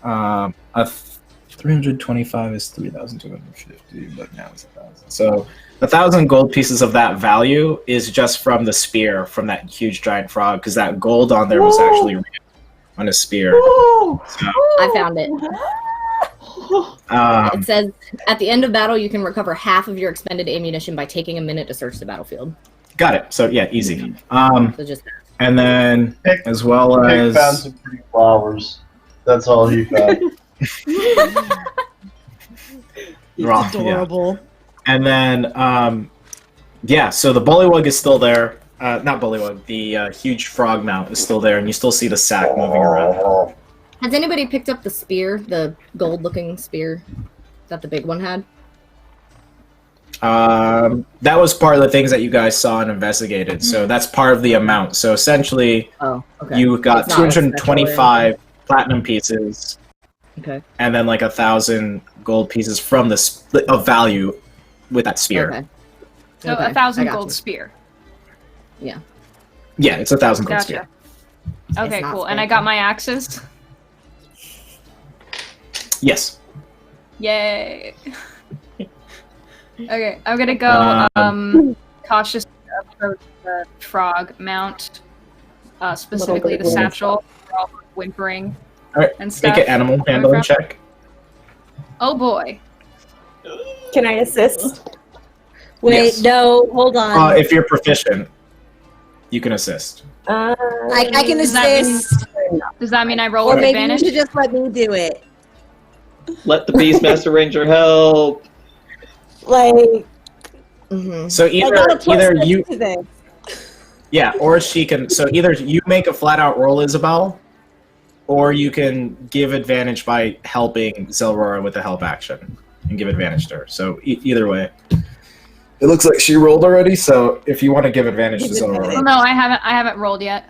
325 is 3,250, but now it's 1,000. So 1,000 gold pieces of that value is just from the spear from that huge giant frog, because that gold on there was actually real on a spear. So, I found it. It says, at the end of battle, you can recover half of your expended ammunition by taking a minute to search the battlefield. Got it. So yeah, easy. So just And then, Pick- as well as... found some pretty flowers. That's all he found. It's adorable. Yeah. And then, so the bullywug is still there. Not bullywug, the huge frog mount is still there, and you still see the sack moving around. Has anybody picked up the spear, the gold-looking spear that the big one had? That was part of the things that you guys saw and investigated, so that's part of the amount. So essentially, you got 225 platinum pieces, and then like 1,000 gold pieces from the of value with that spear. Okay. So 1,000 gold spear. Yeah. Yeah, it's 1,000 gold spear. Okay, cool. And I got my axes. Yes. Yay. Okay, I'm gonna go cautious approach the frog mount, specifically the satchel, all whimpering and stuff. Make an animal handling check. Oh boy. Can I assist? Wait, Yes. no, hold on. If you're proficient, you can assist. I can Does that mean- assist. Does that mean I roll Or with maybe you advantage? should just let me do it. Let the Beastmaster Ranger help. Like, Mm-hmm. So I got a plus either six you, to this. yeah, or she can. So either you make a flat out roll, Isabel, or you can give advantage by helping Zelrora with a help action and give advantage to her. So either way. It looks like she rolled already, so if you want to give advantage to Give Zelrora. advantage. Well, no, I haven't rolled yet.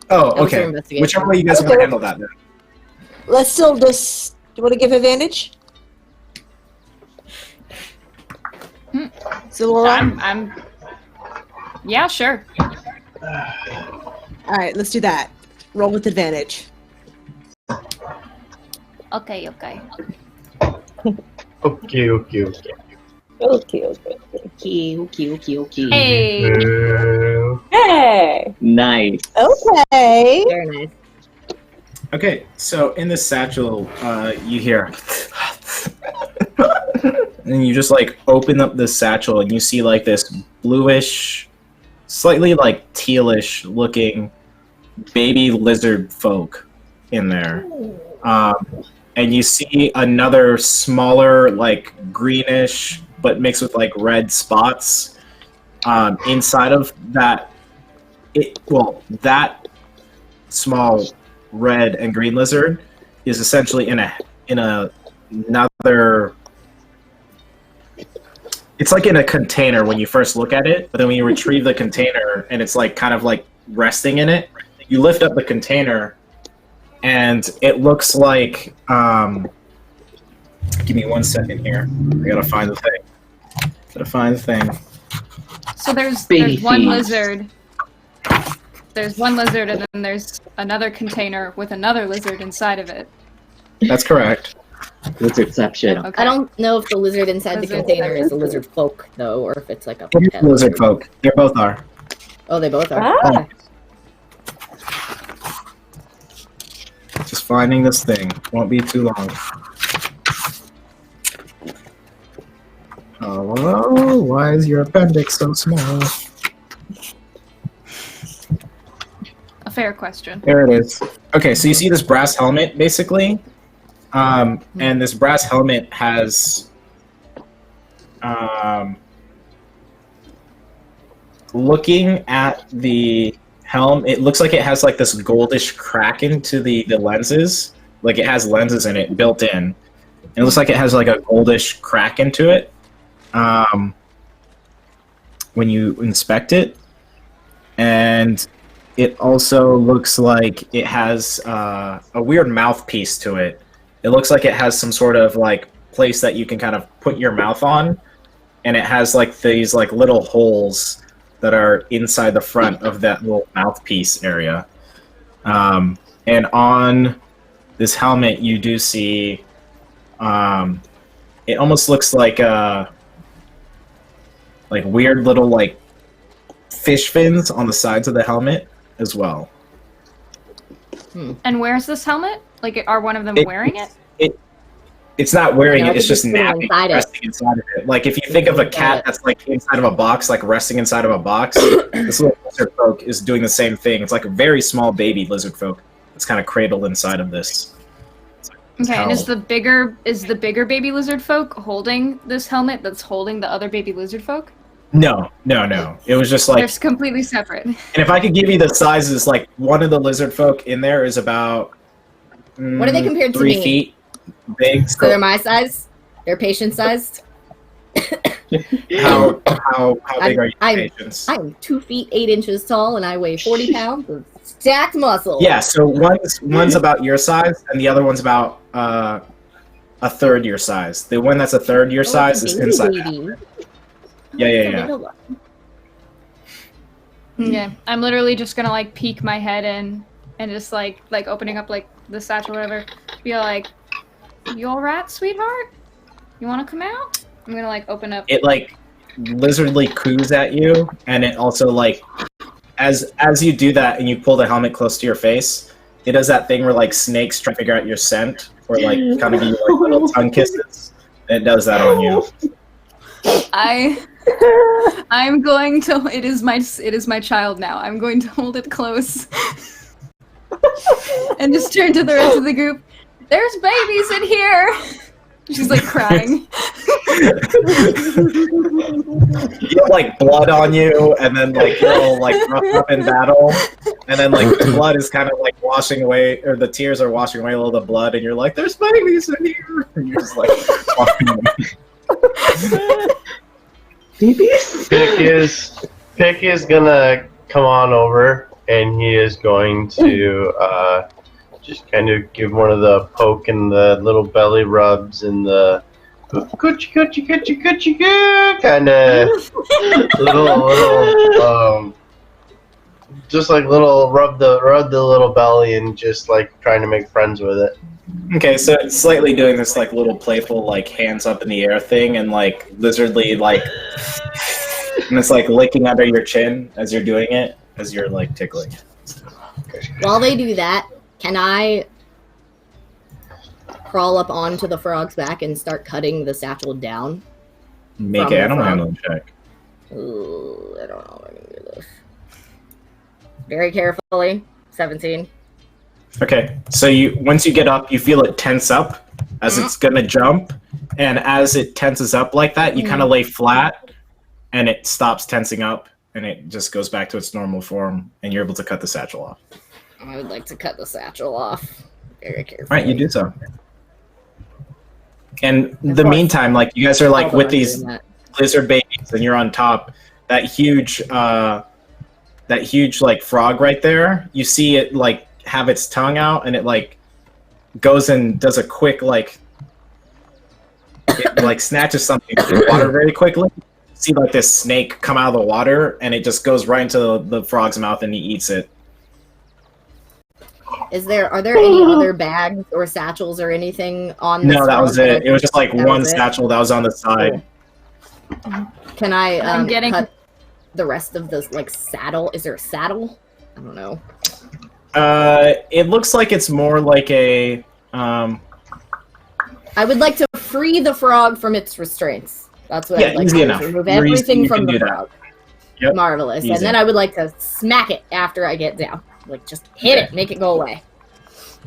Oh, That was her okay. investigation. Whichever way you guys want Okay. to handle that then. Let's still just. Do you want to give advantage? Zilora? I'm. Yeah, sure. All right, let's do that. Roll with advantage. Okay. Okay. Okay. Hey. Hey. Nice. Okay. Very nice. Okay, so in this satchel, you hear, and you just like open up this satchel, and you see like this bluish, slightly like tealish looking baby lizard folk in there, and you see another smaller like greenish but mixed with like red spots inside of that. That small red and green lizard is essentially in another. It's like in a container when you first look at it, but then when you retrieve the container and it's like kind of like resting in it, you lift up the container and it looks like. Give me 1 second here. I gotta find the thing. So there's Baby one feet. lizard. There's one lizard, and then there's another container with another lizard inside of it. That's correct. Lizardception. Okay. I don't know if the lizard inside the Lizard. container is a lizard folk, though, or if it's like a It is pet lizard folk. They both are. Oh, they both are. Ah. Okay. Just finding this thing. Won't be too long. Hello? Why is your appendix so small? A fair question. There it is. Okay, so you see this brass helmet, basically, and this brass helmet has, looking at the helm, it looks like it has like this goldish crack into the lenses, like it has lenses in it built in. It looks like it has like a goldish crack into it when you inspect it, and it also looks like it has a weird mouthpiece to it. It looks like it has some sort of like place that you can kind of put your mouth on, and it has like these like little holes that are inside the front of that little mouthpiece area. And on this helmet, you do see it almost looks like weird little like fish fins on the sides of the helmet as well. And where's this helmet? Like, are one of them wearing it? It's not wearing No, it, it's just it's napping, inside it. resting inside of it. Like if you think of a cat that's like inside of a box, like resting inside of a box, this little lizard folk is doing the same thing. It's like a very small baby lizard folk that's kind of cradled inside of this. Okay, and How- is the bigger baby lizard folk holding this helmet that's holding the other baby lizard folk? No. It was just like, They're completely separate. and if I could give you the sizes, like one of the lizard folk in there is about What are they compared to 3 me? feet big. So they're my size? They're patient sized? How big are you, I'm- patients? I'm 2 feet 8 inches tall and I weigh 40 pounds of stacked muscle. Yeah, so one's about your size, and the other one's about a third your size. The one that's a third your Oh, size it's is a inside. baby. Yeah. Yeah, I'm literally just gonna like peek my head in and just like opening up like the satchel or whatever. Be like, "You all right, sweetheart? You want to come out?" I'm gonna like open up. It like lizardly coos at you, and it also like as you do that and you pull the helmet close to your face, it does that thing where like snakes try to figure out your scent, or like kind of give you like little tongue kisses. And it does that on you. I'm going to. It is my child now. I'm going to hold it close and just turn to the rest of the group. There's babies in here. She's like crying. You have like blood on you, and then like you're all like roughed up in battle, and then like the blood is kind of like washing away, or the tears are washing away a little of the blood, and you're like, "There's babies in here," and you're just like walking away. Pick is gonna come on over, and he is going to just kind of give one of the poke and the little belly rubs and the coochie kind of little just like little rub the little belly and just like trying to make friends with it. Okay, so it's slightly doing this like little playful like hands up in the air thing, and like lizardly like, and it's like licking under your chin as you're doing it, as you're like tickling it. While they do that, can I crawl up onto the frog's back and start cutting the satchel down? Make From an the animal frog. handling check. Ooh, I don't know if I can do this. Very carefully. 17. Okay, so once you get up, you feel it tense up as it's gonna jump, and as it tenses up like that, you kind of lay flat, and it stops tensing up, and it just goes back to its normal form, and you're able to cut the satchel off. I would like to cut the satchel off. Very carefully. All right, you do so. And Of the course. meantime, like you guys are like Although with I'm these doing that. lizard babies, and you're on top. That huge like frog right there. You see it like have its tongue out, and it like goes and does a quick like, it like snatches something from the water very quickly. See like this snake come out of the water, and it just goes right into the frog's mouth, and he eats it. Are there any other bags or satchels or anything on this No, that frog was it. It was just like That one was it? satchel that was on the side. Can I I'm getting- cut the rest of this like saddle? Is there a saddle? I don't know. It looks like it's more like a I would like to free the frog from its restraints. That's what Yeah, I'd like easy to do. enough. Remove You're easy- everything you from can the do that. frog. Yep. Marvelous. Easy. And then I would like to smack it after I get down. Like just hit it, make it go away.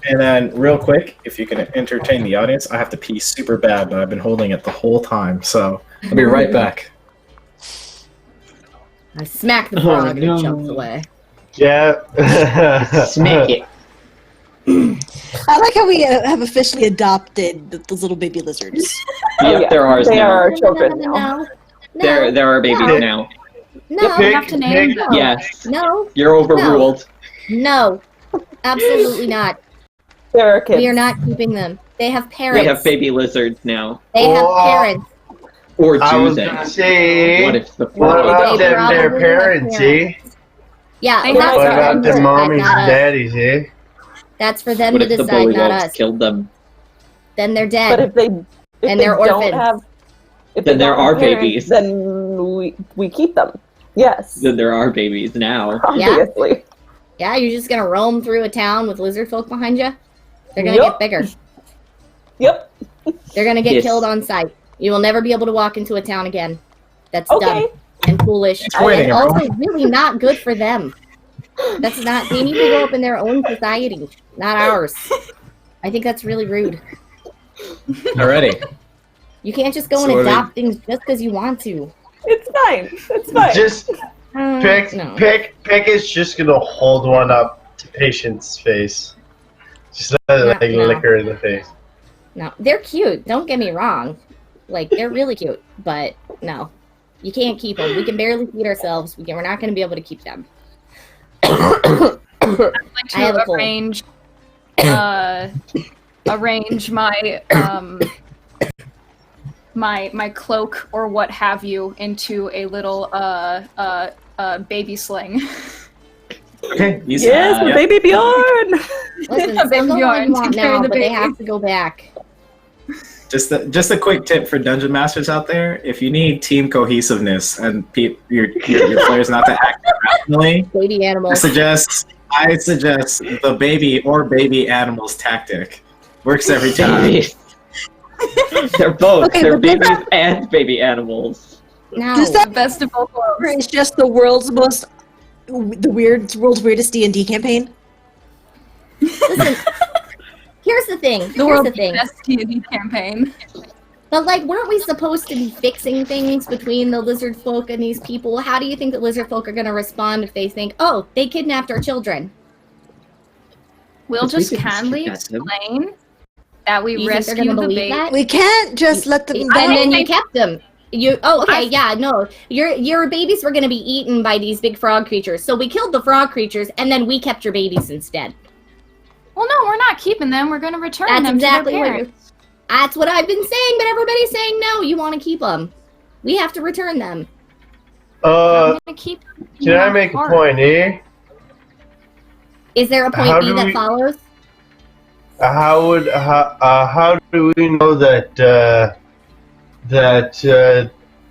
And then, real quick, if you can entertain the audience, I have to pee super bad, but I've been holding it the whole time, so I'll be right back. I smack the Oh, frog and no. it jumps away. Yeah. Smack it. I like how we have officially adopted those little baby lizards. Yep, they're ours They now. are our children now. No. There are babies No. now. No. We have to name them. Yes, No. you're overruled. No. Absolutely not. They're our kids. We are not keeping them. They have parents. We have baby lizards now. They have Oh. parents. Or I do was they? gonna say, What if the what frog? about They them their probably parents, have eh? Yeah, They that's have What for about them to their decide, mommies not and us. daddies, eh? That's for them What to if the decide, not bullywugs us. killed them? Then they're But dead. if they And they they're don't orphans. have, if Then they there don't are have parents, babies. Then we keep them. Yes, Then there are babies now. obviously. Yeah, you're just gonna roam through a town with lizard folk behind you? They're gonna Yup. get bigger. Yep. They're gonna get Yes. killed on sight. You will never be able to walk into a town again. That's Okay. dumb and foolish. It's waiting, And also everyone. really not good for them. That's not, they need to grow up in their own society, not ours. I think that's really rude. Alrighty. You can't just go So and what do we- adopt things just because you want to. It's fine. It's fine. Just No. Pick is just gonna hold one up to Patient's face. Just like No. lick her in the face. No, they're cute. Don't get me wrong. Like, they're really cute. But no, you can't keep them. We can barely feed ourselves. We're not going to be able to keep them. I'd like I have a to cold. arrange my my cloak or what have you into a little baby sling. Okay. Easy. Yes, the Yeah. baby Bjorn. Listen, Baby some don't Bjorn, want take care of now, the but they baby. have to go back. Just a quick tip for dungeon masters out there: if you need team cohesiveness and your players not to act rationally, Baby I animals. suggest the baby or baby animals tactic. Works every time. Babies. They're both. Okay, They're but does babies and baby animals. No. Does The that best of both worlds. It's just the world's weirdest D&D campaign? Listen, here's the thing. The Here's world's the thing. best D&D campaign. But, like, weren't we supposed to be fixing things between the lizard folk and these people? How do you think the lizard folk are going to respond if they think, oh, they kidnapped our children? We'll But we just didn't kindly kidnap them. explain that we You think they're rescued going to the believe baby. that? We can't just let them And go. then you kept them. Your babies were going to be eaten by these big frog creatures. So we killed the frog creatures, and then we kept your babies instead. Well, no, we're not keeping them. We're going to return That's them exactly to their what parents. That's what I've been saying, but everybody's saying no. You want to keep them. We have to return them. I'm going to keep them in Can I my make a heart. point, eh? Is there a How point B do that we- follows? How do we know that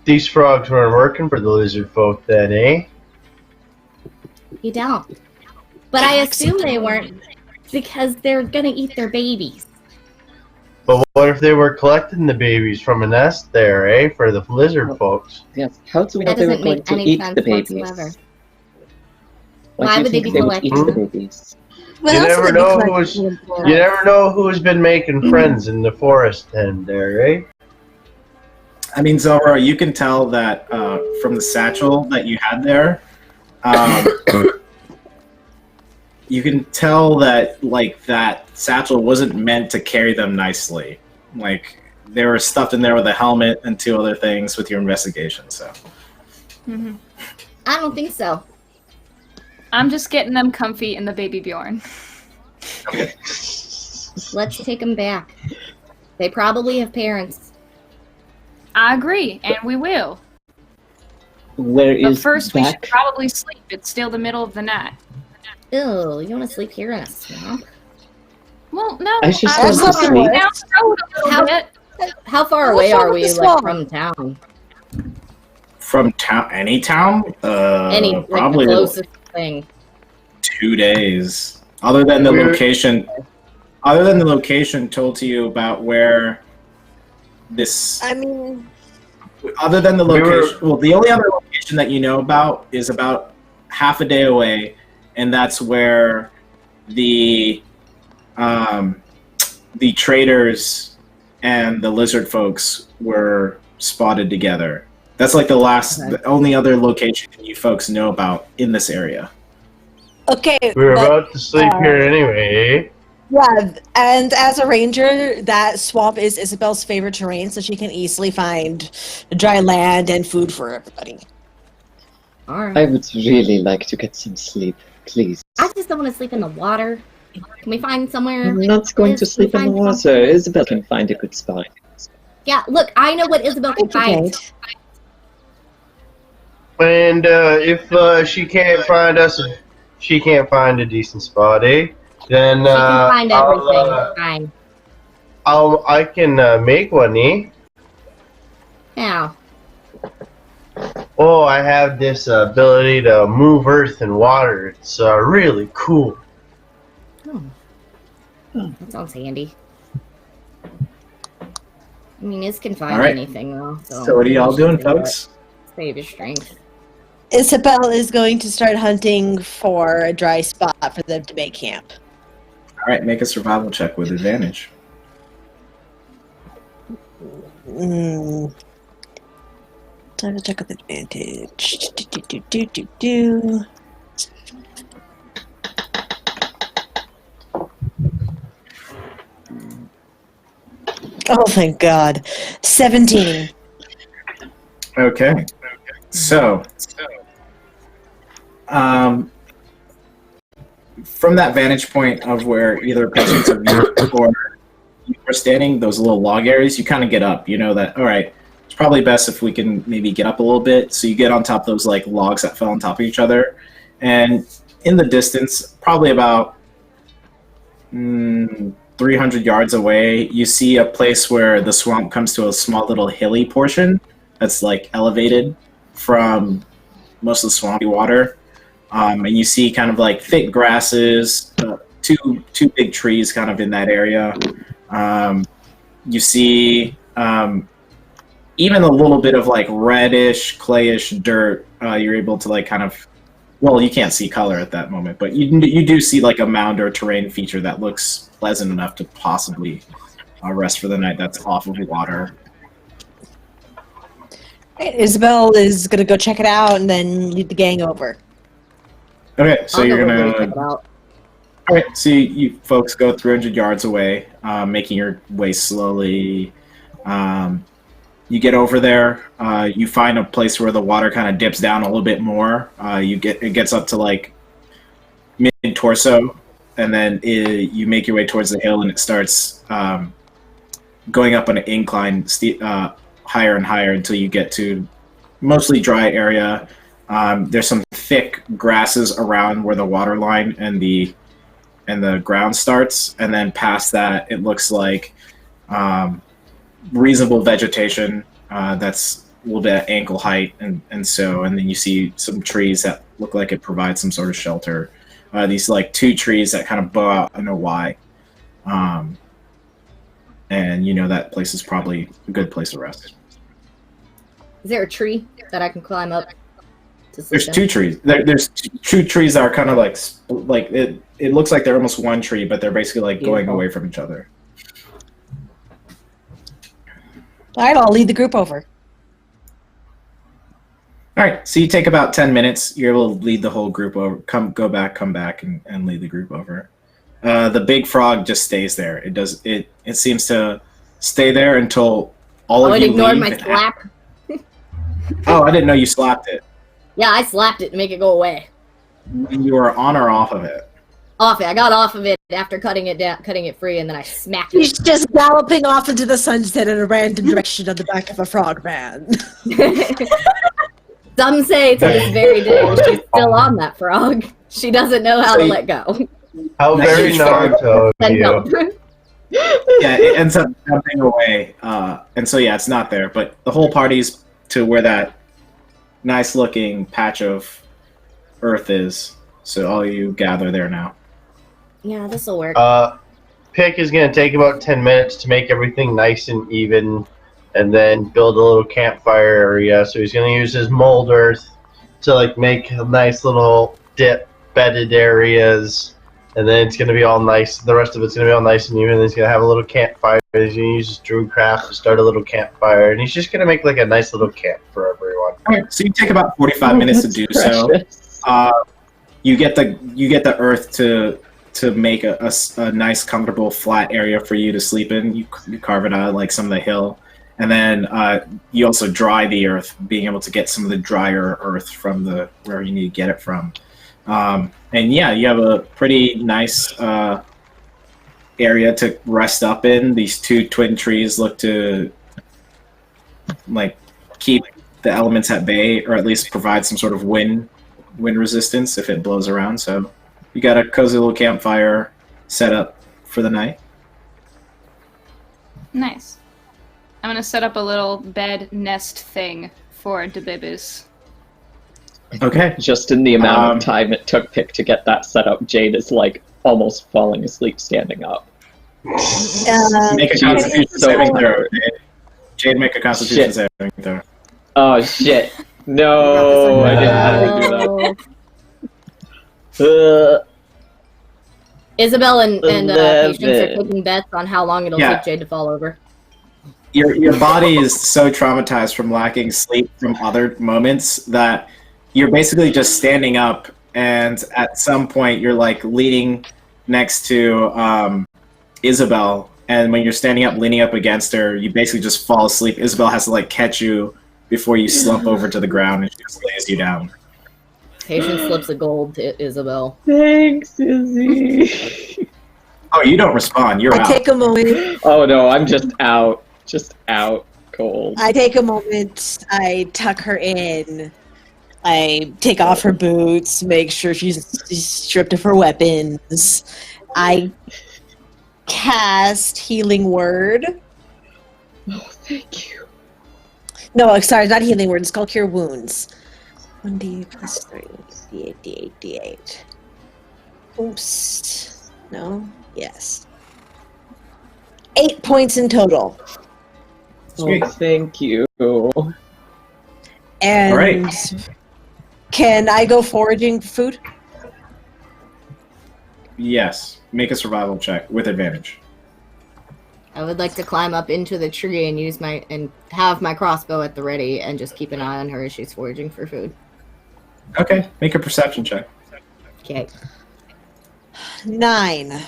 these frogs weren't working for the lizard folk then, eh? You don't. But I assume they weren't because they're going to eat their babies. But what if they were collecting the babies from a nest there, eh? For the lizard folks. Yes. How do we know That they were doesn't going make to any eat sense the babies? whatsoever. Why Why do you would they think be would eat collecting the them? babies? What You else never would they be know collecting who's- them for? You never know who's been making friends in the forest then there, eh? I mean, Zora, you can tell that from the satchel that you had there. You can tell that, like, that satchel wasn't meant to carry them nicely. Like, they were stuffed in there with a helmet and 2 other things with your investigation, so. Mhm. I don't think so. I'm just getting them comfy in the baby Bjorn. Let's take them back. They probably have parents. I agree, and we will. Where But is first, we should back? probably sleep. It's still the middle of the night. Ew, you want to sleep here in a swamp? Well, no. I just I'm want to sorry, sleep. down the road a little How- bit. How far What's away wrong are with we, the like, swamp? from town? From town? Any town? Any, like, the probably closest thing. 2 days. Other than the We're- location. Other than the location told to you about where this. I mean, Other than the We were- location, well, the only other location that you know about is about half a day away, and that's where the traders and the lizard folks were spotted together. That's like the only other location you folks know about in this area. okay. We were but- about to sleep here anyway, eh? Yeah, and as a ranger, that swamp is Isabel's favorite terrain, so she can easily find dry land and food for everybody. Alright. I would really like to get some sleep, please. I just don't want to sleep in the water. Can we find somewhere? I'm not going to Liz, can we sleep in the find water. something? Isabel can find a good spot. Yeah, look, I know what Isabel can find. And if she can't find us, she can't find a decent spot, eh? Then She can find everything. I'll, Fine. I can make one, eh? Now, Oh, I have this ability to move earth and water. It's really cool. that sounds handy. I mean, Iz can find Alright. anything, though. So what are y'all doing, folks? Save your strength. Isabel is going to start hunting for a dry spot for them to make camp. All right, make a survival check with advantage. Time to check with advantage. Do. Oh, thank God. 17. Okay. So, from that vantage point of where either patients of you or you are standing, those little log areas, you kind of get up. You know that, all right, it's probably best if we can maybe get up a little bit. So you get on top of those like logs that fell on top of each other. And in the distance, probably about 300 yards away, you see a place where the swamp comes to a small little hilly portion that's like elevated from most of the swampy water. And you see kind of like thick grasses, two big trees kind of in that area. You see even a little bit of like reddish, clayish dirt. You're able to like kind of, well, you can't see color at that moment, but you do see like a mound or terrain feature that looks pleasant enough to possibly rest for the night that's off of water. Isabel is gonna go check it out and then lead the gang over. Okay, so I'll you're go over and gonna. check it out. All right, so you folks go 300 yards away, making your way slowly. You get over there. You find a place where the water kind of dips down a little bit more. It gets up to like mid torso, and then you make your way towards the hill, and it starts going up an incline, higher and higher until you get to mostly dry area. There's some thick grasses around where the water line and the ground starts, and then past that it looks like reasonable vegetation that's a little bit at ankle height, and then you see some trees that look like it provides some sort of shelter. These like two trees that kind of bow out, I don't know why, and you know that place is probably a good place to rest. Is there a tree that I can climb up to sleep There's in? two trees. There's two trees that are kind of like it looks like they're almost one tree, but they're basically like going Beautiful. away from each other. All right, I'll lead the group over. All right, so you take about 10 minutes. You're able to lead the whole group over. Come back, and lead the group over. The big frog just stays there. It seems to stay there until all of it you ignored leave. my slap. Oh, I didn't know you slapped it. Yeah, I slapped it to make it go away. You were on or off of it? Off it. I got off of it after cutting it free, and then I smacked He's it. just galloping off into the sunset in a random direction on the back of a frog man. Some say to this very day she's still on that frog. She doesn't know how to let go. How very Naruto of Then you. help. Yeah, it ends up jumping away, and so yeah, it's not there. But the whole party's to where that nice-looking patch of earth is. So all you gather there now. Yeah, this'll work. Pick is going to take about 10 minutes to make everything nice and even, and then build a little campfire area. So he's going to use his mold earth to like make a nice little dip bedded areas, and then it's going to be all nice. The rest of it's going to be all nice and even. He's going to have a little campfire. He's going to use his druidcraft to start a little campfire, and he's just going to make like a nice little camp for everyone. All right, so you take about 45 minutes to do so. You get the earth to make a nice, comfortable, flat area for you to sleep in. You carve it out of like some of the hill, and then you also dry the earth, being able to get some of the drier earth from where you need to get it from. And yeah, you have a pretty nice area to rest up in. These two twin trees look to like keep the elements at bay, or at least provide some sort of wind resistance if it blows around. So you got a cozy little campfire set up for the night. Nice. I'm gonna set up a little bed nest thing for Debibis. Okay. Just in the amount of time it took Pick to get that set up, Jade is like almost falling asleep standing up. Make a constitution saving throw. Jade, make a constitution saving throw. Oh shit. No, I didn't know to do that. Isabel and Patience are 11. taking bets on how long it'll take Jade to fall over. Your body is so traumatized from lacking sleep from other moments that you're basically just standing up, and at some point you're like leaning next to Isabel, and when you're standing up leaning up against her, you basically just fall asleep. Isabel has to like catch you before you slump over to the ground, and she just lays you down. Patience slips a gold to Isabel. Thanks, Izzy. Oh, you don't respond. You're I out. take a moment. Oh no, I'm just out. Just out cold. I take a moment. I tuck her in. I take off her boots, make sure she's stripped of her weapons. I cast Healing Word. Oh, thank you. No, sorry, not Healing Word. It's called Cure Wounds. 1d plus 3. D8, D8, D8. Oops. No? Yes. 8 points in total. Sweet. Oh, thank you. And All right. Can I go foraging for food? Yes. Make a survival check with advantage. I would like to climb up into the tree and have my crossbow at the ready and just keep an eye on her as she's foraging for food. Okay, make a perception check. Okay. 9.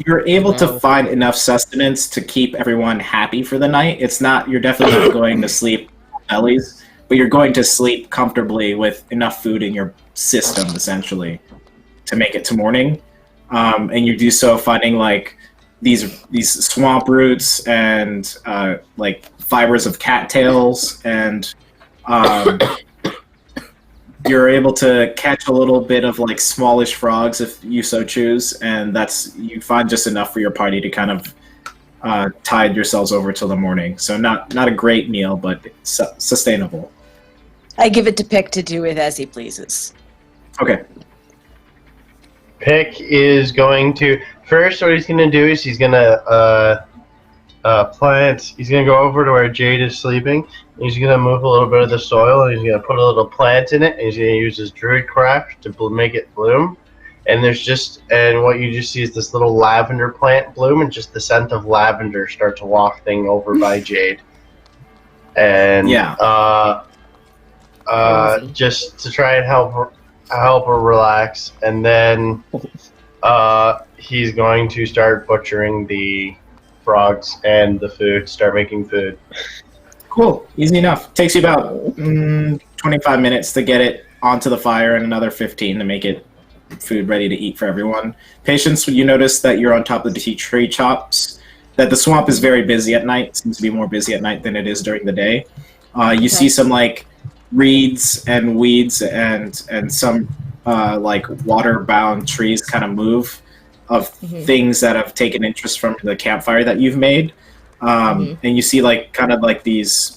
You're able to find enough sustenance to keep everyone happy for the night. You're definitely not going to sleep bellies, but you're going to sleep comfortably with enough food in your system, essentially, to make it to morning. And you do so finding like these swamp roots and like fibers of cattails, and you're able to catch a little bit of like smallish frogs if you so choose, and you find just enough for your party to kind of tide yourselves over till the morning. So not a great meal, but sustainable. I give it to Pick to do with as he pleases. Okay. Pick is going to first. What he's going to do is he's going to he's going to go over to where Jade is sleeping. He's going to move a little bit of the soil, and he's going to put a little plant in it, and he's going to use his druid craft to make it bloom. And what you just see is this little lavender plant bloom, and just the scent of lavender start to wafting over by Jade. And just to try and help her relax, and then he's going to start butchering the frogs and the food, start making food. Cool. Easy enough. Takes you about 25 minutes to get it onto the fire, and another 15 to make it food ready to eat for everyone. Patience, you notice that you're on top of the tree chops, that the swamp is very busy at night. It seems to be more busy at night than it is during the day. You see some like reeds and weeds and some like water-bound trees kind of move of things that have taken interest from the campfire that you've made. And you see like kind of like this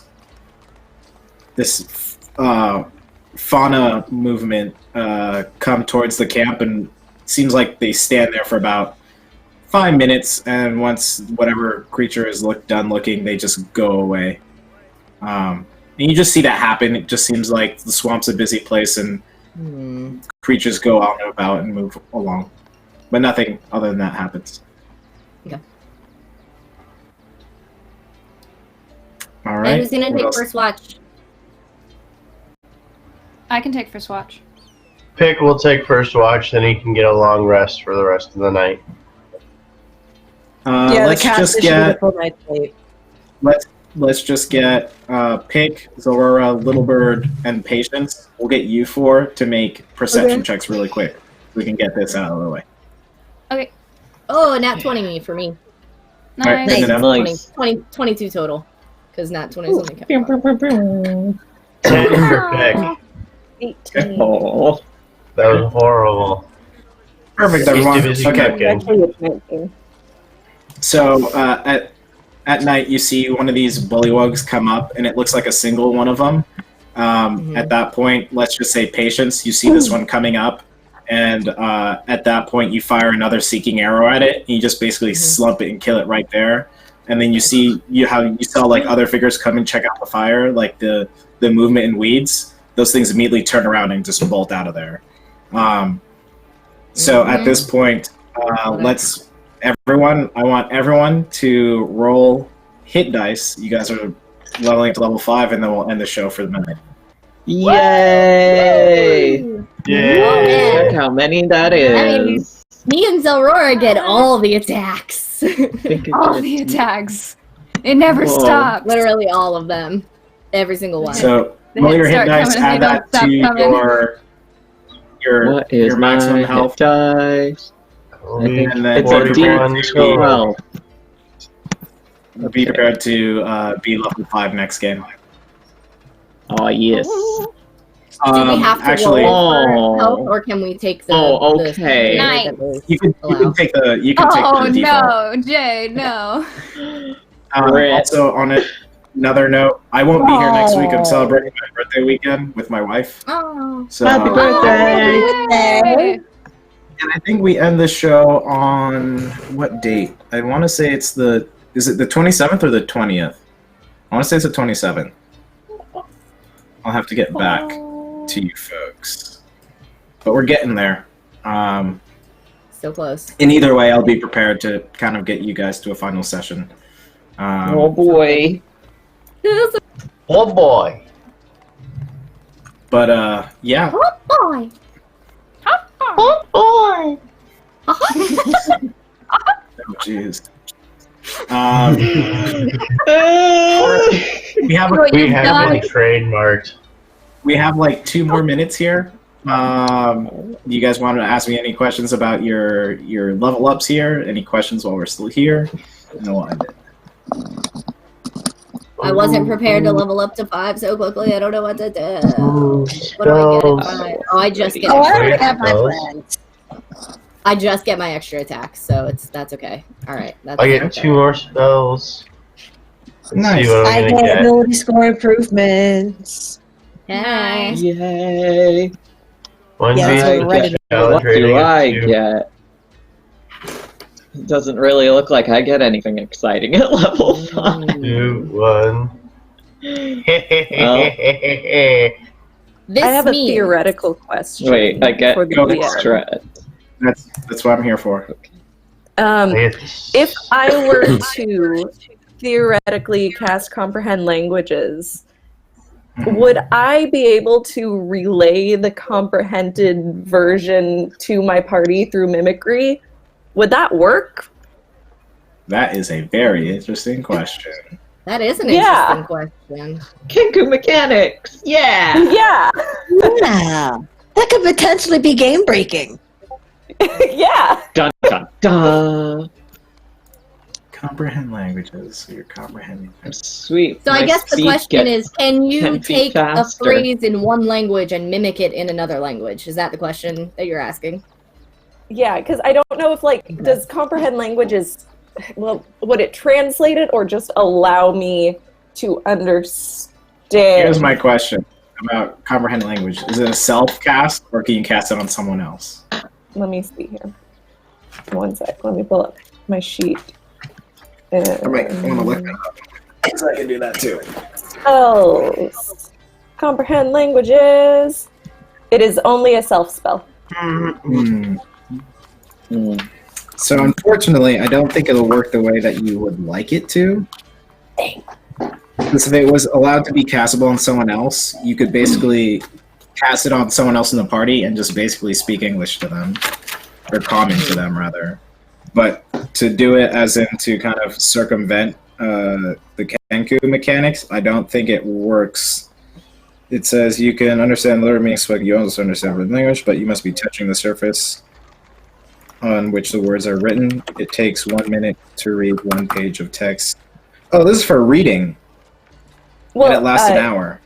fauna movement come towards the camp, and it seems like they stand there for about 5 minutes, and once whatever creature is done looking, they just go away. And you just see that happen. It just seems like the swamp's a busy place, and creatures go out and about and move along. But nothing other than that happens. Okay. All right. And who's going to take first watch? I can take first watch. Pick will take first watch, then he can get a long rest for the rest of the night. Let's just get Pick, Zorora, Little Bird, and Patience. We'll get you 4 to make perception checks really quick. We can get this out of the way. Okay. Oh, nat 20 for me. Nice. All right, 22 total. Because nat 20 is only count. 10 for Pick. 18. Oh. That was horrible. Perfect, everyone. Okay. Actually, it's 19. So at night, you see one of these bullywugs come up, and it looks like a single one of them. At that point, let's just say Patience. You see this one coming up, and at that point, you fire another seeking arrow at it, and you just basically slump it and kill it right there. And then you see how you saw like other figures come and check out the fire, like the movement in weeds. Those things immediately turn around and just bolt out of there. So at this point, I want everyone to roll hit dice. You guys are leveling to level 5, and then we'll end the show for the minute. Yay! Yeah. Look how many that is. I mean, me and Zelrora get all the attacks. All the attacks. It never stops. Literally all of them. Every single one. So The roll your hits hit start dice, coming, add they don't that stop to coming. your maximum health, dice? and then It's a D12. be prepared to be level 5 next game. Oh, yes. Do we have to actually, roll for health, or can we take the... Oh, okay. Nice. you can take the Oh, default. no. Jay, no. Also, on another note, I won't be here next week. I'm celebrating my birthday weekend with my wife. Oh. So, Happy birthday! Yay. and I think we end the show on what date? I want to say is it the 27th or the 20th? I want to say it's the 27th. I'll have to get back to you folks. But we're getting there. So close. In either way, I'll be prepared to kind of get you guys to a final session. Oh boy. Oh boy. But yeah. Oh boy. Oh boy. Oh jeez. We have We have it trademarked. we have like 2 more minutes here. You guys want to ask me any questions about your level ups here? Any questions while we're still here? And then we'll end it. I wasn't prepared to level up to 5 so quickly. I don't know what to do. What do I get? I just get. Oh, I already have my friends. I just get my extra attack, so that's okay. All right. That's I get okay. 2 more spells. Let's Nice. see what I I'm gonna get get. ability score improvements. Nice. Yay. 1 Yeah, that's V what Reddit- challenge What rating do of I 2. get? It doesn't really look like I get anything exciting at level 5. 2, 1. This I have a means theoretical question. Wait, I get for the Go DM. extra. That's what I'm here for. If I were to theoretically cast Comprehend Languages, would I be able to relay the comprehended version to my party through mimicry? Would that work? That is a very interesting question. that is an Yeah. interesting question. Kenku mechanics! Yeah! Yeah. Yeah. That could potentially be game breaking. Yeah. Dun dun dun! Comprehend languages. So you're comprehending. Sweet. So I My guess the speed question gets is, can you 10 feet take faster. a phrase in one language and mimic it in another language? Is that the question that you're asking? Yeah, because I don't know if, like, does Comprehend Languages, well, would it translate it or just allow me to understand? Here's my question about comprehend language. Is it a self cast or can you cast it on someone else? Let me see here. One sec. Let me pull up my sheet. I might want to look that up. So I can do that too. Spells. Comprehend Languages. It is only a self spell. So unfortunately, I don't think it'll work the way that you would like it to. Because if it was allowed to be castable on someone else, you could basically cast it on someone else in the party and just basically speak English to them. Or common to them, rather. But to do it as in to kind of circumvent the Kenku mechanics, I don't think it works. It says you can understand literary meaning, but you also understand written language, but you must be touching the surface on which the words are written. It takes 1 minute to read 1 page of text. Oh, this is for reading. And it lasts an hour.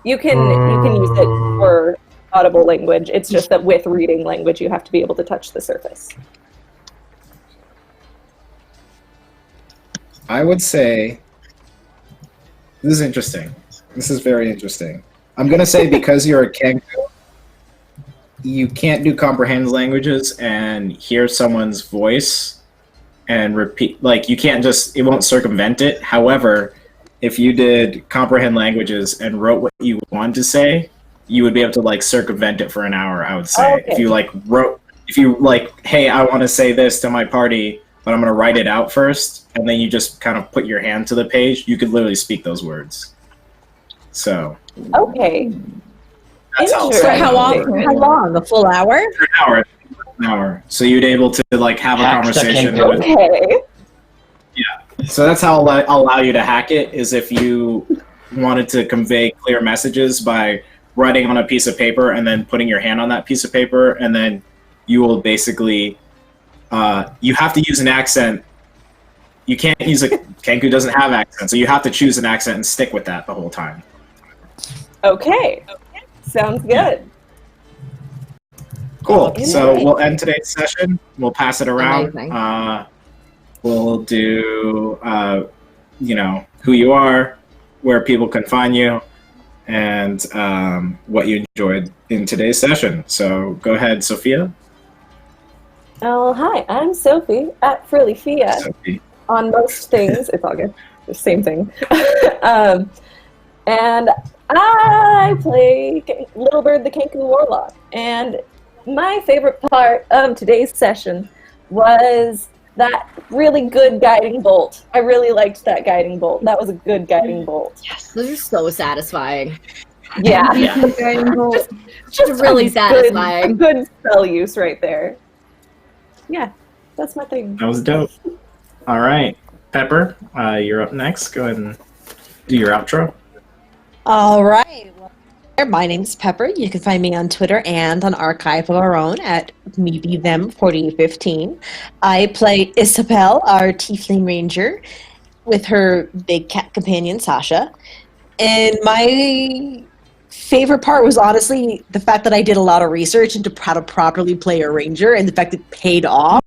You can use it for audible language. It's just that with reading language, you have to be able to touch the surface. I would say this is interesting. This is very interesting. I'm gonna say because you're a Kenku, you can't do comprehend languages and hear someone's voice and repeat. Like you can't just it won't circumvent it. However, if you did comprehend languages and wrote what you wanted to say, you would be able to like circumvent it for an hour. I would say Okay. if you hey, I want to say this to my party, but I'm gonna write it out first, and then you just kind of put your hand to the page. You could literally speak those words. So Okay. that's how. For how long? How long? A full hour? For an hour. So you'd able to like have a Hack the conversation. Kenku. With, Okay. so that's how I'll allow you to hack it. Is if you wanted to convey clear messages by writing on a piece of paper and then putting your hand on that piece of paper, and then you will basically you have to use an accent. You can't use a Kenku doesn't have accent, so you have to choose an accent and stick with that the whole time. Okay. Sounds good. Cool. So Okay. we'll end today's session. We'll pass it around. Amazing. We'll do who you are, where people can find you, and what you enjoyed in today's session. So go ahead, Sophia. Oh, hi. I'm Sophie at Frilly Fia. Sophie. On most things, it's all good. The same thing. And I play Little Bird the Kenku Warlock. And my favorite part of today's session was that really good guiding bolt. I really liked that guiding bolt. That was a good guiding bolt. Yes, those are so satisfying. Yeah. Just really satisfying. Good spell use right there. Yeah, that's my thing. That was dope. All right, Pepper, you're up next. Go ahead and do your outro. All right. Well, my name's Pepper. You can find me on Twitter and on Archive of Our Own at MeBeThem4015. I play Isabel, our Tiefling Ranger, with her big cat companion, Sasha. And my favorite part was honestly the fact that I did a lot of research into how to properly play a ranger, and the fact it paid off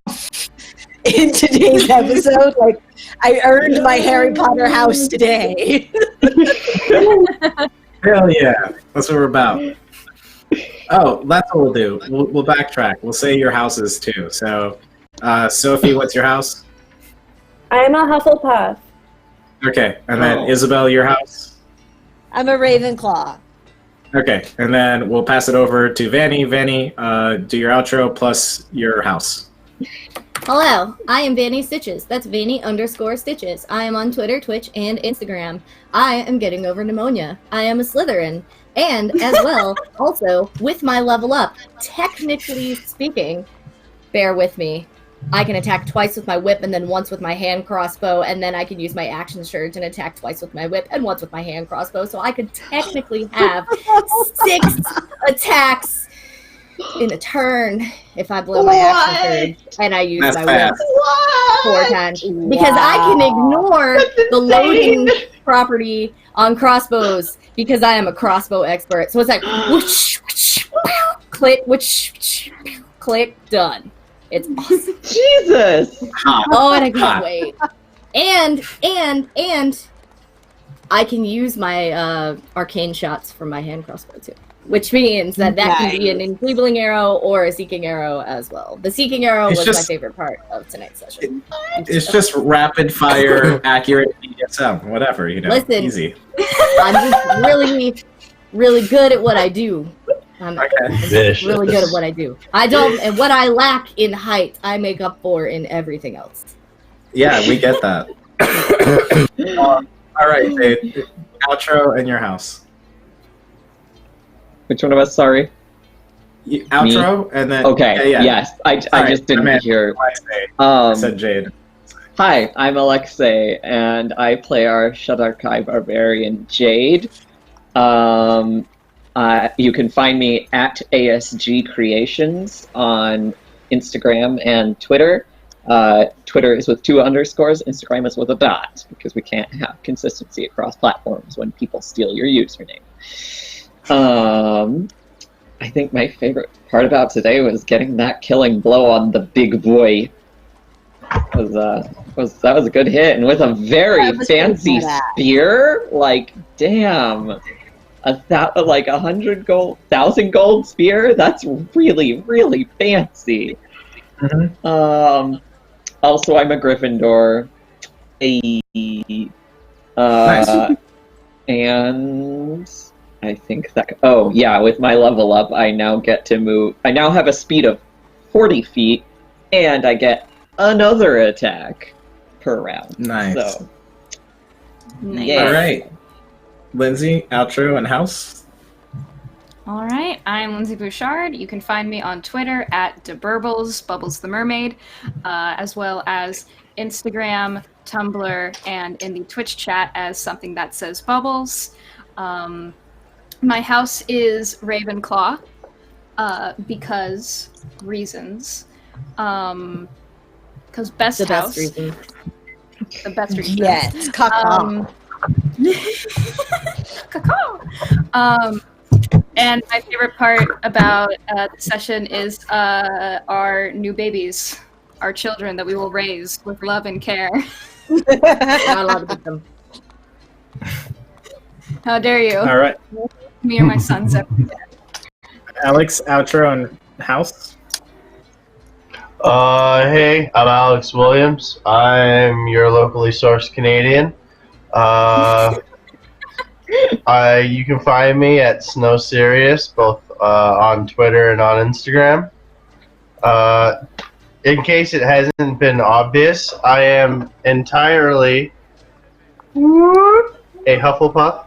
in today's episode. Like, I earned my Harry Potter house today. Hell yeah, that's what we're about. Oh, that's what we'll do. We'll backtrack. We'll say your houses too. So, Sophie, what's your house? I'm a Hufflepuff. Okay, and then Isabel, your house? I'm a Ravenclaw. Okay, and then we'll pass it over to Vanny. Vanny, do your outro plus your house. Hello, I am Vanny Stitches. That's Vanny_Stitches. I am on Twitter, Twitch, and Instagram. I am getting over pneumonia. I am a Slytherin. And as well, also, with my level up, technically speaking, bear with me, I can attack twice with my whip and then once with my hand crossbow, and then I can use my action surge and attack twice with my whip and once with my hand crossbow. So I could technically have 6 attacks in a turn if I blow my action surge and I use my whip 4 times. Because I can ignore the loading property on crossbows because I am a crossbow expert. So it's like whoosh, whoosh, click, whoosh, click, done. It's awesome. Jesus! Oh, and I can't wait. And I can use my arcane shots from my hand crossbow too. Which means that can be an enfeebling arrow or a seeking arrow as well. The seeking arrow was my favorite part of tonight's session. It's just rapid fire, accurate BDSM, whatever, you know. Listen, easy. I'm just really, really good at what I do. I'm really good at what I do. And what I lack in height, I make up for in everything else. Yeah, we get that. All right, Dave, outro and your house. Which one of us? Sorry. Outro and then. Okay. Yeah. Yes, I just didn't hear. I said Jade. Hi, I'm Alexei, and I play our Shadar-kai barbarian Jade. You can find me at ASG Creations on Instagram and Twitter. Twitter is with 2 underscores. Instagram is with a dot because we can't have consistency across platforms when people steal your username. I think my favorite part about today was getting that killing blow on the big boy. That was a good hit, and with a very fancy spear. Like, damn, 100 gold, 1,000 gold spear. That's really, really fancy. Mm-hmm. Also, I'm a Gryffindor. Nice. And I think that. Oh yeah, with my level up, I now get to move. I now have a speed of 40 feet, and I get another attack per round. Nice. So, Nice. All right, Lindsay, outro and house. All right, I'm Lindsay Bouchard. You can find me on Twitter at @deburbles, Bubbles the Mermaid, as well as Instagram, Tumblr, and in the Twitch chat as something that says Bubbles. My house is Ravenclaw, because reasons. Because best The house. best reason. The best reason. Yes, caca. Caca. And my favorite part about the session is our new babies, our children that we will raise with love and care. Not allowed to pick them. How dare you? All right, Me or my sons. Alex, outro and house. Hey, I'm Alex Williams. I'm your locally sourced Canadian. You can find me at Snow Sirius, both on Twitter and on Instagram. In case it hasn't been obvious, I am entirely a Hufflepuff.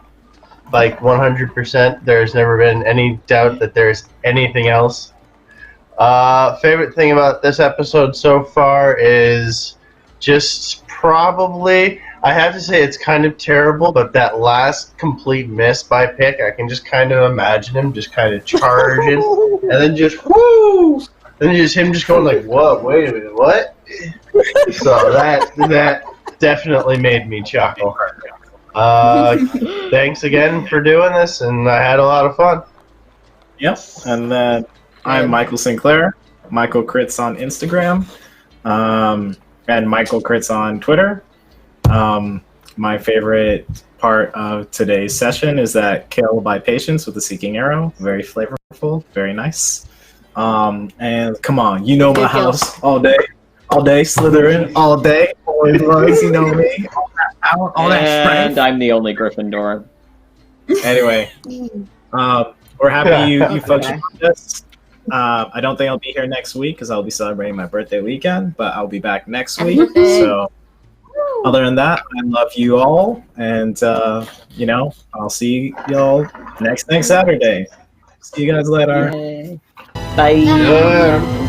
Like 100%. There's never been any doubt that there's anything else. Favorite thing about this episode so far is just probably, I have to say it's kind of terrible, but that last complete miss by Pick, I can just kind of imagine him just kind of charging, and then just whoo, and then just him just going like, "Whoa, wait a minute, what?" So that definitely made me chuckle. Thanks again for doing this, and I had a lot of fun. Yep. And then I'm Michael Sinclair. Michael Crits on Instagram. And Michael Crits on Twitter. My favorite part of today's session is that kill by patience with the seeking arrow. Very flavorful, very nice. And come on, you know my house all day. All day, Slytherin, all day. Always was, you know me. All that power, all that strength. And I'm the only Gryffindor. Anyway, we're happy you folks joined us. I don't think I'll be here next week because I'll be celebrating my birthday weekend, but I'll be back next week. So, other than that, I love you all, and I'll see y'all next Saturday. See you guys later. Bye. Yeah.